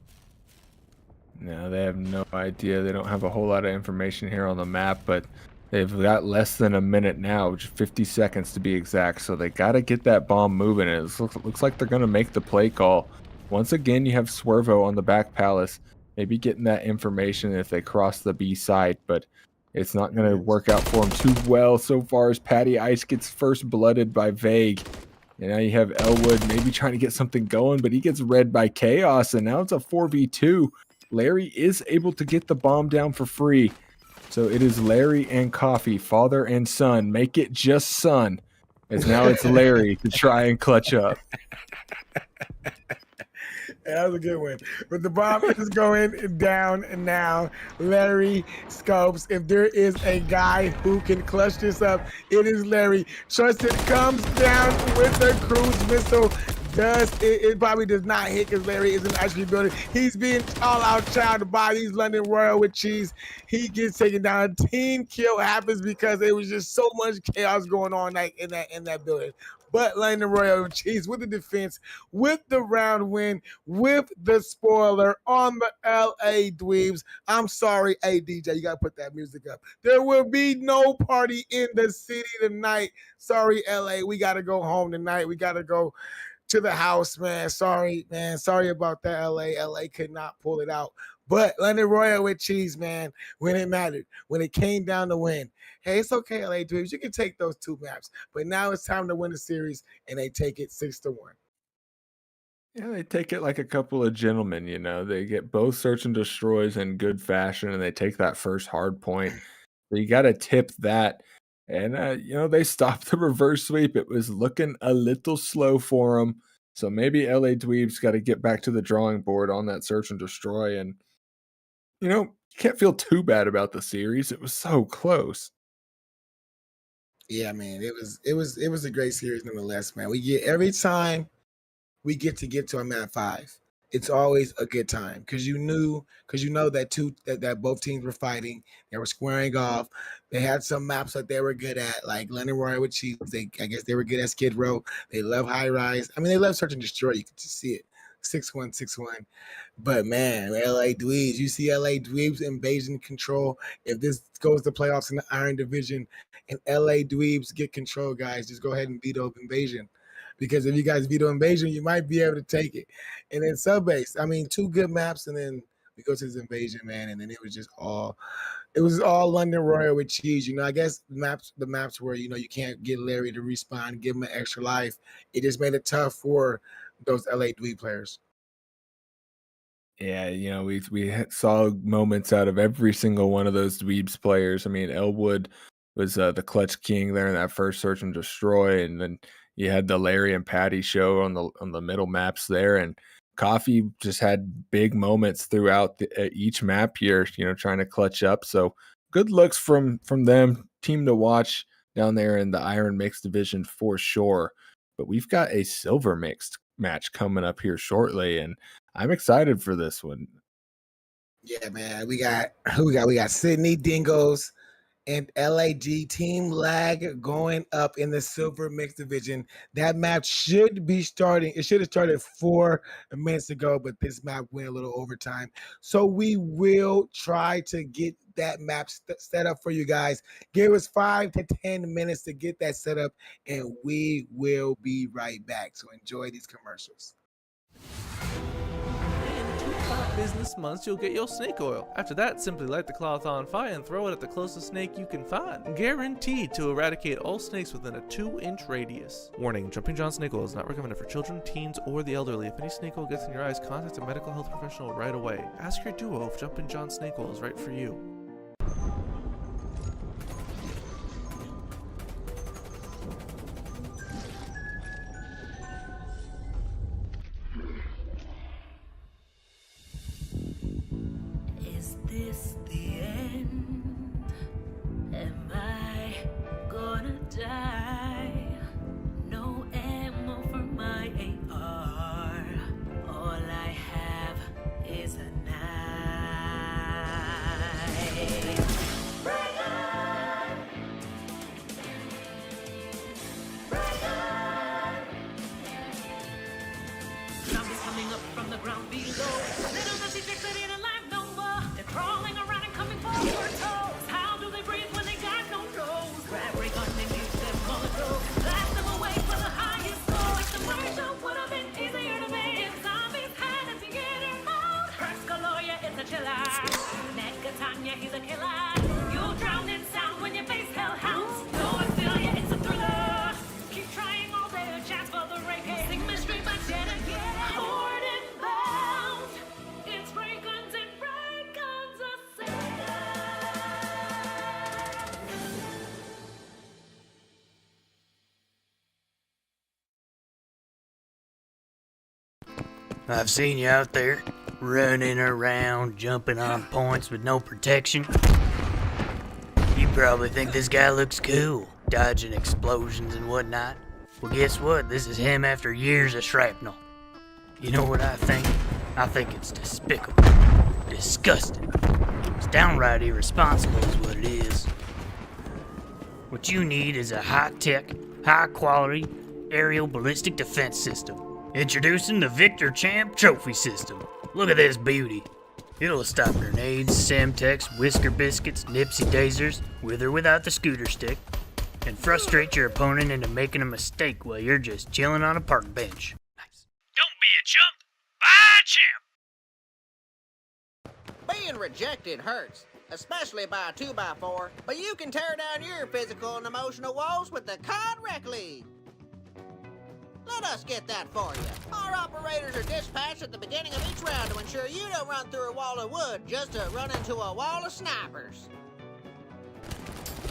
No, they have no idea. They don't have a whole lot of information here on the map, but they've got less than a minute now, which is 50 seconds to be exact. So they got to get that bomb moving. And it looks like they're going to make the play call. Once again, you have Swervo on the back palace, maybe getting that information if they cross the B side, but it's not going to work out for him too well so far as Patty Ice gets first blooded by Vague. And now you have Elwood maybe trying to get something going, but he gets read by Chaos, and now it's a 4v2. Larry is able to get the bomb down for free. So it is Larry and Coffee, father and son. Make it just son, as now it's Larry to try and clutch up. That was a good one. But the bomb is going down now. Larry scopes. If there is a guy who can clutch this up, it is Larry. Trusted comes down with the cruise missile. It probably does not hit because Larry isn't actually building. He's being all-out chowed by these London Royal with Cheese. He gets taken down. Team kill happens because there was just so much chaos going on in that building. But London Royal with Cheese with the defense, with the round win, with the spoiler on the LA Dweebs. I'm sorry, hey DJ, you gotta put that music up. There will be no party in the city tonight. Sorry, LA, we gotta go home tonight. We gotta go to the house, man. Sorry, man. Sorry about that, LA. LA could not pull it out. But London Royal with Cheese, man, when it mattered, when it came down to win. Hey, it's okay, LA Dweebs. You can take those two maps. But now it's time to win the series, and they take it 6-1. Yeah, they take it like a couple of gentlemen, you know. They get both search and destroys in good fashion, and they take that first hard point. So you got to tip that. And, they stopped the reverse sweep. It was looking a little slow for them. So maybe LA Dweebs got to get back to the drawing board on that search and destroy. And, you can't feel too bad about the series. It was so close. Yeah, man, it was a great series nonetheless, man. Every time we get to a map 5, it's always a good time because you know that both teams were fighting, they were squaring off. They had some maps that they were good at, like London Royal with Chiefs. I guess they were good at Skid Row. They love high rise. I mean, they love search and destroy. You can just see it. 6-1, 6-1. But man, LA Dweebs, you see LA Dweebs invasion control. If this goes to playoffs in the Iron Division and LA Dweebs get control, guys, just go ahead and beat up invasion. because if you guys veto invasion, you might be able to take it. And then sub base, I mean, 2 good maps, and then we go to this invasion, man, and then it was all London Royal with cheese. I guess the maps where you can't get Larry to respawn, give him an extra life. It just made it tough for those LA Dweeb players. Yeah, we saw moments out of every single one of those Dweebs players. I mean, Elwood was the clutch king there in that first search and destroy, and then you had the Larry and Patty show on the middle maps there, and Coffee just had big moments throughout each map here. Trying to clutch up. So good looks from them. Team to watch down there in the Iron Mixed division for sure. But we've got a Silver Mixed match coming up here shortly, and I'm excited for this one. Yeah, man. We got we got Sydney Dingoes and LAG Team Lag going up in the Silver Mixed division. That match should be starting. It should have started 4 minutes ago, but this map went a little overtime. So we will try to get that map set up for you guys. Give us 5 to 10 minutes to get that set up, and we will be right back. So enjoy these commercials. Business months, you'll get your snake oil. After that, simply light the cloth on fire and throw it at the closest snake you can find. Guaranteed to eradicate all snakes within a 2-inch radius. Warning, Jumping John snake oil is not recommended for children, teens, or the elderly. If any snake oil gets in your eyes, contact a medical health professional right away. Ask your duo if Jumping John snake oil is right for you. Is this the end? Am I gonna die? No ammo for my AR. All I have is a knife. Bring on! Bring on! Zombies coming up from the ground below. Little does he fix it in a life no more. They're crawling around and coming for your toes. How do they breathe when they got no nose? Grab a gun and use them molotov. Blast them away for the highest score. If the commercial would have been easier to make if zombies had a theater mode. Perskaloya is a chiller. Negatanya, he's a killer. You'll drown in sound when you face hellhounds. No, I feel ya, it's a thriller. Keep trying all day, a chance for the rank. Sing mystery, but yet again. Horde and bound. It's ray guns and ray guns I've seen you out there, running around, jumping on points with no protection. You probably think this guy looks cool, dodging explosions and whatnot. Well, guess what? This is him after years of shrapnel. You know what I think? I think it's despicable. Disgusting. It's downright irresponsible is what it is. What you need is a high-tech, high-quality aerial ballistic defense system. Introducing the Victor Champ Trophy System. Look at this beauty. It'll stop grenades, Semtex, Whisker Biscuits, Nipsey Daisers, with or without the scooter stick, and frustrate your opponent into making a mistake while you're just chilling on a park bench. Nice. Don't be a chump. Buy a champ. Being rejected hurts, especially by a 2x4, but you can tear down your physical and emotional walls with the COD Rec League. Let us get that for you. Our operators are dispatched at the beginning of each round to ensure you don't run through a wall of wood just to run into a wall of snipers.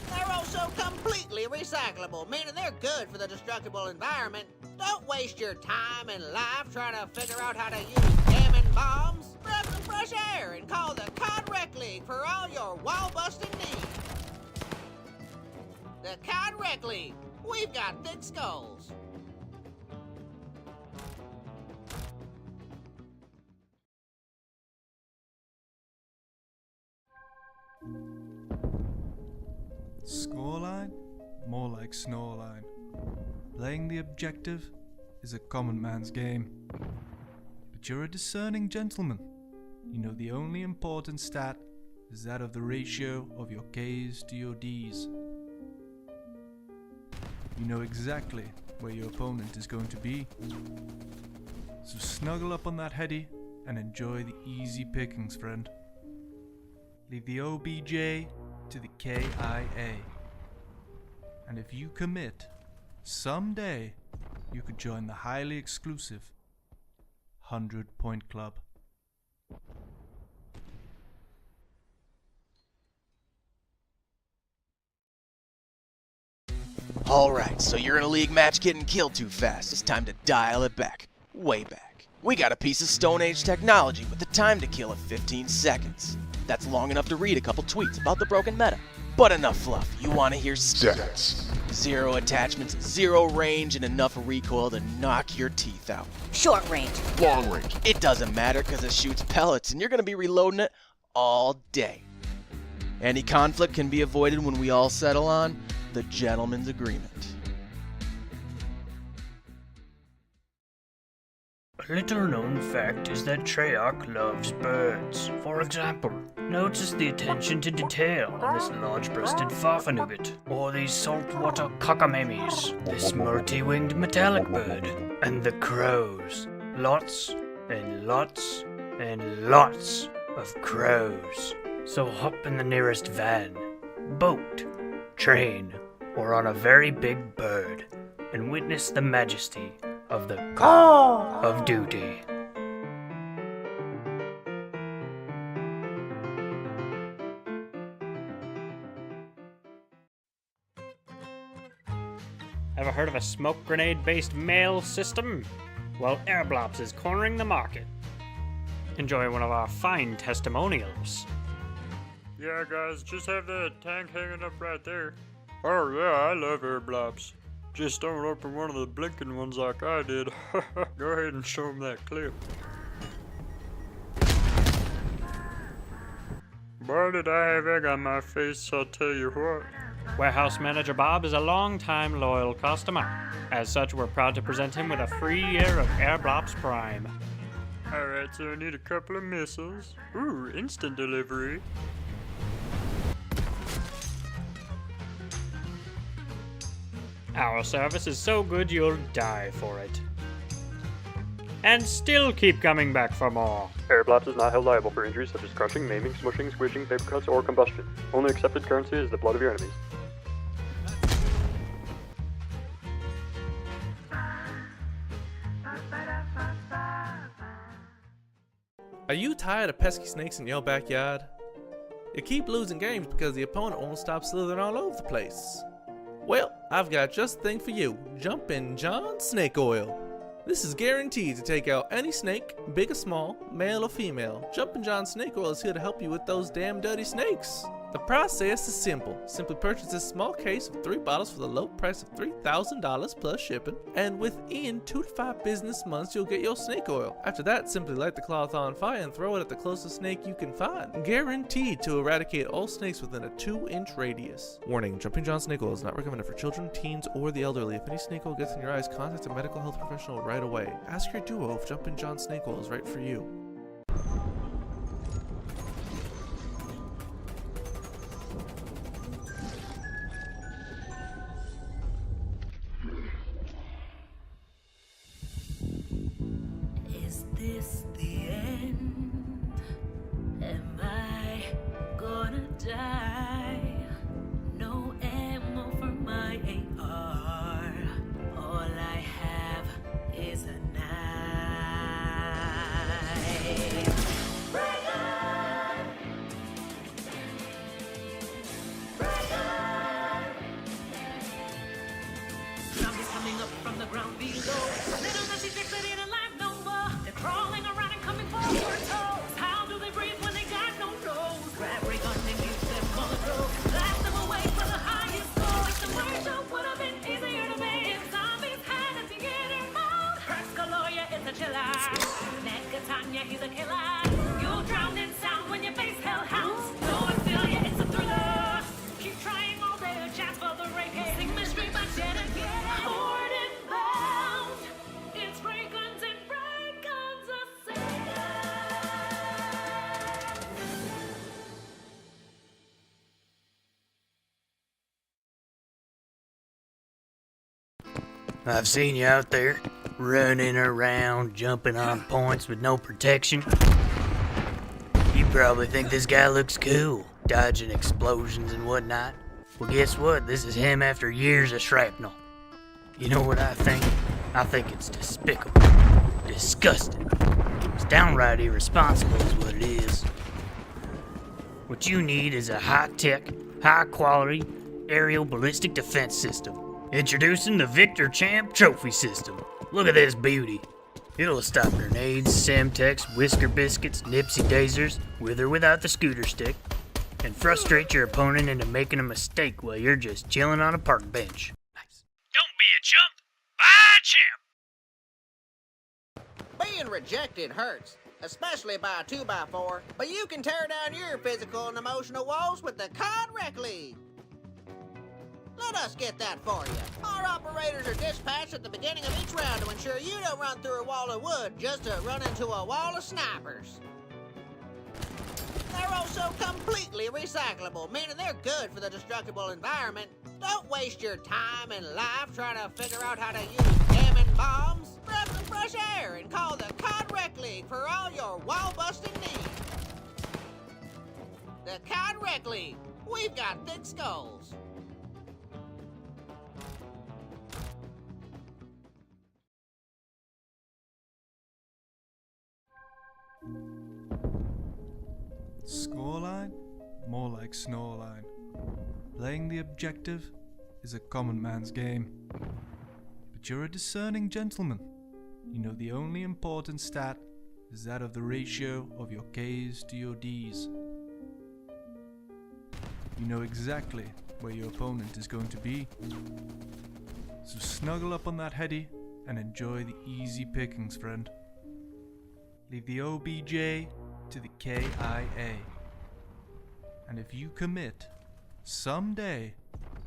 They're also completely recyclable, meaning they're good for the destructible environment. Don't waste your time and life trying to figure out how to use jamming bombs. Grab some fresh air and call the COD Rec League for all your wall-busting needs. The COD Rec League. We've got thick skulls. Scoreline? More like Snoreline. Playing the objective is a common man's game. But you're a discerning gentleman. You know the only important stat is that of the ratio of your K's to your D's. You know exactly where your opponent is going to be. So snuggle up on that heady and enjoy the easy pickings, friend. Leave the OBJ to the KIA. And if you commit, someday you could join the highly exclusive 100-Point Club. Alright, so you're in a league match getting killed too fast. It's time to dial it back. Way back. We got a piece of Stone Age technology with the time to kill of 15 seconds. That's long enough to read a couple tweets about the broken meta. But enough fluff. You want to hear stats. 0 attachments, 0 range, and enough recoil to knock your teeth out. Short range. Long range. It doesn't matter because it shoots pellets and you're going to be reloading it all day. Any conflict can be avoided when we all settle on the gentleman's agreement. A little known fact is that Treyarch loves birds. For example, notice the attention to detail on this large-breasted farfanugget, or these saltwater cockamemies, this multi-winged metallic bird, and the crows. Lots and lots and lots of crows. So hop in the nearest van, boat, train, or on a very big bird, and witness the majesty of the Call of Duty. Ever heard of a smoke grenade-based mail system? Well, Airblops is cornering the market. Enjoy one of our fine testimonials. Yeah, guys, just have that tank hanging up right there. Oh yeah, I love Airblops. Just don't open one of the blinking ones like I did. Go ahead and show them that clip. Boy, did I have egg on my face, I'll tell you what. Warehouse Manager Bob is a long-time loyal customer. As such, we're proud to present him with a free year of Airblops Prime. Alright, so I need a couple of missiles. Ooh, instant delivery. Our service is so good you'll die for it. And still keep coming back for more. Airblops is not held liable for injuries such as crushing, maiming, smushing, squishing, paper cuts, or combustion. Only accepted currency is the blood of your enemies. Are you tired of pesky snakes in your backyard? You keep losing games because the opponent won't stop slithering all over the place. Well, I've got just the thing for you. Jumpin' John Snake Oil. This is guaranteed to take out any snake, big or small, male or female. Jumpin' John Snake Oil is here to help you with those damn dirty snakes. The process is simple. Simply purchase this small case of 3 bottles for the low price of $3,000 plus shipping, and within 2 to 5 business months you'll get your snake oil. After that, simply light the cloth on fire and throw it at the closest snake you can find. Guaranteed to eradicate all snakes within a 2-inch radius. Warning, Jumping John Snake Oil is not recommended for children, teens, or the elderly. If any snake oil gets in your eyes, contact a medical health professional right away. Ask your duo if Jumping John Snake Oil is right for you. Is this the end? Am I gonna die? No ammo for my AR. All I have is a knife. Bring on! Bring on! Zombies coming up from the ground below. Little does she fix it in a life no more. They're crawling around and coming for your toes. How do they breathe when they got no nose? Grab ray gun and use them muzzle. Blast them away for the highest score. It's the way show, what a I've seen you out there, running around, jumping on points with no protection. You probably think this guy looks cool, dodging explosions and whatnot. Well, guess what? This is him after years of shrapnel. You know what I think? I think it's despicable. Disgusting. It's downright irresponsible is what it is. What you need is a high-tech, high-quality aerial ballistic defense system. Introducing the Victor Champ Trophy System. Look at this beauty. It'll stop grenades, Semtex, Whisker Biscuits, Nipsey Daisers, with or without the scooter stick, and frustrate your opponent into making a mistake while you're just chilling on a park bench. Nice. Don't be a chump. Buy a champ. Being rejected hurts, especially by a 2x4, but you can tear down your physical and emotional walls with the COD Rec League. Let us get that for you. Our operators are dispatched at the beginning of each round to ensure you don't run through a wall of wood just to run into a wall of snipers. They're also completely recyclable, meaning they're good for the destructible environment. Don't waste your time and life trying to figure out how to use jamming bombs. Grab some fresh air and call the COD Rec League for all your wall-busting needs. The COD Rec League. We've got thick skulls. Scoreline? More like Snoreline. Playing the objective is a common man's game. But you're a discerning gentleman. You know the only important stat is that of the ratio of your K's to your D's. You know exactly where your opponent is going to be. So snuggle up on that heady and enjoy the easy pickings, friend. Leave the OBJ to the KIA. And if you commit, someday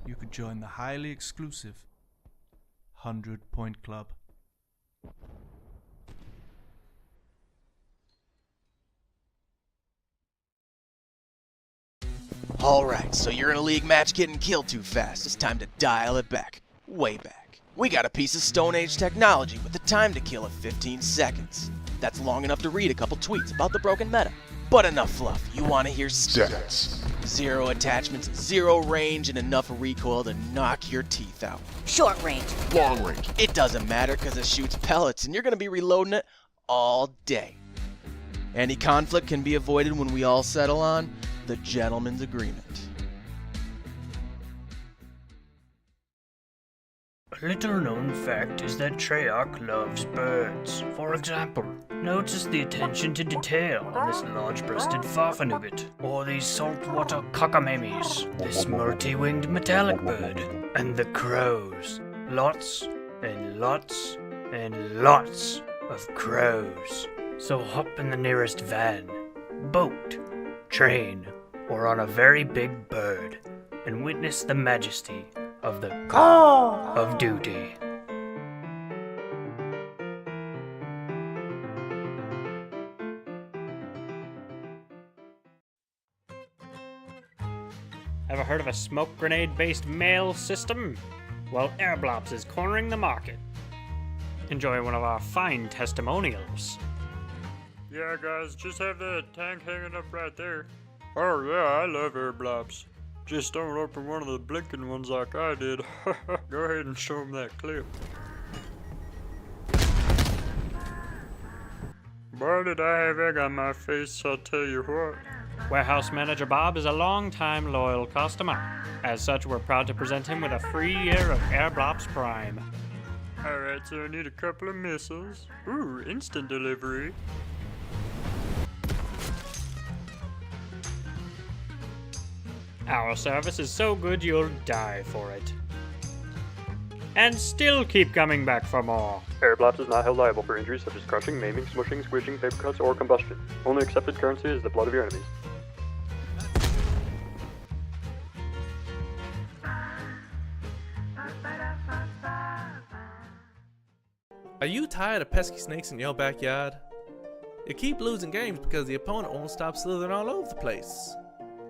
you could join the highly exclusive 100-Point Club. Alright, so you're in a league match getting killed too fast. It's time to dial it back. Way back. We got a piece of Stone Age technology with the time to kill of 15 seconds. That's long enough to read a couple tweets about the broken meta. But enough fluff. You want to hear stats. 0 attachments, 0 range, and enough recoil to knock your teeth out. Short range. Long range. It doesn't matter because it shoots pellets and you're going to be reloading it all day. Any conflict can be avoided when we all settle on the gentleman's agreement. A little known fact is that Treyarch loves birds. For example, notice the attention to detail on this large-breasted farfanugget, or these saltwater cockamemies, this multi-winged metallic bird, and the crows. Lots and lots and lots of crows. So hop in the nearest van, boat, train, or on a very big bird, and witness the majesty of the Call of Duty. Ever heard of a smoke grenade-based mail system? Well, Airblops is cornering the market. Enjoy one of our fine testimonials. Yeah, guys, just have that tank hanging up right there. Oh yeah, I love Airblops. Just don't open one of the blinking ones like I did. Go ahead and show them that clip. Boy, did I have egg on my face, I'll tell you what. Warehouse Manager Bob is a long-time loyal customer. As such, we're proud to present him with a free year of Airblops Prime. Alright, so I need a couple of missiles. Ooh, instant delivery. Our service is so good you'll die for it. And still keep coming back for more. Airblops is not held liable for injuries such as crushing, maiming, smushing, squishing, paper cuts, or combustion. Only accepted currency is the blood of your enemies. Are you tired of pesky snakes in your backyard? You keep losing games because the opponent won't stop slithering all over the place.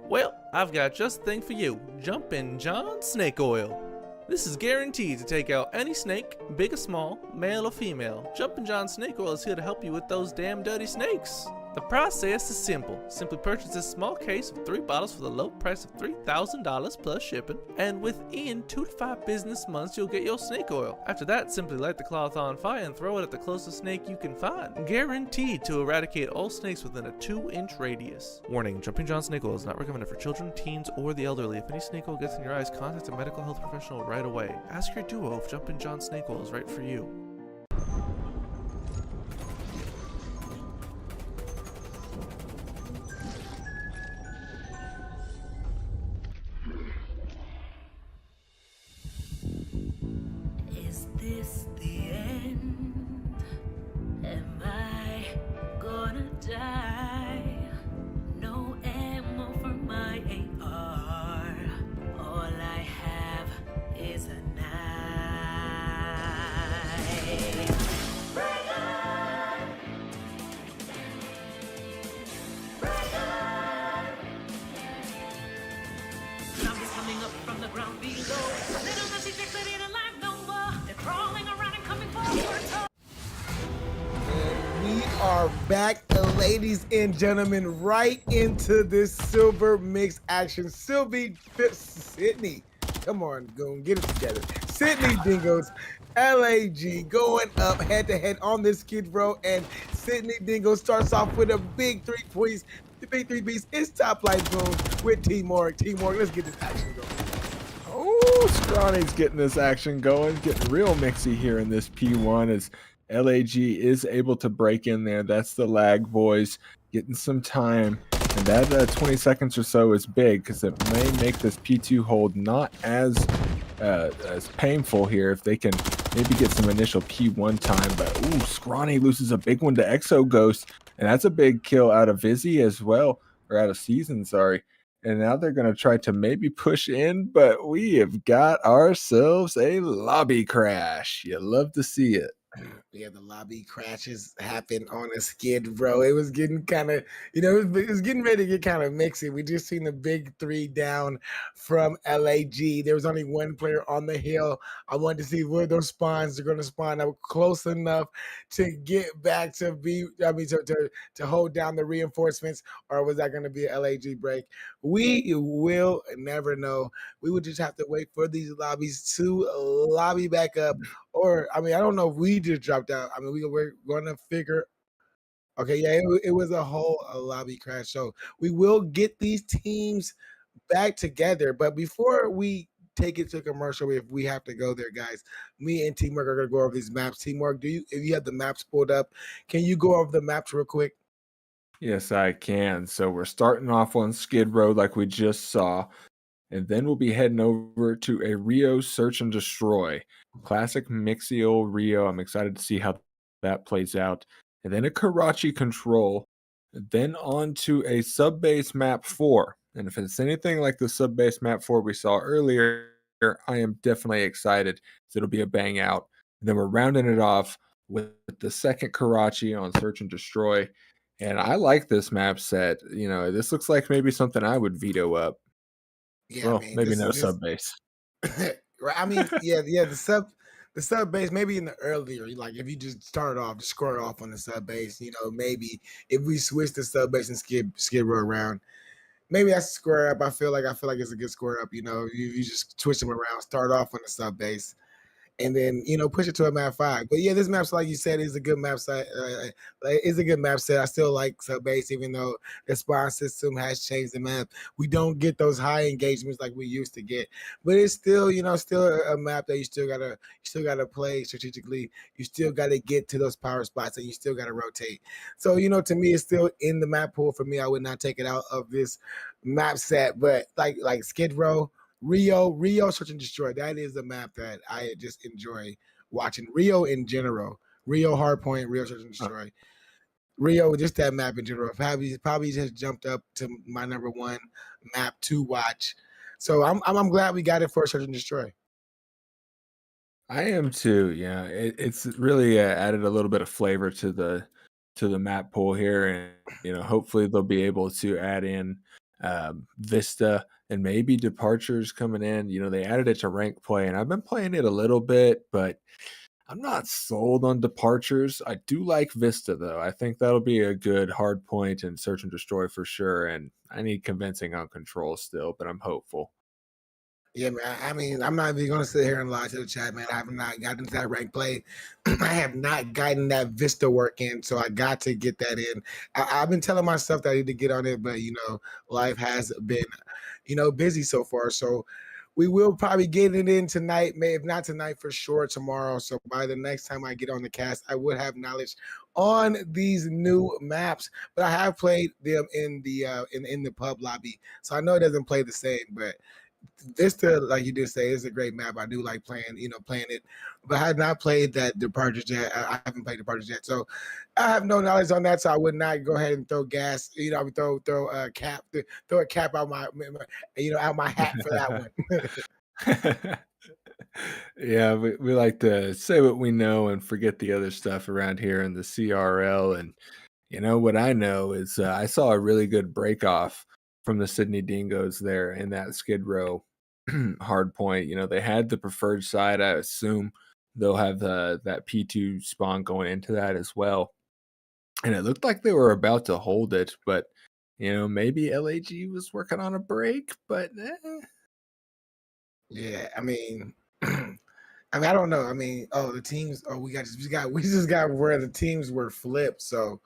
Well, I've got just the thing for you. Jumpin' John Snake Oil. This is guaranteed to take out any snake, big or small, male or female. Jumpin' John Snake Oil is here to help you with those damn dirty snakes. The process is simple. Simply purchase this small case of 3 bottles for the low price of $3,000 plus shipping, and within 2 to 5 business months you'll get your snake oil. After that, simply light the cloth on fire and throw it at the closest snake you can find. Guaranteed to eradicate all snakes within a 2-inch radius. Warning, Jumping John Snake Oil is not recommended for children, teens, or the elderly. If any snake oil gets in your eyes, contact a medical health professional right away. Ask your duo if Jumping John Snake Oil is right for you. Is this the end? Am I gonna die? No ammo for my AR. All I have is a knife. Zombies coming up from the ground below. Little Nancy Jack's ready to live no more. They're crawling around and coming for your toe. We are back, ladies and gentlemen, right into this silver mix action. Sydney, come on, go and get it together. Sydney Dingo's LAG going up head to head on this Skid Row, and Sydney Dingo starts off with a big 3 points. The big 3 piece is Top Light Boom with T-Morg. T-Morg, let's get this action going. Oh, Scrawny's getting this action going, getting real mixy here in this P1 as LAG is able to break in there. That's the lag, boys, getting some time. And that 20 seconds or so is big because it may make this P2 hold not as painful here if they can maybe get some initial P1 time. But, ooh, Scrawny loses a big one to Exo Ghost. And that's a big kill out of Vizzy as well, or out of Season, sorry. And now they're going to try to maybe push in, but we have got ourselves a lobby crash. You love to see it. Yeah, the lobby crashes happen on a Skid Row. It was getting kind of, it was getting ready to get kind of mixy. We just seen the big 3 down from LAG. There was only one player on the hill. I wanted to see where those spawns are going to spawn up close enough to get back to to hold down the reinforcements, or was that going to be an LAG break? We will never know. We would just have to wait for these lobbies to lobby back up. Or, I don't know if we just dropped out. We're going to figure. Okay, yeah, it was a whole lobby crash. So we will get these teams back together. But before we take it to commercial, if we have to go there, guys, me and Teamwork are going to go over these maps. Teamwork, if you have the maps pulled up, can you go over the maps real quick? Yes, I can. So we're starting off on Skid Row like we just saw. And then we'll be heading over to a Rio Search and Destroy. Classic mixy old Rio. I'm excited to see how that plays out. And then a Karachi Control. Then on to a Subbase Map 4. And if it's anything like the Subbase Map 4 we saw earlier, I am definitely excited. So it'll be a bang out. And then we're rounding it off with the second Karachi on Search and Destroy. And I like this map set. This looks like maybe something I would veto up. Yeah, Well, maybe no sub base. Right. The sub base, maybe in the earlier, like if you just start off, just score off on the sub base, maybe if we switch the sub base and skid row around, maybe that's a square up. I feel like it's a good square up. You just switch them around, start off on the sub base, and then push it to a map 5. But yeah, this map's like you said is a good map set. It's a good map set. I still like Subbase, even though the spawn system has changed the map. We don't get those high engagements like we used to get, but it's still still a map that you still gotta play strategically. You still gotta get to those power spots, and you still gotta rotate. So to me, it's still in the map pool for me. I would not take it out of this map set, but like Skid Row. Rio Search and Destroy. That is the map that I just enjoy watching. Rio in general. Rio Hardpoint, Rio Search and Destroy. Rio, just that map in general. Probably just jumped up to my number 1 map to watch. So I'm glad we got it for Search and Destroy. I am too. Yeah, it's really added a little bit of flavor to the map pool here, and hopefully they'll be able to add in Vista, and maybe Departures coming in. They added it to rank play, and I've been playing it a little bit, but I'm not sold on Departures. I do like Vista, though. I think that'll be a good hard point in Search and Destroy for sure, and I need convincing on Control still, but I'm hopeful. Yeah, man. I mean, I'm not even gonna sit here and lie to the chat, man. I have not gotten to that rank play. I have not gotten that Vista work in, so I got to get that in. I've been telling myself that I need to get on it, but life has been, busy so far. So we will probably get it in tonight, if not tonight, for sure tomorrow. So by the next time I get on the cast, I would have knowledge on these new maps. But I have played them in the in the pub lobby, so I know it doesn't play the same, but Vista, like you did say, is a great map. I do like playing it, but I have not played that Departures yet. I haven't played Departures yet, so I have no knowledge on that. So I would not go ahead and throw gas. I would throw a cap, throw a cap out out my hat for that one. Yeah, we like to say what we know and forget the other stuff around here in the CRL. And what I know is I saw a really good break off from the Sydney Dingoes there in that Skid Row hard point. They had the preferred side. I assume they'll have that P2 spawn going into that as well. And it looked like they were about to hold it, but maybe LAG was working on a break, but Yeah, I mean, I don't know. I mean, the teams. Oh, we just got where the teams were flipped. So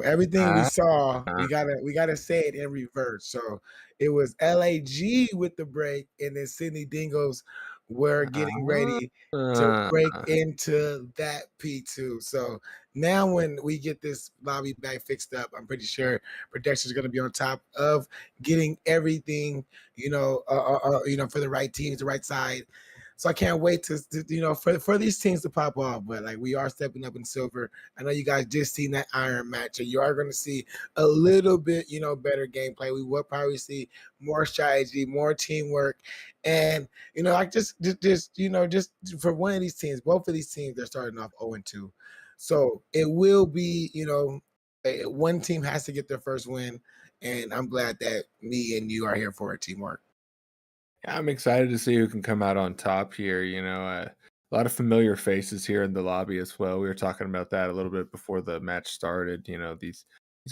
everything we saw, we gotta say it in reverse. So it was LAG with the break, and then Sydney Dingoes were getting ready to break into that P2. So now when we get this lobby back fixed up, I'm pretty sure production is going to be on top of getting everything, for the right teams, the right side. So I can't wait for these teams to pop off. But like, we are stepping up in silver. I know you guys just seen that iron match, and you are going to see a little bit, better gameplay. We will probably see more strategy, more teamwork, and like just for one of these teams, both of these teams, they're starting off 0-2. So it will be, one team has to get their first win, and I'm glad that me and you are here for it, teamwork. Yeah, I'm excited to see who can come out on top here. A lot of familiar faces here in the lobby as well. We were talking about that a little bit before the match started. These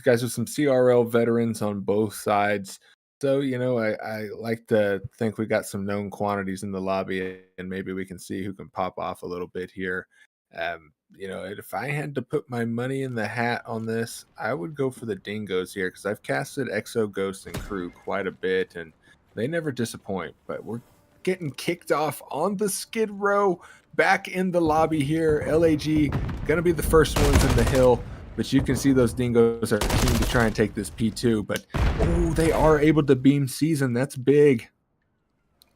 guys are some CRL veterans on both sides. So, I like to think we got some known quantities in the lobby, and maybe we can see who can pop off a little bit here. If I had to put my money in the hat on this, I would go for the Dingoes here because I've casted Exo, Ghost, and Crew quite a bit, and they never disappoint. But we're getting kicked off on the Skid Row back in the lobby here. LAG gonna be the first ones in the hill, but you can see those Dingoes are keen to try and take this P2. But they are able to beam season. That's big.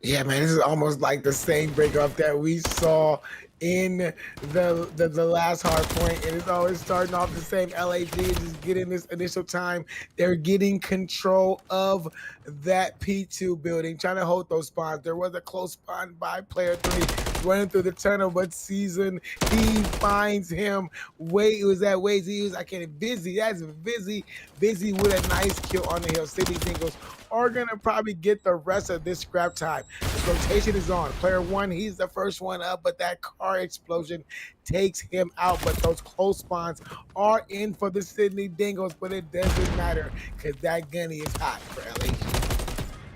Yeah, man, this is almost like the same breakup that we saw in the last hard point, and it's always starting off the same. LAG is just getting this initial time. They're getting control of that P2 building, trying to hold those spawns. There was a close spawn by player 3 running through the tunnel, but Season, he finds him. It was that Waze. He was, I can't, Busy. That's Busy with a nice kill on the hill. City Singles are gonna probably get the rest of this scrap time. The rotation is on. Player 1, he's the first one up, but that car explosion takes him out. But those close spawns are in for the Sydney Dingoes, but it doesn't matter because that gunny is hot for LA.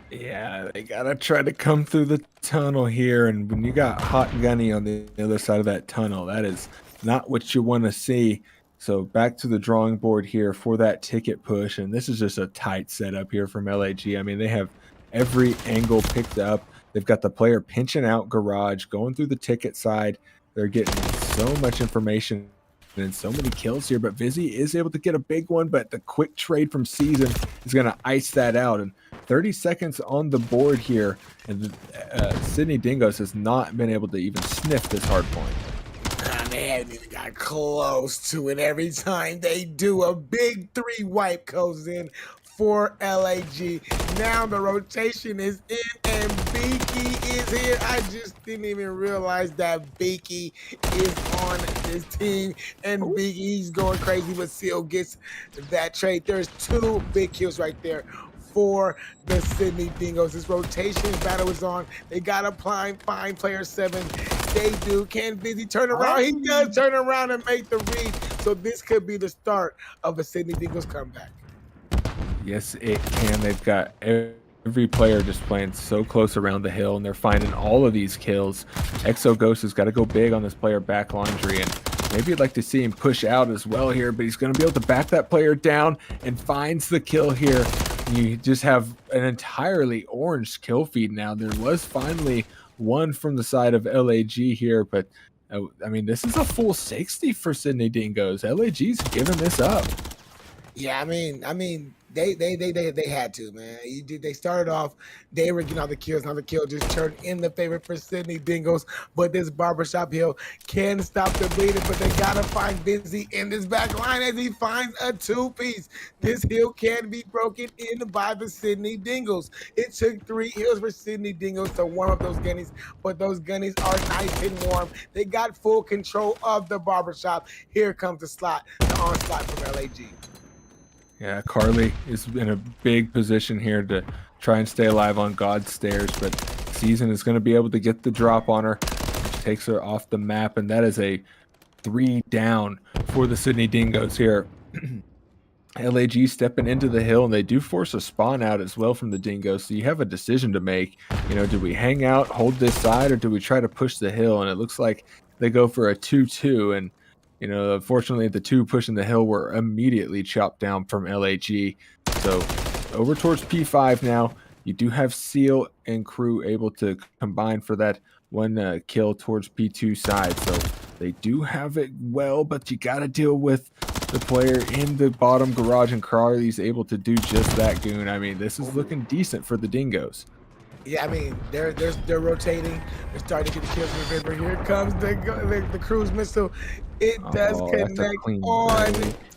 Yeah, they gotta try to come through the tunnel here, and when you got Hot Gunny on the other side of that tunnel, that is not what you want to see. So back to the drawing board here for that ticket push, and this is just a tight setup here from LAG. I mean, they have every angle picked up. They've got the player pinching out garage, going through the ticket side. They're getting so much information and so many kills here, but Vizzy is able to get a big one, but the quick trade from Season is going to ice that out. And 30 seconds on the board here, and Sydney Dingoes has not been able to even sniff this hard point. They haven't even got close to it. Every time they do, a big 3 wipe goes in for LAG. Now the rotation is in and Beaky is here. I just didn't even realize that Beaky is on this team, and Beaky's going crazy, but Seal gets that trade. There's 2 big kills right there for the Sydney Dingos. This rotation battle is on. They got to find player 7. They do. Can Busy turn around? He does turn around and make the read. So this could be the start of a Sydney Dingos comeback. Yes, it can. They've got every player just playing so close around the hill, and they're finding all of these kills. Exo Ghost has got to go big on this player back laundry, and maybe you'd like to see him push out as well here, but he's going to be able to back that player down and finds the kill here. You just have an entirely orange kill feed now. There was finally one from the side of LAG here, but I mean, this is a full 60 for Sydney Dingos. LAG's giving this up. Yeah, I mean, they had to, man. They started off, they were getting all the kills. Now the kill just turned in the favor for Sydney Dingos. But this barbershop hill can stop the bleeding, but they gotta find Busy in this back line as he finds a 2-piece. This hill can be broken in by the Sydney Dingos. It took 3 hills for Sydney Dingos to warm up those gunnies, but those gunnies are nice and warm. They got full control of the barbershop. Here comes the onslaught from LAG. Yeah, Carly is in a big position here to try and stay alive on God's stairs, but Season is going to be able to get the drop on her, which takes her off the map, and that is a 3 down for the Sydney Dingos here. LAG stepping into the hill, and they do force a spawn out as well from the Dingos, so you have a decision to make. You know, do we hang out, hold this side, or do we try to push the hill? And it looks like they go for a 2-2, and you know, unfortunately, the 2 pushing the hill were immediately chopped down from LAG. So over towards P5 now. You do have Seal and crew able to combine for that 1 kill towards P2 side. So they do have it well, but you got to deal with the player in the bottom garage, and Carly's able to do just that, Goon. I mean, this is looking decent for the Dingos. Yeah, I mean, they're rotating. They're starting to get the kills in the river. Here comes the cruise missile. It does connect on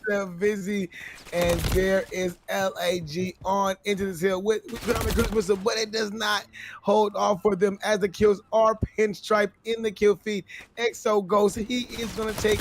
to Vizzy, and there is LAG on into this hill with on the cruise missile, but it does not hold off for them as the kills are pinstripe in the kill feed. Exo Ghost, he is going to take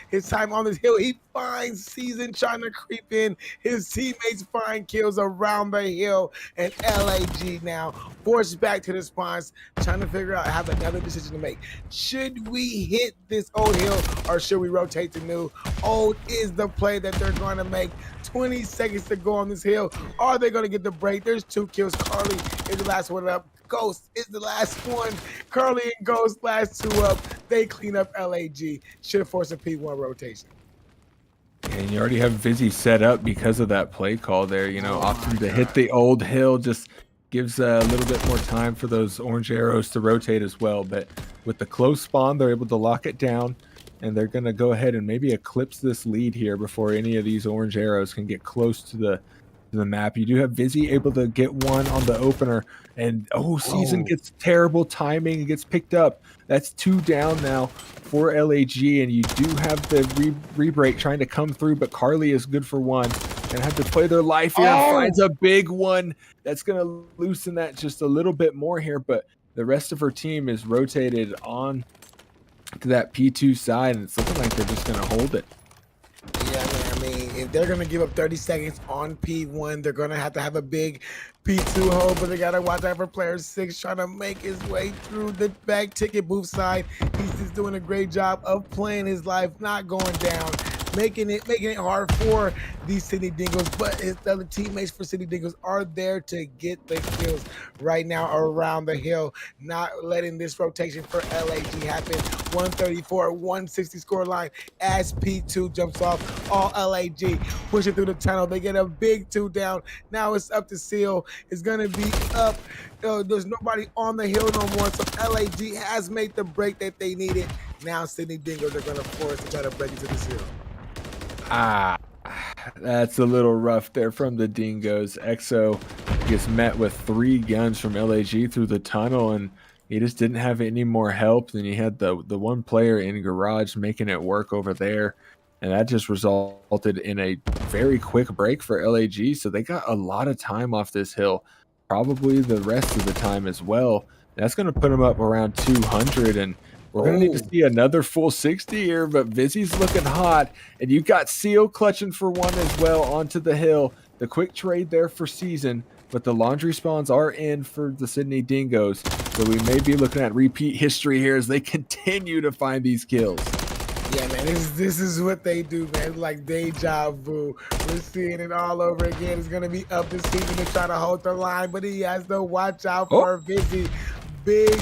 his time on this hill. He finds Season trying to creep in. His teammates find kills around the hill, and LAG now forced back to the spawns, trying to figure out, have another decision to make. Should we hit this old hill, or should we rotate to new? Old is the play that they're going to make. 20 seconds to go on this hill. Are they going to get the break? There's 2 kills. Carly is the last one up. Ghost is the last one. Carly and Ghost last 2 up. They clean up LAG. Should have forced a P1 rotation. And you already have Vizzy set up because of that play call there. You know, opting to hit the old hill just gives a little bit more time for those orange arrows to rotate as well. But with the close spawn, they're able to lock it down, and they're going to go ahead and maybe eclipse this lead here before any of these orange arrows can get close to the map. You do have Vizzy able to get one on the opener, and Season gets terrible timing and gets picked up. That's 2 down now for LAG, and you do have the re-break trying to come through, but Carly is good for 1 and have to play their life here. Finds a big one that's going to loosen that just a little bit more here, but the rest of her team is rotated on to that P2 side, and it's looking like they're just going to hold it. Yeah, I mean, if they're going to give up 30 seconds on P1, they're going to have a big P2 hold, but they got to watch out for player 6 trying to make his way through the back ticket booth side. He's just doing a great job of playing his life, not going down, making it hard for these Sydney Dingos, but his other teammates for Sydney Dingos are there to get the kills right now around the hill, not letting this rotation for LAG happen. 134, 160 score line as P2 jumps off. All LAG pushing through the tunnel. They get a big 2 down. Now it's up to Seal. It's going to be up. There's nobody on the hill no more, so LAG has made the break that they needed. Now Sydney Dingos are going to force to try to break into this hill. That's a little rough there from the Dingos. Exo gets met with 3 guns from LAG through the tunnel, and he just didn't have any more help. Then you had the 1 player in garage making it work over there, and that just resulted in a very quick break for LAG. So they got a lot of time off this hill, probably the rest of the time as well. That's going to put them up around 200, and we're going to need to see another full 60 here, but Vizzy's looking hot, and you got Seal clutching for 1 as well onto the hill. the quick trade there for Season, but the laundry spawns are in for the Sydney Dingoes. So we may be looking at repeat history here as they continue to find these kills. Yeah, man, this is what they do, man. It's like deja vu. We're seeing it all over again. It's gonna be up to Season to try to hold the line, but he has to watch out for Vizzy. Big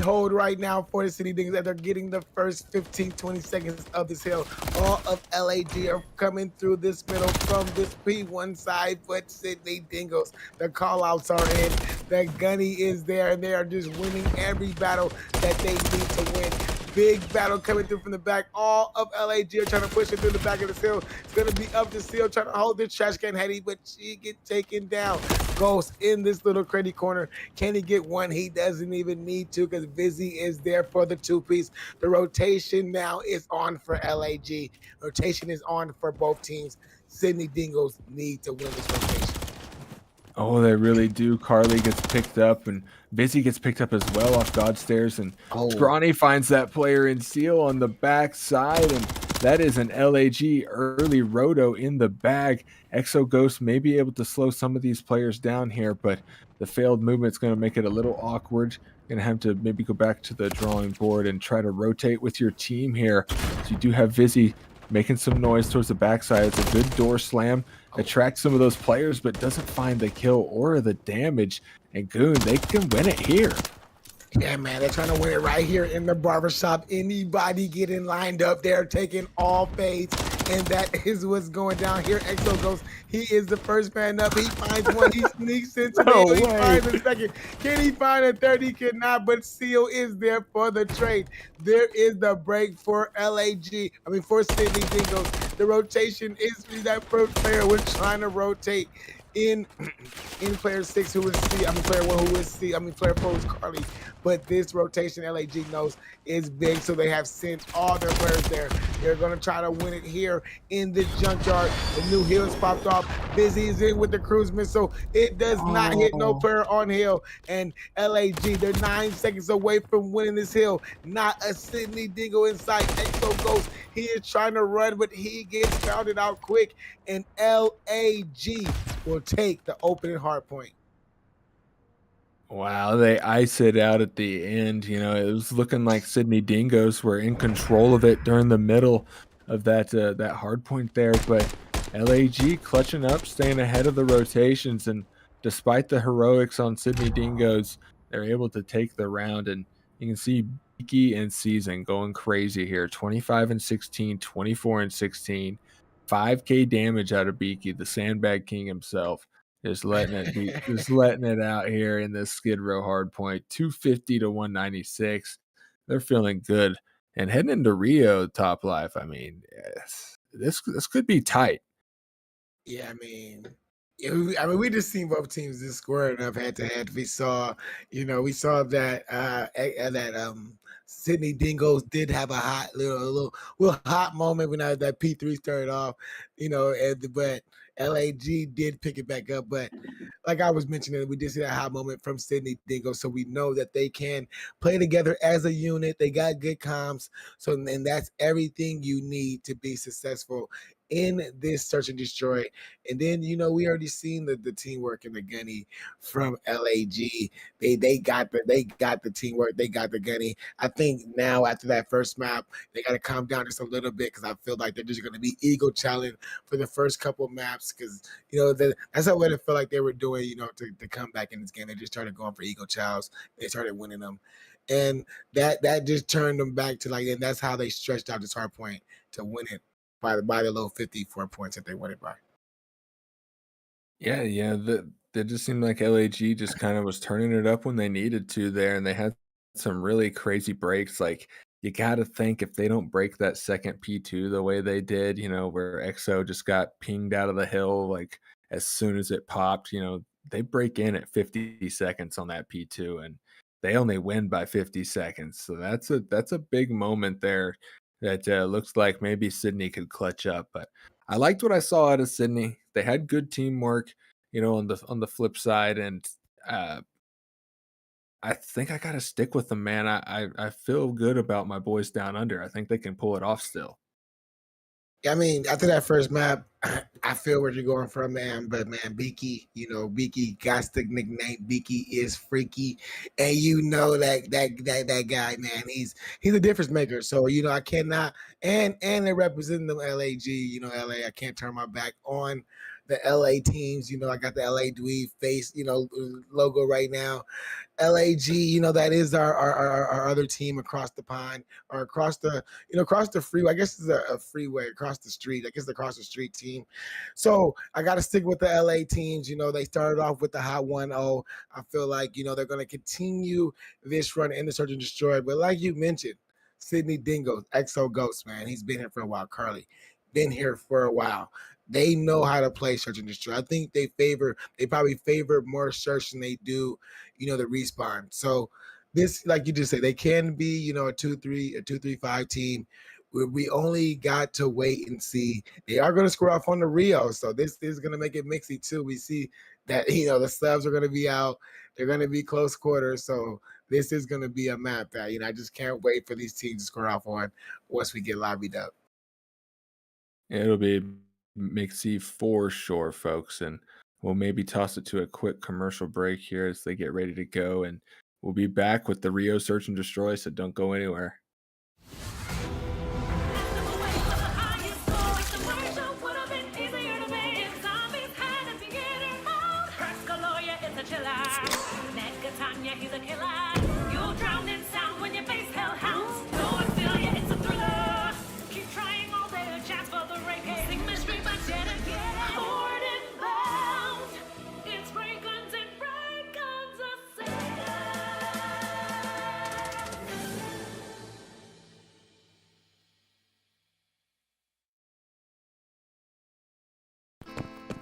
hold right now for the City Dingoes that they're getting the first 15, 20 seconds of this hill. All of LAG are coming through this middle from this P1 side, but Sydney Dingoes, the call-outs are in. The gunny is there, and they are just winning every battle that they need to win. Big battle coming through from the back. All of LAG are trying to push it through the back of the Seal. It's going to be up to Seal trying to hold this trash can heady, but she gets taken down. Ghost in this little credit corner. Can he get one? He doesn't even need to because Vizzy is there for the two-piece. The rotation now is on for LAG. Rotation is on for both teams. Sydney Dingoes need to win this rotation. Oh, they really do. Carly gets picked up, and Busy gets picked up as well off God Stairs, and Scrawny finds that player in Seal on the back side, and that is an LAG early roto in the bag. Exo Ghost may be able to slow some of these players down here, but the failed movement's going to make it a little awkward. Going to have to maybe go back to the drawing board and try to rotate with your team here. So you do have Vizzy making some noise towards the backside. It's a good door slam. Attracts some of those players, but doesn't find the kill or the damage. And Goon, they can win it here. Yeah, man, they're trying to win it right here in the barbershop. Anybody getting lined up, they're taking all fades. And that is what's going down here. Exo Ghost, he is the first man up. He finds one. He sneaks into the He finds a second. Can he find a third? He cannot, but Seal is there for the trade. There is the break for for Sydney Dingoes. The rotation is that first player we're trying to rotate in player 6 who is C, player 1 who is C, player 4 who is Carly. But this rotation LAG knows is big, so they have sent all their players there. They're gonna try to win it here in the junkyard. The new hills popped off. Busy is in with the cruise missile. It does not hit no player on hill. And LAG, they're 9 seconds away from winning this hill. Not a Sydney Dingo in sight. Exo Ghost, he is trying to run, but he gets founded out quick. And LAG will take the opening hard point. Wow, they ice it out at the end. You know, it was looking like Sydney Dingoes were in control of it during the middle of that hard point there, but LAG clutching up, staying ahead of the rotations, and despite the heroics on Sydney Dingoes, they're able to take the round. And you can see Beaky and Season going crazy here. 25 and 16, 24 and 16, 5K damage out of Beaky, the sandbag king himself. Just letting it out here in this Skid Row hard point. 250 to 196. They're feeling good. And heading into Rio top life, I mean, yes, this could be tight. Yeah, we just seen both teams just squaring up head to head. We saw that Sydney Dingoes did have a little hot moment when that P3 started off, but LAG did pick it back up. But like I was mentioning, we did see that hot moment from Sydney Dingo, so we know that they can play together as a unit. They got good comms, and that's everything you need to be successful in this search and destroy. And then we already seen the teamwork and the gunny from LAG. They got the teamwork, they got the gunny. I think now after that first map, they got to calm down just a little bit because I feel like they're just going to be ego challenge for the first couple maps because that's how I feel like they were doing to come back in this game. They just started going for ego chows. They started winning them, and that just turned them back to and that's how they stretched out this hard point to win it by the low 54 points that they won it by. Yeah, that just seemed like LAG just kind of was turning it up when they needed to there, and they had some really crazy breaks. Like, you got to think if they don't break that second P2 the way they did, where EXO just got pinged out of the hill, like as soon as it popped, they break in at 50 seconds on that P2 and they only win by 50 seconds. So that's a big moment there that looks like maybe Sydney could clutch up. But I liked what I saw out of Sydney. They had good teamwork, on the flip side, and I think I gotta stick with them, man. I feel good about my boys down under. I think they can pull it off still. I mean, after that first map, I feel where you're going from, man. But man, Beaky, Beaky got the nickname. Beaky is freaky, and that guy, man. He's a difference maker. So I cannot, and they're representing the LAG. LA. I can't turn my back on the LA teams. I got the LA Dweeb face, logo right now. LAG, that is our other team across the pond or across the freeway. I guess it's a freeway across the street. I guess the across the street team. So I got to stick with the LA teams. They started off with the hot 1-0. I feel like, they're going to continue this run in the Search and Destroy. But like you mentioned, Sydney Dingo, Exo Ghost, man, he's been here for a while. Carly, been here for a while. They know how to play Search and Destroy. I think they probably favor more search than they do, the respawn. So this, like you just said, they can be, a 2-3, a 2-3-5 team. We only got to wait and see. They are going to score off on the Rio, so this is going to make it mixy too. We see that the subs are going to be out. They're going to be close quarters, so this is going to be a map that I just can't wait for these teams to score off on once we get lobbied up. It'll be mixy for sure, folks, and we'll maybe toss it to a quick commercial break here as they get ready to go, and we'll be back with the Rio Search and Destroy, so don't go anywhere.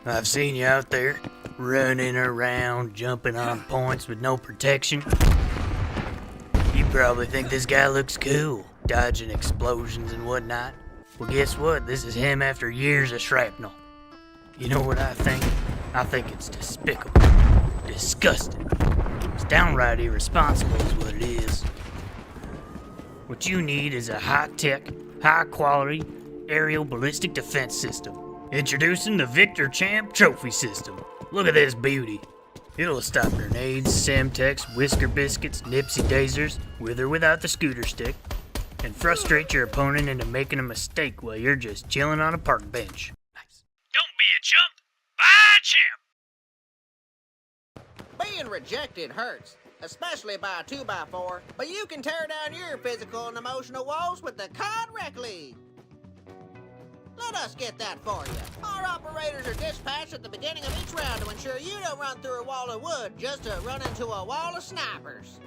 I've seen you out there, running around, jumping on points with no protection. You probably think this guy looks cool, dodging explosions and whatnot. Well, guess what? This is him after years of shrapnel. You know what I think? I think it's despicable, disgusting. It's downright irresponsible is what it is. What you need is a high-tech, high-quality aerial ballistic defense system. Introducing the Victor Champ Trophy System. Look at this beauty. It'll stop grenades, Semtex, Whisker Biscuits, Nipsey Daisers, with or without the scooter stick, and frustrate your opponent into making a mistake while you're just chilling on a park bench. Nice. Don't be a chump. Buy a champ. Being rejected hurts, especially by a 2x4, but you can tear down your physical and emotional walls with the COD Rec League. Let us get that for you. Our operators are dispatched at the beginning of each round to ensure you don't run through a wall of wood just to run into a wall of snipers.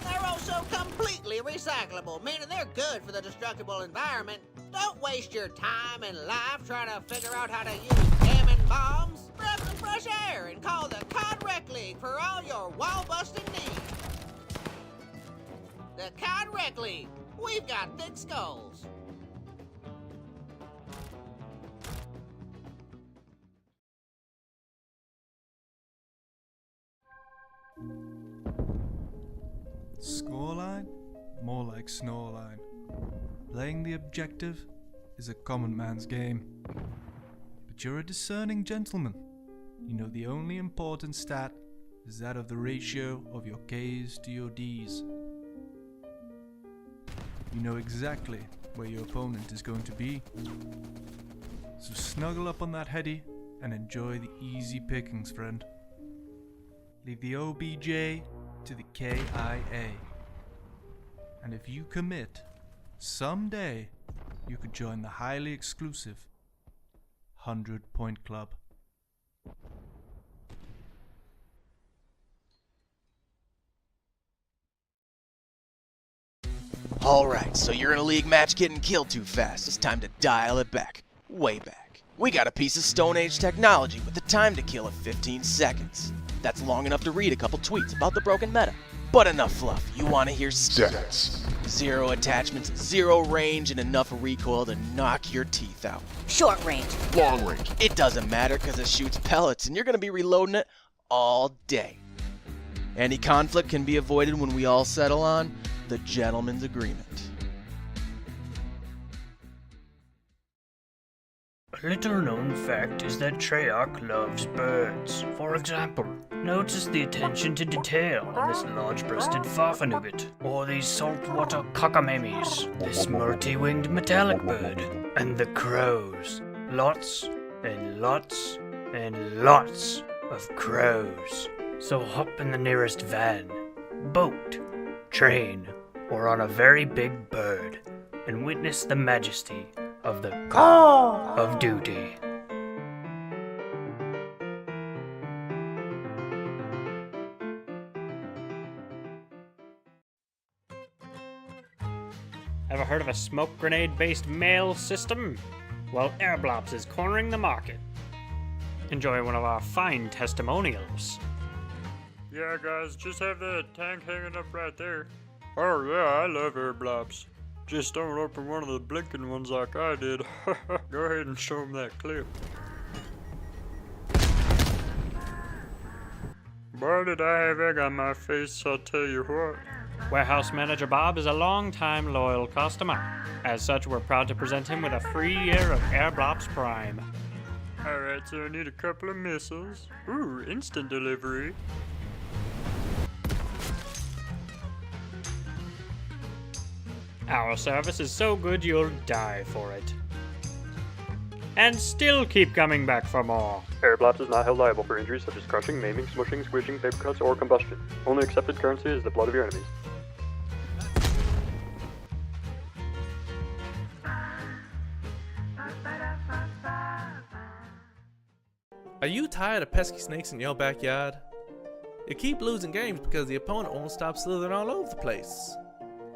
They're also completely recyclable, meaning they're good for the destructible environment. Don't waste your time and life trying to figure out how to use jamming bombs. Grab some fresh air and call the COD Rec League for all your wall-busting needs. The COD Rec League. We've got thick skulls. Scoreline? More like Snoreline. Playing the objective is a common man's game. But you're a discerning gentleman. You know the only important stat is that of the ratio of your K's to your D's. You know exactly where your opponent is going to be. So snuggle up on that heady and enjoy the easy pickings, friend. Leave the OBJ to the KIA. And if you commit, someday you could join the highly exclusive 100 Point Club. Alright, so you're in a league match getting killed too fast. It's time to dial it back. Way back. We got a piece of Stone Age technology with the time to kill of 15 seconds. That's long enough to read a couple tweets about the broken meta. But enough fluff. You want to hear stats. 0 attachments, 0 range, and enough recoil to knock your teeth out. Short range. Long range. It doesn't matter because it shoots pellets and you're going to be reloading it all day. Any conflict can be avoided when we all settle on the gentleman's agreement. A little known fact is that Treyarch loves birds. For example, notice the attention to detail on this large-breasted farfanugget, or these saltwater cockamemies, this multi-winged metallic bird, and the crows. Lots and lots and lots of crows. So hop in the nearest van, boat, train, or on a very big bird, and witness the majesty of the Call of Duty. Ever heard of a smoke grenade-based mail system? Well, Airblops is cornering the market. Enjoy one of our fine testimonials. Yeah, guys, just have that tank hanging up right there. Oh yeah, I love Airblops. Just don't open one of the blinking ones like I did. Go ahead and show them that clip. Boy, did I have egg on my face, I'll tell you what. Warehouse Manager Bob is a long-time loyal customer. As such, we're proud to present him with a free year of Airblops Prime. Alright, so I need a couple of missiles. Ooh, instant delivery. Our service is so good you'll die for it. And still keep coming back for more. Airblops is not held liable for injuries such as crushing, maiming, smushing, squishing, paper cuts, or combustion. Only accepted currency is the blood of your enemies. Are you tired of pesky snakes in your backyard? You keep losing games because the opponent won't stop slithering all over the place.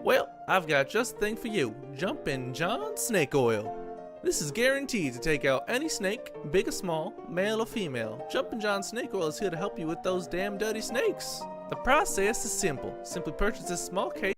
Well, I've got just the thing for you. Jumpin' John Snake Oil. This is guaranteed to take out any snake, big or small, male or female. Jumpin' John Snake Oil is here to help you with those damn dirty snakes. The process is simple. Simply purchase this small case.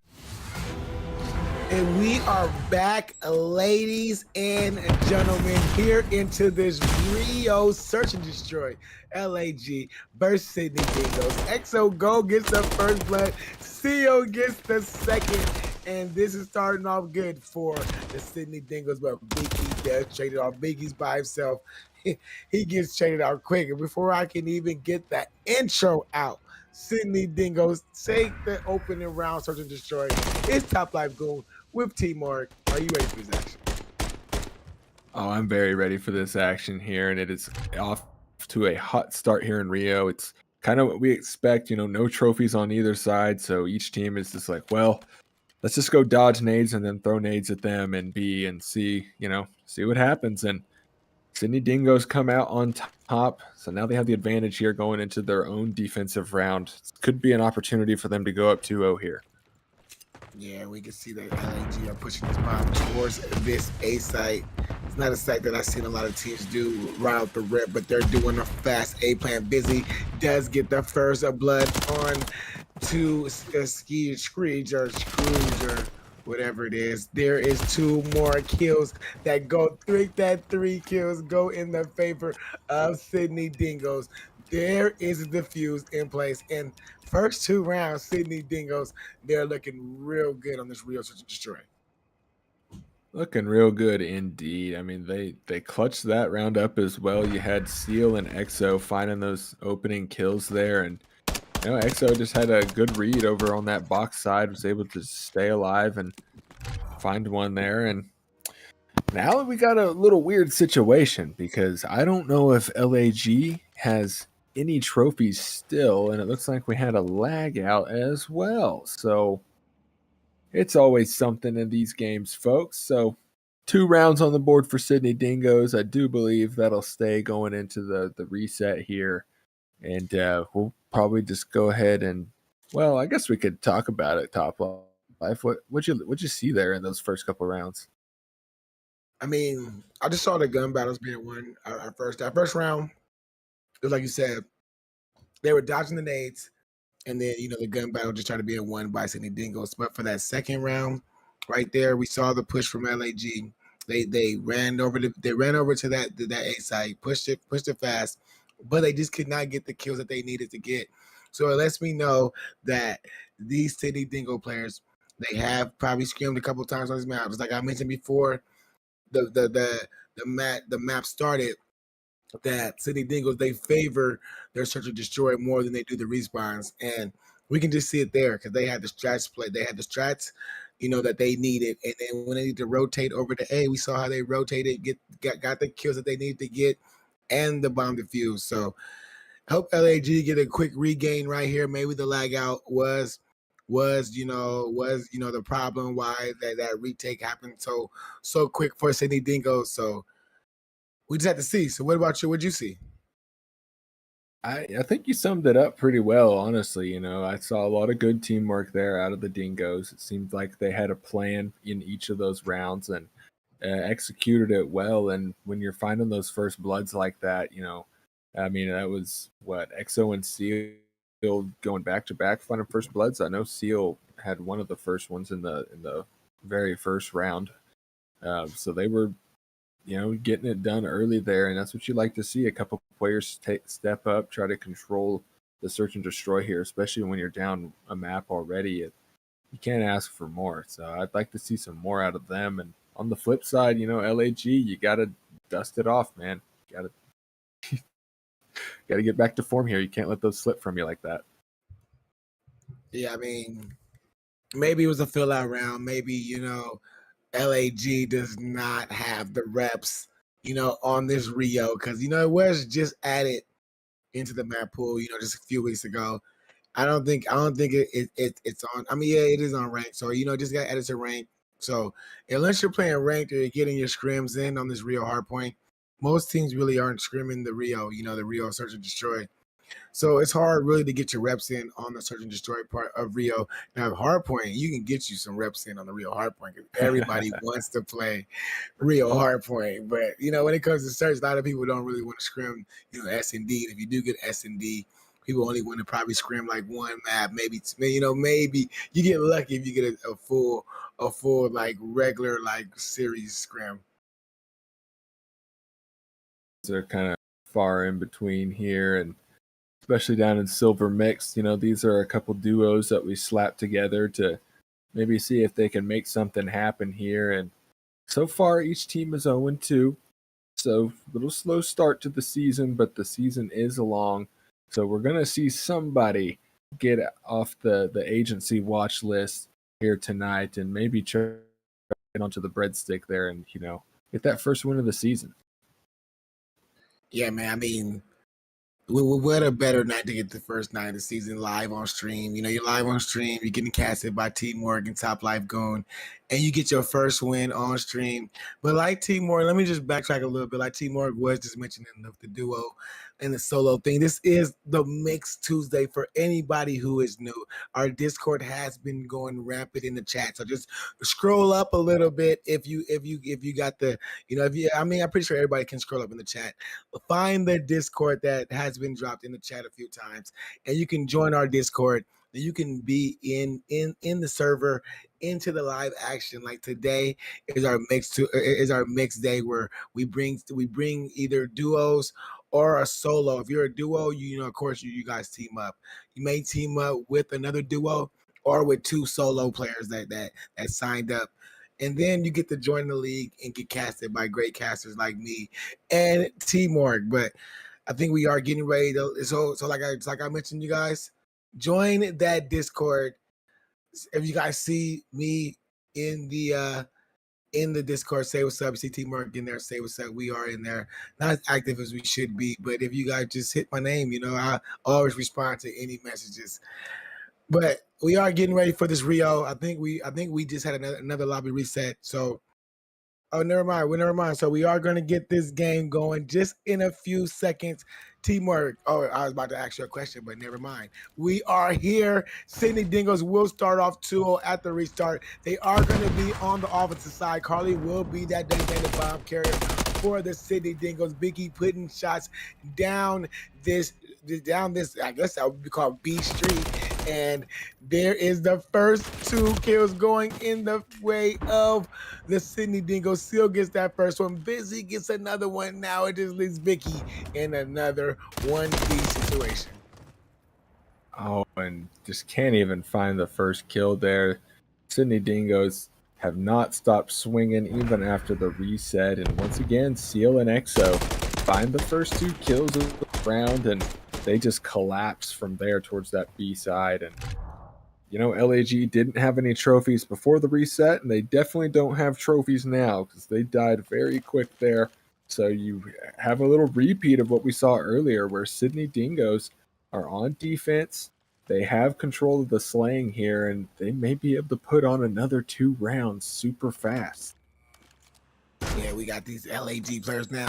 And we are back, ladies and gentlemen, here into this Rio Search and Destroy LAG versus Sydney Dingoes. XO Go gets the first blood, CO gets the second, and this is starting off good for the Sydney Dingoes, but Biggie does trade it off. Biggie's by himself. He gets traded out quick, and before I can even get that intro out, Sydney Dingoes take the opening round, Search and Destroy. It's Top Life Goon with T-Mark. Are you ready for this action? Oh, I'm very ready for this action here, and it is off to a hot start here in Rio. It's kind of what we expect, you know, no trophies on either side, so each team is just like, well, let's just go dodge nades and then throw nades at them and B and C, you know, see what happens. And Sydney Dingoes come out on top, so now they have the advantage here going into their own defensive round. Could be an opportunity for them to go up 2-0 here. Yeah, we can see that LAG are pushing this bomb towards this A site. It's not a site that I've seen a lot of teams do right out the rip, but they're doing a fast A plan. Busy does get the first blood on to Screech or whatever it is. There is 2 more kills that go, 3 kills go in the favor of Sydney Dingoes. There is a defuse in place, and first 2 rounds, Sydney Dingoes, they're looking real good on this Rio Search and Destroy. Looking real good indeed. I mean, they clutched that round up as well. You had Seal and EXO finding those opening kills there, and you know, EXO just had a good read over on that box side, was able to stay alive and find one there. And now we got a little weird situation because I don't know if LAG has any trophies still, and it looks like we had a lag out as well. So it's always something in these games, folks. So 2 rounds on the board for Sydney Dingoes. I do believe that'll stay going into the reset here. And we'll probably just go ahead and, well, I guess we could talk about it, Top Life. What'd you see there in those first couple rounds? I mean, I just saw the gun battles being won. Our first round, it was like you said, they were dodging the nades, and then, you know, the gun battle just tried to be won by Sydney Dingoes. But for that second round, right there, we saw the push from LAG. They ran over to that A site, pushed it fast, but they just could not get the kills that they needed to get. So it lets me know that these Sydney Dingo players, they have probably screamed a couple times on these maps. Like I mentioned before, the the map started, that City Dingles, they favor their search and destroy more than they do the respawns. And we can just see it there because they had the strats play. They had the strats, that they needed. And then when they need to rotate over to A, we saw how they rotated, got the kills that they needed to get and the bomb defuse. So hope LAG get a quick regain right here. Maybe the lag out was the problem why that retake happened so quick for Sydney Dingo. So we just have to see. So what about you? What'd you see? I think you summed it up pretty well, honestly. I saw a lot of good teamwork there out of the Dingoes. It seemed like they had a plan in each of those rounds and executed it well. And when you're finding those first bloods like that, I mean, that was what EXO and Seal going back to back finding first bloods. I know Seal had one of the first ones in the very first round, so they were getting it done early there, and that's what you like to see. A couple players step up, try to control the search and destroy here, especially when you're down a map already. You can't ask for more. So I'd like to see some more out of them. And on the flip side, LAG, you got to dust it off, man. You got to get back to form here. You can't let those slip from you like that. Yeah, I mean, maybe it was a fill out round. Maybe, LAG does not have the reps, on this Rio because, it was just added into the map pool, just a few weeks ago. I don't think it's on. I mean, yeah, it is on rank. So, just got added to rank. So unless you're playing ranked or you're getting your scrims in on this Rio hardpoint, most teams really aren't scrimming the Rio, the Rio search and destroy. So it's hard really to get your reps in on the search and destroy part of Rio. Now, hardpoint, you can get you some reps in on the Rio hardpoint because everybody wants to play Rio hardpoint. But when it comes to search, a lot of people don't really want to scrim, S&D. And if you do get S&D, people only want to probably scrim like one map, maybe maybe you get lucky if you get a full like regular like series scrim. They're kind of far in between here, and especially down in Silver Mix, these are a couple duos that we slapped together to maybe see if they can make something happen here. And so far, each team is 0-2. So a little slow start to the season, but the season is long. So we're going to see somebody get off the agency watch list here tonight and maybe try to get onto the breadstick there and, get that first win of the season. Yeah, man. I mean, what a better night to get the first night of the season live on stream. You're live on stream, you're getting casted by T Morgan, Top Life Goon, and you get your first win on stream. But like T Morgan, let me just backtrack a little bit. Like T Morgan was just mentioning the duo and the solo thing. This is the Mix Tuesday for anybody who is new. Our Discord has been going rampant in the chat, so just scroll up a little bit if you got the I'm pretty sure everybody can scroll up in the chat. Find the Discord that has been dropped in the chat a few times, and you can join our Discord. You can be in the server, into the live action. Like today is our mix day where we bring either duos or a solo. If you're a duo, of course you guys team up. You may team up with another duo or with two solo players that signed up. And then you get to join the league and get casted by great casters like me and T-Morg. But I think we are getting ready to. So like I mentioned, you guys join that Discord. If you guys see me in the Discord, say what's up. You see T-Morg in there, say what's up. We are in there, not as active as we should be. But if you guys just hit my name, I always respond to any messages. But we are getting ready for this Rio. I think we just had another lobby reset. So, never mind. So we are going to get this game going just in a few seconds. Teamwork. Oh, I was about to ask you a question, but never mind. We are here. Sydney Dingoes will start off 2-0 at the restart. They are going to be on the offensive side. Carly will be that designated bomb carrier for the Sydney Dingoes. Biggie putting shots down this, I guess that would be called B Street. And there is the first 2 kills going in the way of the Sydney Dingo. Seal gets that first one. Busy gets another one. Now it just leaves Vicky in another 1v situation. Oh, and just can't even find the first kill there. Sydney Dingoes have not stopped swinging even after the reset. And once again, Seal and Exo find the first 2 kills of the round, and they just collapse from there towards that B side. And you know, LAG didn't have any trophies before the reset, and they definitely don't have trophies now because they died very quick there. So you have a little repeat of what we saw earlier, where Sydney Dingoes are on defense. They have control of the slaying here, and they may be able to put on another 2 rounds super fast. Yeah, we got these LAG players now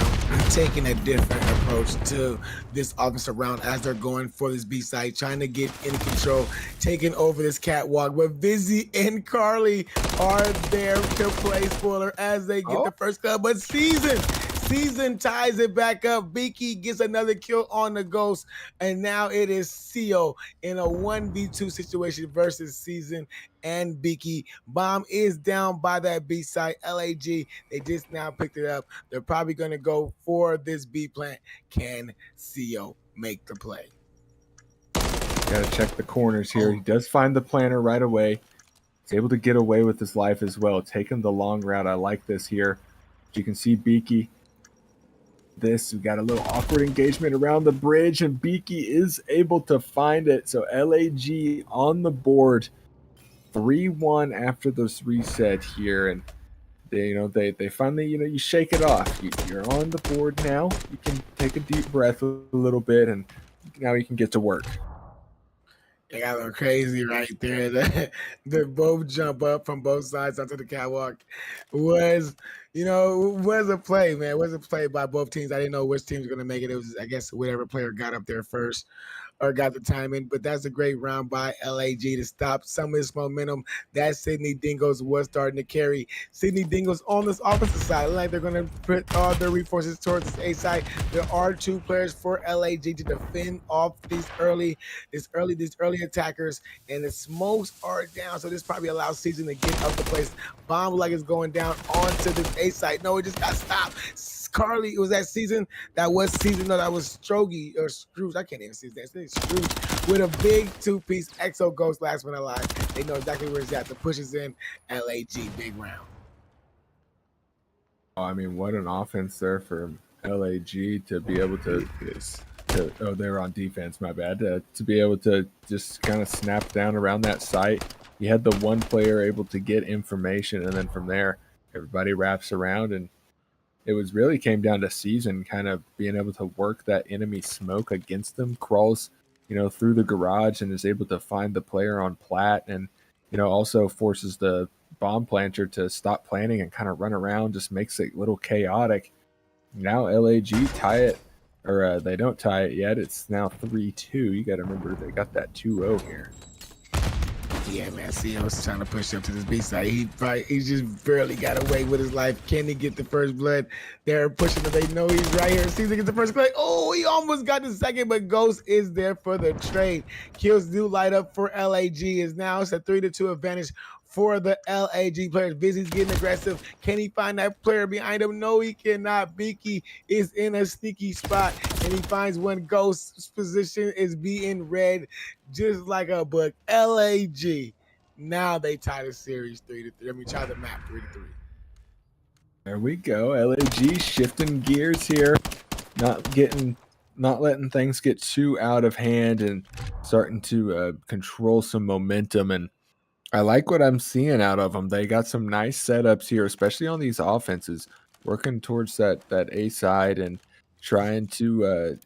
taking a different approach to this offensive round as they're going for this B side, trying to get in control, taking over this catwalk. But Vizzy and Carly are there to play spoiler as they get the first kill. But Season ties it back up. Beaky gets another kill on the Ghost, and now it is Seal in a 1v2 situation versus Season and Beaky. Bomb is down by that B side. LAG, they just now picked it up. They're probably going to go for this B plant. Can Seal make the play? Got to check the corners here. He does find the planter right away. He's able to get away with his life as well, taking the long route. I like this here. You can see Beaky. We got a little awkward engagement around the bridge, and Beaky is able to find it. So LAG on the board, 3-1 after this reset here, and they finally, you shake it off. You're on the board now. You can take a deep breath a little bit, and now you can get to work. They got a little crazy right there. The both jump up from both sides onto the catwalk was a play, man. It was a play by both teams. I didn't know which team was going to make it. It was, I guess, whatever player got up there first or got the time in. But that's a great round by LAG to stop some of this momentum that Sydney Dingoes was starting to carry. Sydney Dingoes on this offensive side, like they're going to put all their resources towards this A side. There are 2 players for LAG to defend off these early attackers, and the smokes are down. So this probably allows Season to get up the place. Bomb like is going down onto this A side. No, it just got stopped. Carly, it was that Season. That was Season. No, that was Strogy or Scrooge. I can't even see his name. It's Scrooge with a big 2-piece Exo Ghost last one alive. They know exactly where he's at. The push is in. LAG, big round. Oh, I mean, what an offense there for LAG to be able to they were on defense, my bad. To be able to just kind of snap down around that site. You had the one player able to get information, and then from there, everybody wraps around, and it was really came down to Season kind of being able to work that enemy smoke against them, crawls, through the garage and is able to find the player on plat, and, also forces the bomb planter to stop planting and kind of run around, just makes it a little chaotic. Now LAG tie it, or they don't tie it yet. It's now 3-2. You got to remember they got that 2-0 here. Yeah, man. CO's trying to push up to this B side. He just barely got away with his life. Can he get the first blood? They're pushing him. They know he's right here. Season gets the first blood. Oh, he almost got the second, but Ghost is there for the trade. Kills do light up for LAG. Is now it's a 3-2 advantage for the LAG players. Busy's getting aggressive. Can he find that player behind him? No, he cannot. Beaky is in a sneaky spot, and he finds one. Ghost's position is being read just like a book. LAG, now they tie the series 3-3. I mean, tie the map 3-3. There we go. LAG shifting gears here, not letting things get too out of hand and starting to control some momentum. And I like what I'm seeing out of them. They got some nice setups here, especially on these offenses, working towards that A side and trying to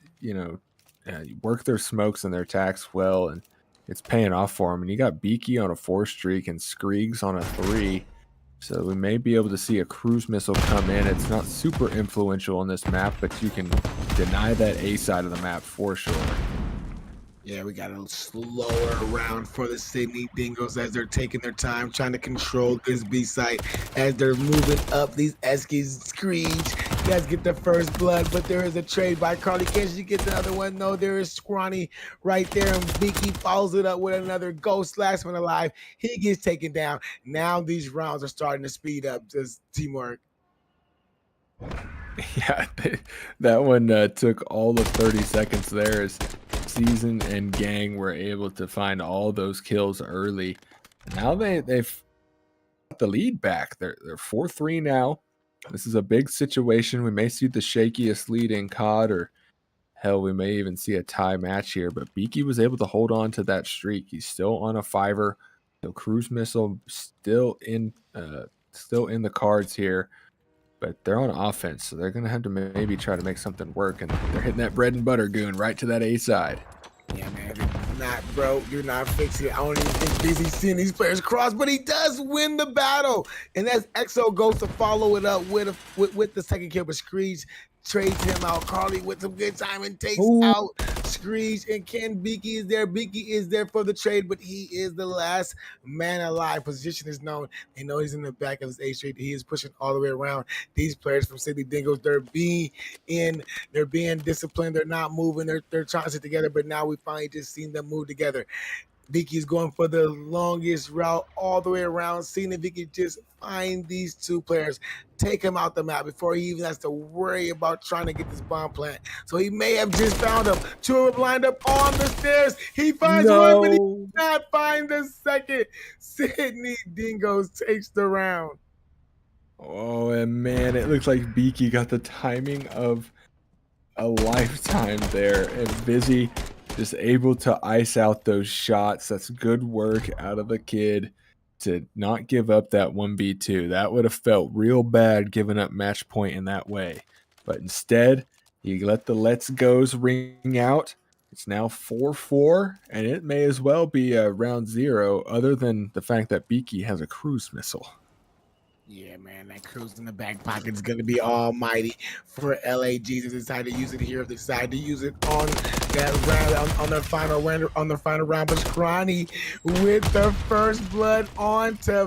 work their smokes and their attacks well, and it's paying off for them. And you got Beaky on a 4 streak and Screegs on a 3. So we may be able to see a cruise missile come in. It's not super influential on this map, but you can deny that A side of the map for sure. Yeah, we got a slower round for the Sydney Dingoes as they're taking their time trying to control this B site as they're moving up. These Eskies Screech. You guys get the first blood, but there is a trade by Carly. Can she get the other one? No, there is Scrawny right there, and Beaky follows it up with another Ghost last one alive. He gets taken down. Now these rounds are starting to speed up. Just teamwork. Yeah, that one took all of 30 seconds there as Season and Gang were able to find all those kills early. Now they've the lead back. They're 4-3 now. This is a big situation. We may see the shakiest lead in COD, or hell, we may even see a tie match here. But Beaky was able to hold on to that streak. He's still on a 5-er. The cruise missile still in the cards here. But they're on offense, so they're gonna have to maybe try to make something work. And they're hitting that bread and butter goon right to that A side. Yeah, man. Not, bro. You're not fixing it. I don't even think Busy's seeing these players cross, but he does win the battle. And that's Exo goes to follow it up with the second kill, but Screech trades him out. Carly with some good time and takes out Screech. And Ken Beaky is there. Beaky is there for the trade, but he is the last man alive. Position is known. They know he's in the back of his A street. He is pushing all the way around. These players from City Dingos, they're being disciplined. They're not moving. They're trying to sit together, but now we finally just seen them move together. Vicky's going for the longest route all the way around, seeing if he can just find these two players, take him out the map before he even has to worry about trying to get this bomb plant. So he may have just found him. Two of them lined up on the stairs. He finds one, but he did not find the second. Sydney Dingos takes the round. Oh, and man, it looks like Beaky got the timing of a lifetime there, and Busy just able to ice out those shots. That's good work out of the kid to not give up that 1v2. That would have felt real bad giving up match point in that way. But instead, he let the let's goes ring out. It's now 4-4, and it may as well be a round 0, other than the fact that Beaky has a cruise missile. Yeah, man, that cruise in the back pocket is going to be almighty for LAG. They decide to use it here. They decide to use it on that round, on the final round. But Scrawny with the first blood onto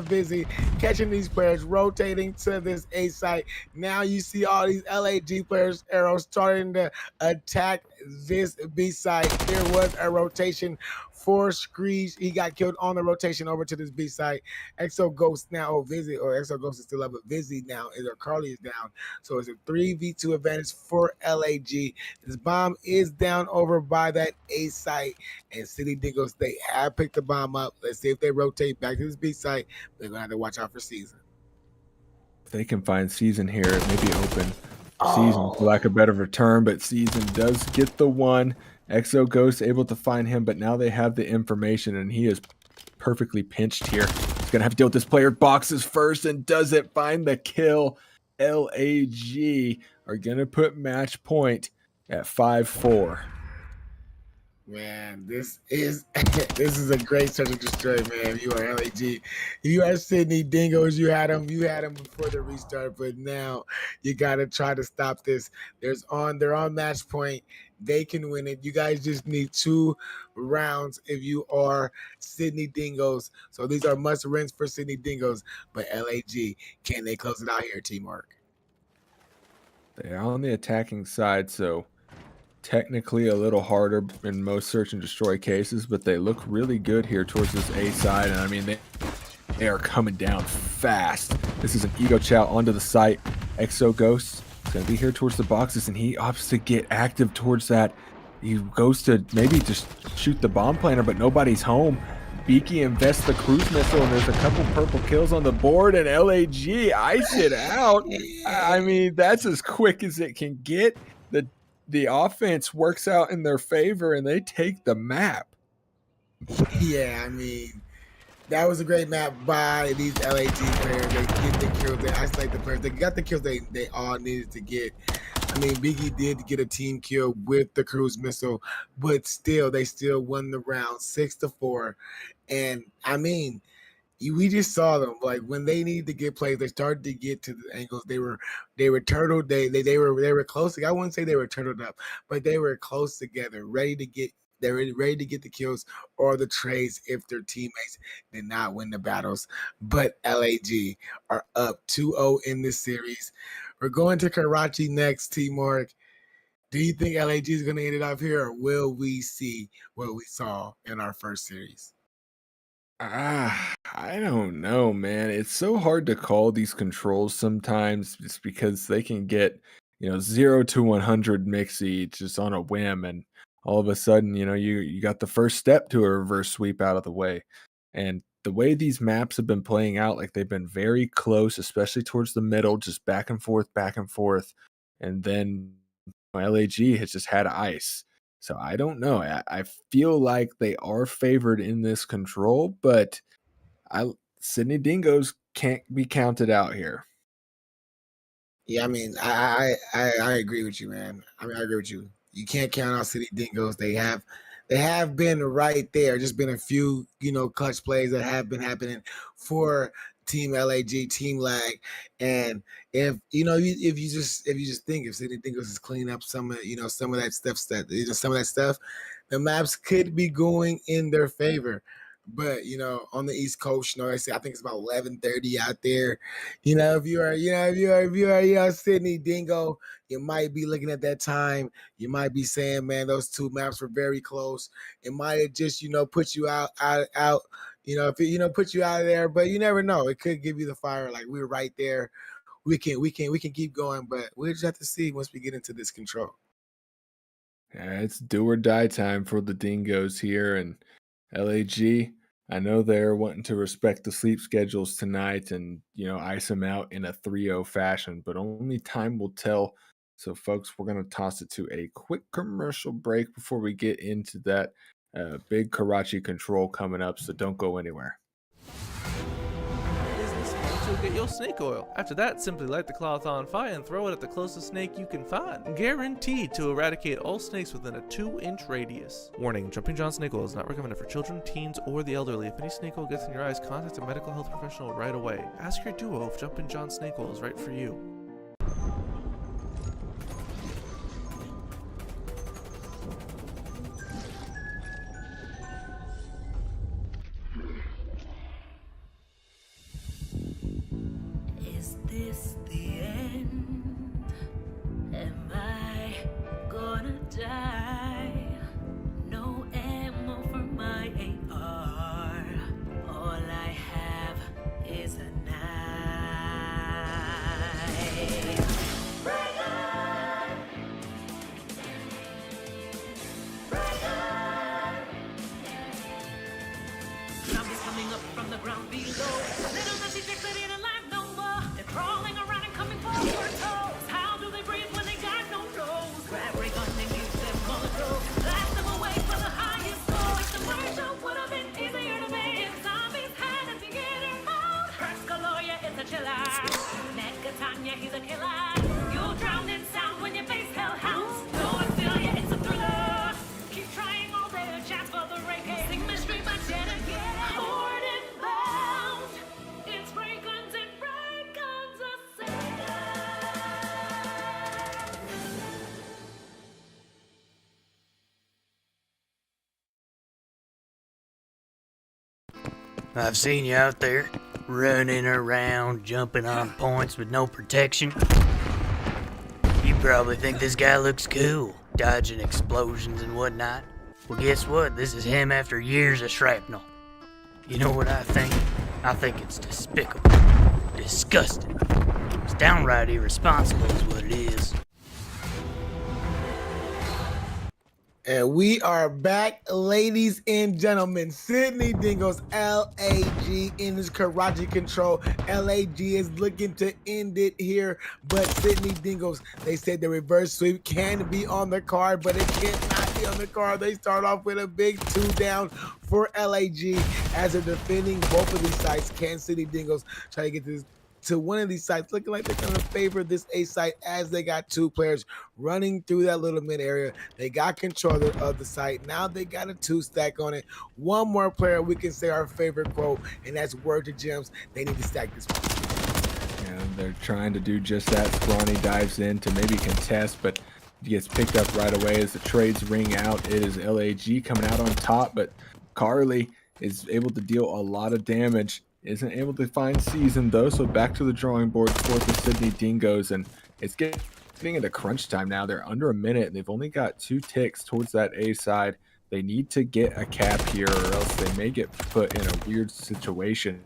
Vizzy, catching these players, rotating to this A site. Now you see all these LAG players, arrows starting to attack this B site. There was a rotation for Screech. He got killed on the rotation over to this B site. Exo Ghost now, Exo Ghost is still up, but Vizzy now, Carly is down. So it's a 3v2 advantage for LAG. This bomb is down over by that A site, and City Dingos, they have picked the bomb up. Let's see if they rotate back to this B site. They're going to have to watch out for Season. If they can find Season here, it may be open. Season, for lack of a better term, but Season does get the one. Exo Ghost able to find him, but now they have the information, and he is perfectly pinched here. He's gonna have to deal with this player boxes first, and does it find the kill? LAG are gonna put match point at 5-4. Man, this is a great search and destroy, man. If you are LAG, if you are Sydney Dingos, you had them before the restart, but now you gotta try to stop this. They're on match point. They can win it. You guys just need 2 rounds if you are Sydney Dingos. So these are must wins for Sydney Dingos. But LAG, can they close it out here, teamwork? They're on the attacking side, so technically a little harder in most search and destroy cases, but they look really good here towards this A side. And I mean, they are coming down fast. This is an ego chow onto the site. Exo Ghost is going to be here towards the boxes, and he opts to get active towards that. He goes to maybe just shoot the bomb planter, but nobody's home. Beaky invests the cruise missile, and there's a couple purple kills on the board, and LAG ice it out. I mean, that's as quick as it can get. The offense works out in their favor, and they take the map. Yeah, I mean, that was a great map by these LAG players. They get the kills. They isolate the players. They got the kills they all needed to get. I mean, Biggie did get a team kill with the cruise missile, but they still won the round 6-4. And I mean, we just saw them, like, when they needed to get plays, they started to get to the angles. They were turtled. They were close. I wouldn't say they were turtled up, but they were close together, ready to get the kills or the trades if their teammates did not win the battles. But LAG are up 2-0 in this series. We're going to Karachi next, Teamwork. Do you think LAG is going to end it off here, or will we see what we saw in our first series? I don't know, man. It's so hard to call these controls sometimes, just because they can get, 0 to 100 mixy just on a whim, and all of a sudden, you got the first step to a reverse sweep out of the way. And the way these maps have been playing out, like they've been very close, especially towards the middle, just back and forth, back and forth. And then LAG has just had ice. So I don't know. I feel like they are favored in this control, but Sydney Dingoes can't be counted out here. Yeah, I mean, I agree with you, man. I mean, I agree with you. You can't count out City Dingoes. They have been right there. Just been a few, clutch plays that have been happening for Team LAG, Team Lag, and if you just think if City Dingoes is cleaning up some of some of that stuff, the maps could be going in their favor. But on the East Coast, I say I think it's about 11:30 out there. If you are Sydney Dingo, you might be looking at that time. You might be saying, man, those two maps were very close. It might have just put you out. If it put you out of there, but you never know. It could give you the fire. Like we were right there. We can keep going, but we'll just have to see once we get into this control. Yeah, it's do or die time for the Dingoes here, and LAG. I know they're wanting to respect the sleep schedules tonight and, ice them out in a 3-0 fashion, but only time will tell. So, folks, we're going to toss it to a quick commercial break before we get into that big Karachi control coming up. So, don't go anywhere. Get your snake oil. After that, simply light the cloth on fire and throw it at the closest snake you can find. Guaranteed to eradicate all snakes within a 2-inch radius. Warning, Jumping John snake oil is not recommended for children, teens, or the elderly. If any snake oil gets in your eyes, contact a medical health professional right away. Ask your duo if Jumping John snake oil is right for you. Is this the end? Am I gonna die? No ammo for my AR. All I have is a knife. Break on! Break on! Zombies coming up from the ground below. Little does she think that it alive no more. They're crawling around and coming for your toes. How do they breathe when they got no nose? Grab ray gun and use them molotov. Blast them away for the highest score. If the workshop would have been easier to make if zombies had a beginner mode. Perscaloya is a chiller. Negatanya, he's a killer. You'll drown in sound when you face hellhounds. No, I feel ya, it's a thriller. Keep trying all their chance for the reggae. Sing mystery, but yet again. Forward and bound. It's ray guns and ray guns I've seen you out there, running around, jumping on points with no protection. You probably think this guy looks cool, dodging explosions and whatnot. Well, guess what? This is him after years of shrapnel. You know what I think? I think it's despicable, disgusting. It's downright irresponsible is what it is. And we are back, ladies and gentlemen. Sydney Dingoes, LAG in this Karachi control. LAG is looking to end it here, but Sydney Dingoes, they said the reverse sweep can be on the card, but it cannot be on the card. They start off with a big 2 down for LAG as they're defending both of these sites. Can Sydney Dingoes try to get this to one of these sites, looking like they're going to favor this A site as they got 2 players running through that little mid area. They got control of the site. Now they got a 2 stack on it. One more player we can say our favorite quote, and that's word to Gems. They need to stack this one. And they're trying to do just that. Scrawny dives in to maybe contest, but he gets picked up right away as the trades ring out. It is LAG coming out on top, but Carly is able to deal a lot of damage. Isn't able to find Season though, so back to the drawing board for the Sydney Dingoes, and it's getting into crunch time now. They're under a minute, and they've only got 2 ticks towards that A side. They need to get a cap here, or else they may get put in a weird situation.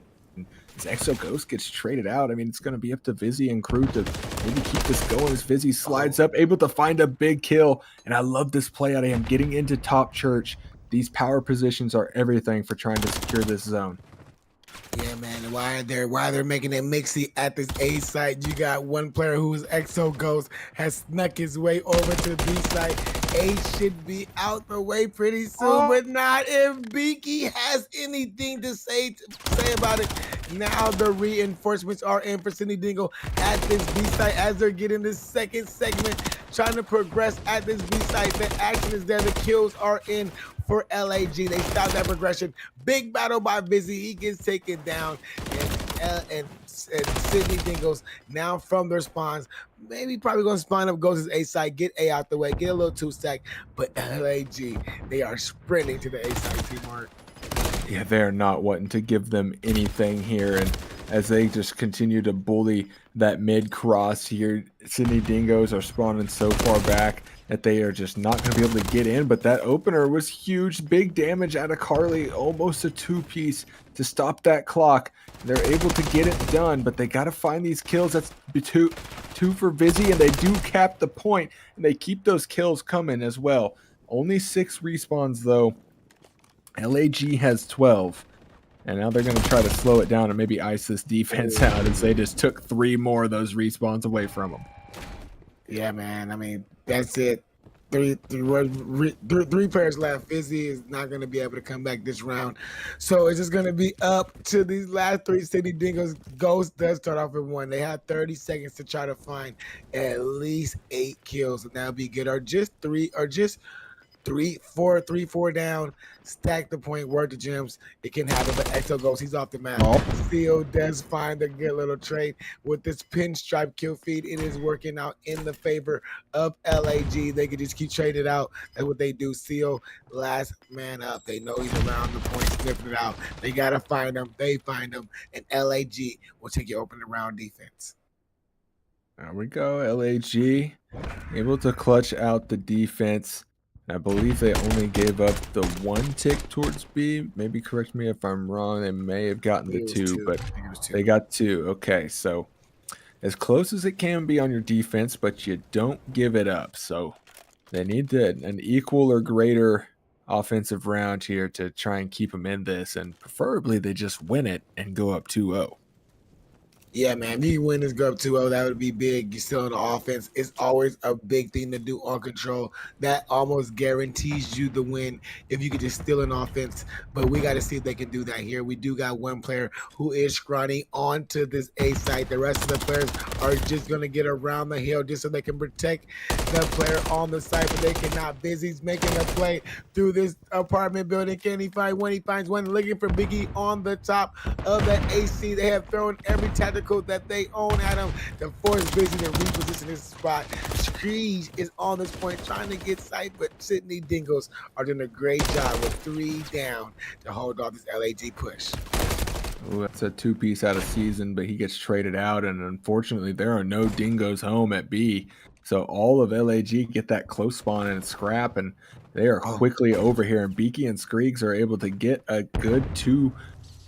As Exo Ghost gets traded out, I mean, it's going to be up to Vizzy and crew to maybe keep this going as Vizzy slides up, able to find a big kill. And I love this play out of him getting into top church. These power positions are everything for trying to secure this zone. Yeah, man. Why they're making it mixy at this A site? You got one player who is Exo Ghost has snuck his way over to B site. A should be out the way pretty soon, but not if Beaky has anything to say about it. Now the reinforcements are in for Cindy Dingle at this B site as they're getting this second segment, trying to progress at this B site. The action is there. The kills are in for LAG. They stop that progression. Big battle by Busy. He gets taken down. And Sydney Dingles now from their spawns. Maybe probably going to spawn up, goes to A side, get A out the way, get a little 2-stack. But LAG, they are sprinting to the A side, T-Mark. Yeah, they're not wanting to give them anything here. And as they just continue to bully that mid cross here, Sydney Dingoes are spawning so far back that they are just not going to be able to get in. But that opener was huge. Big damage out of Carly, almost a 2-piece to stop that clock. They're able to get it done, but they got to find these kills. That's two for Vizzy, and they do cap the point, and they keep those kills coming as well. Only 6 respawns, though. LAG has 12. And now they're going to try to slow it down and maybe ice this defense out as they just took 3 more of those respawns away from them. Yeah, man. I mean, that's it. Three players left. Fizzy is not going to be able to come back this round. So it's just going to be up to these last 3 City Dingoes. Ghost does start off with 1. They have 30 seconds to try to find at least 8 kills. And that'll be good. Or just 4 down, stack the point, work the gems. It can happen, but Exo Ghost, he's off the map. Theo does find a good little trade with this pinstripe kill feed. It is working out in the favor of LAG. They can just keep trading it out. That's what they do. Theo, last man up. They know he's around the point, sniffing it out. They got to find him. They find him, and LAG will take your opening round defense. There we go. LAG able to clutch out the defense. I believe they only gave up the 1 tick towards B. Maybe correct me if I'm wrong. They may have gotten the 2, but they got 2. Okay, so as close as it can be on your defense, but you don't give it up. So they need an equal or greater offensive round here to try and keep them in this, and preferably they just win it and go up 2-0. Yeah, man, if you win this, go up 2-0, that would be big. You're still on the offense. It's always a big thing to do on control. That almost guarantees you the win if you could just steal an offense. But we got to see if they can do that here. We do got one player who is scrawny onto this A site. The rest of the players are just going to get around the hill just so they can protect the player on the site, but they cannot. Busy's making a play through this apartment building. Can he find one? He finds one, looking for Biggie on the top of the AC. They have thrown every tactical that they own at him to force Busy to reposition his spot. Screech is on this point trying to get sight, but Sydney Dingles are doing a great job with 3 down to hold off this LAG push. Ooh, that's a 2-piece out of season, but he gets traded out, and unfortunately there are no Dingoes home at B. So all of LAG get that close spawn and scrap, and they are quickly over here, and Beaky and Screegs are able to get a good 2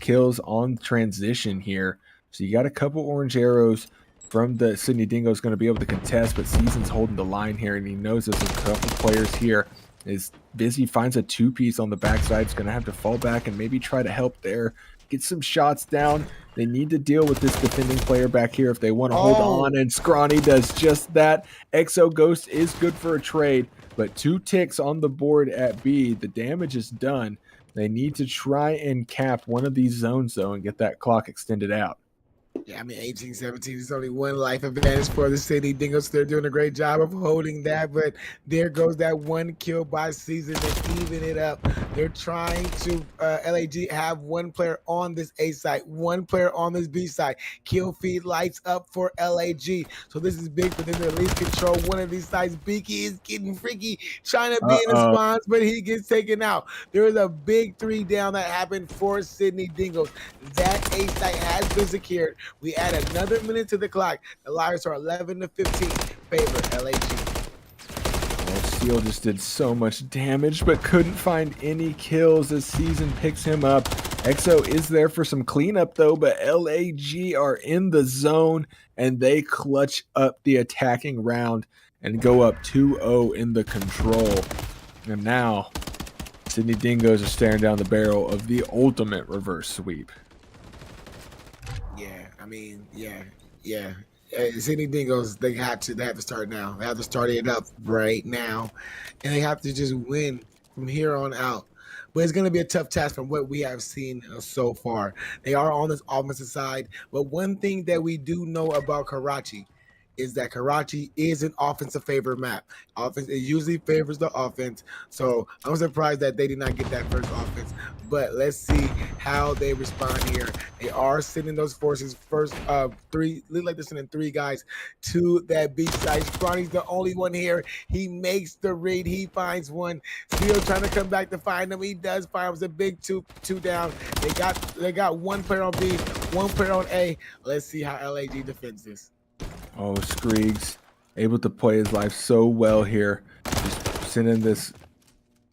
kills on transition here. So you got a couple orange arrows from the Sydney Dingoes going to be able to contest, but Season's holding the line here, and he knows there's a couple players here. Is Busy finds a 2-piece on the backside. It's going to have to fall back and maybe try to help there. Get some shots down. They need to deal with this defending player back here if they want to hold on, and Scrawny does just that. Exo Ghost is good for a trade, but 2 ticks on the board at B. The damage is done. They need to try and cap one of these zones, though, and get that clock extended out. Yeah, I mean, 18-17 is only 1 life advantage for the City Dingoes. They're doing a great job of holding that, but there goes that 1 kill by Season to even it up. They're trying to, LAG have 1 player on this A site, 1 player on this B site. Kill feed lights up for LAG. So this is big for them to at least control one of these sites. Beaky is getting freaky, trying to be in the spawns, but he gets taken out. There is a big 3 down that happened for Sydney Dingoes. That A site has been secured. We add another minute to the clock. The Lions are 11-15, favor LAG. Well, Seal just did so much damage, but couldn't find any kills as Season picks him up. Exo is there for some cleanup, though, but LAG are in the zone, and they clutch up the attacking round and go up 2-0 in the control. And now, Sydney Dingoes are staring down the barrel of the ultimate reverse sweep. Yeah, I mean, yeah. Sydney Dingoes, they have to start now. They have to start it up right now, and they have to just win from here on out. But it's going to be a tough task from what we have seen so far. They are on this offensive side, but one thing that we do know about Karachi is that Karachi is an offensive favor map. Offense, it usually favors the offense. So I'm surprised that they did not get that first offense. But let's see how they respond here. They are sending those forces first. Three, look like they're sending three guys to that beach side. Scrawny's the only one here. He makes the read. He finds one. Still trying to come back to find him. He does find him. It's a big two down. They got one player on B, one player on A. Let's see how LAG defends this. Oh, Screegs able to play his life so well here. Just sending this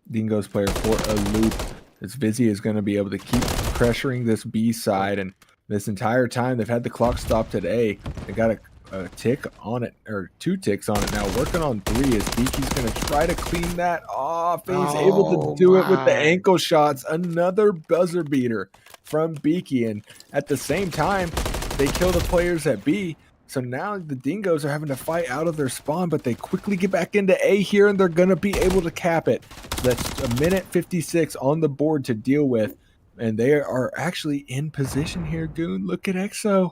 Dingoes player for a loop. This Vizzy is going to be able to keep pressuring this B side, and this entire time they've had the clock stopped at A. They got a tick on it, or 2 ticks on it now, working on 3 as Beaky's going to try to clean that off. He's able to do it with the ankle shots. Another buzzer beater from Beaky, and at the same time, they kill the players at B. So now the Dingoes are having to fight out of their spawn, but they quickly get back into A here, and they're going to be able to cap it. So that's a minute 56 on the board to deal with, and they are actually in position here, Goon. Look at EXO.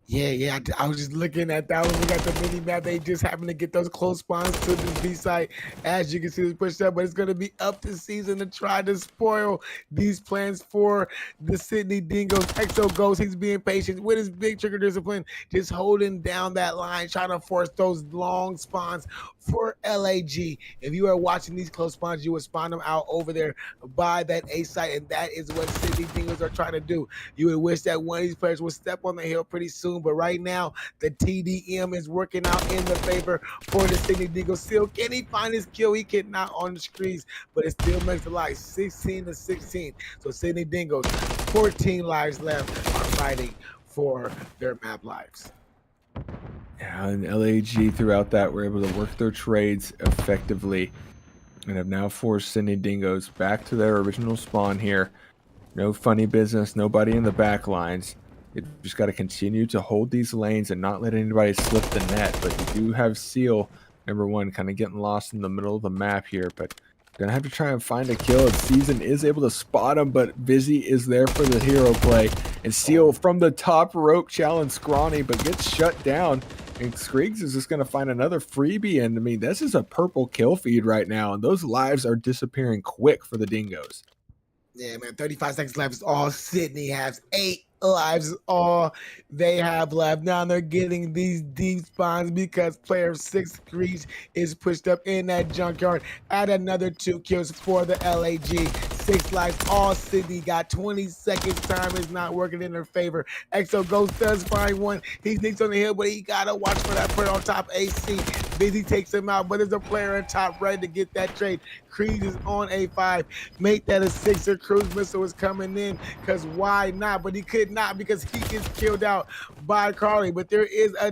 Yeah. I was just looking at that one. We got the mini map. They just happen to get those close spawns to this B side. As you can see, it's pushed up, but it's going to be up to season to try to spoil these plans for the Sydney Dingoes. EXO goes. He's being patient with his big trigger discipline, just holding down that line, trying to force those long spawns for LAG. If you are watching these close spawns, you would spawn them out over there by that A site, and that is what Sydney Dingoes are trying to do. You would wish that one of these players would step on the hill pretty soon, but right now the TDM is working out in the favor for the Sydney Dingoes. Still, can he find his kill? He cannot on the screens, but it still makes the life 16-16. So Sydney Dingoes, 14 lives left, are fighting for their map lives. Yeah, and LAG throughout that were able to work their trades effectively and have now forced Sydney Dingoes back to their original spawn here. No funny business, nobody in the back lines. You just got to continue to hold these lanes and not let anybody slip the net. But you do have Seal, number 1, kind of getting lost in the middle of the map here. But gonna have to try and find a kill. And Season is able to spot him, but Vizzy is there for the hero play. And Seal from the top rope challenge Scrawny, but gets shut down. And Screegs is just going to find another freebie. And I mean, this is a purple kill feed right now. And those lives are disappearing quick for the Dingoes. Yeah, man, 35 seconds left is all Sydney has. 8 lives is all they have left. Now they're getting these deep spawns because player 6 Grease is pushed up in that junkyard. Add another 2 kills for the LAG. 6 lives, all Sydney got. 20 seconds, time is not working in their favor. EXO Ghost does find one. He sneaks on the hill, but he gotta watch for that player on top AC. Busy takes him out, but there's a player on top ready to get that trade. Creed is on A5. Make that a 6er. Cruise missile is coming in, because why not? But he could not, because he gets killed out by Carly. But there is a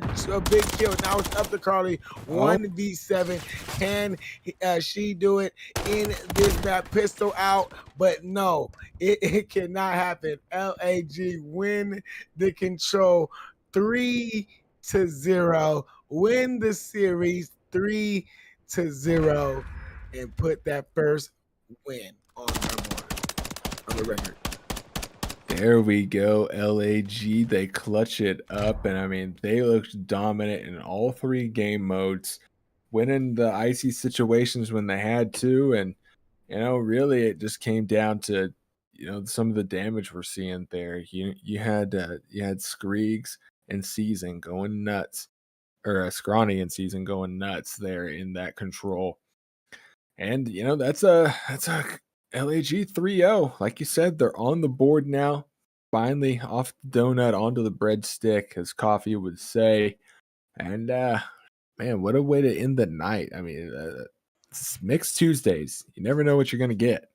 big kill. Now it's up to Carly. 1v7. Can she do it in this map? Pistol out, but no, it cannot happen. LAG win the control 3-0. Win the series 3-0 and put that first win on the record. There we go, LAG. They clutch it up, and I mean, they looked dominant in all 3 game modes, winning the icy situations when they had to, and you know, really, it just came down to some of the damage we're seeing there. You had Screegs and Season going nuts, or Scrawny and Season going nuts there in that control. And that's a LAG 3-0. Like you said, they're on the board now. Finally off the donut onto the breadstick, as Coffee would say. And man, what a way to end the night. I mean, it's Mixed Tuesdays. You never know what you're going to get.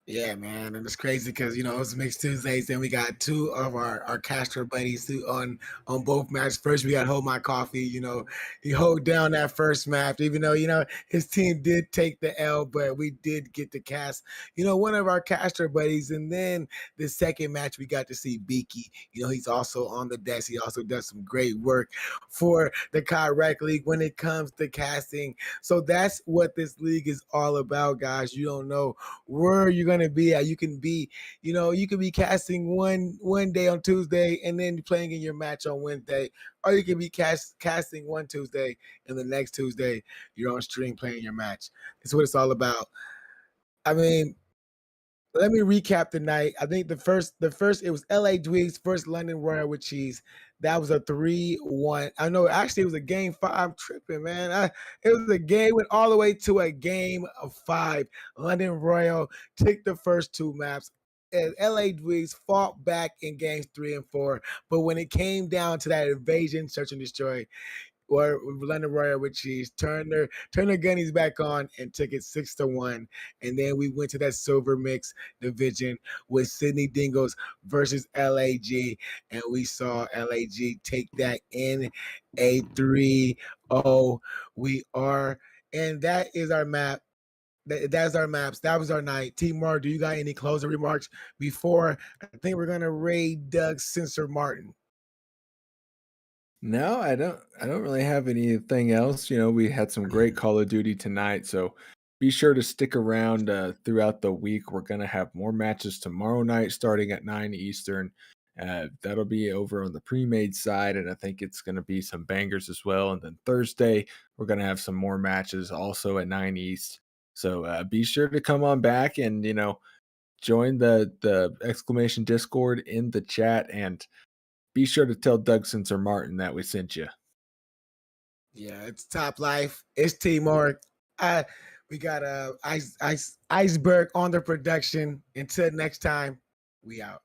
Yeah, man, and it's crazy because it's mixed Tuesdays, and we got two of our caster buddies on both matches. First, we got Hold My Coffee. He hold down that first match, even though his team did take the L, but we did get to cast one of our caster buddies. And then the second match, we got to see Beaky. He's also on the desk. He also does some great work for the COD Rec League when it comes to casting. So that's what this league is all about, guys. You don't know where you're gonna be at. You can be, you can be casting one day on Tuesday and then playing in your match on Wednesday, or you can be casting one Tuesday and the next Tuesday you're on stream playing your match. That's what it's all about. I mean, let me recap the night. I think the first it was LA Dweeks versus London Royal with Cheese. That was a 3-1. I know actually it was a game 5. I'm tripping, man. It was a game, went all the way to a game of 5. London Royal took the first two maps. And LA Dweeks fought back in games 3 and 4. But when it came down to that invasion, search and destroy, or London Royal with Cheese turned their gunnies back on and took it 6-1. And then we went to that silver mix division with Sydney Dingles versus LAG, and we saw LAG take that in a 3-0. We are, and that is our map. That's our maps. That was our night. Team Mark, do you got any closing remarks before I think we're gonna raid Doug Censor Martin? No, I don't really have anything else. We had some great Call of Duty tonight, so be sure to stick around throughout the week. We're gonna have more matches tomorrow night starting at 9 Eastern. That'll be over on the pre-made side, and I think it's gonna be some bangers as well. And then Thursday, we're gonna have some more matches also at 9 East. So be sure to come on back and join the exclamation Discord in the chat, and be sure to tell Doug or Martin that we sent you. Yeah, it's Top Life. It's Team Mark. We got Iceberg on the production. Until next time, we out.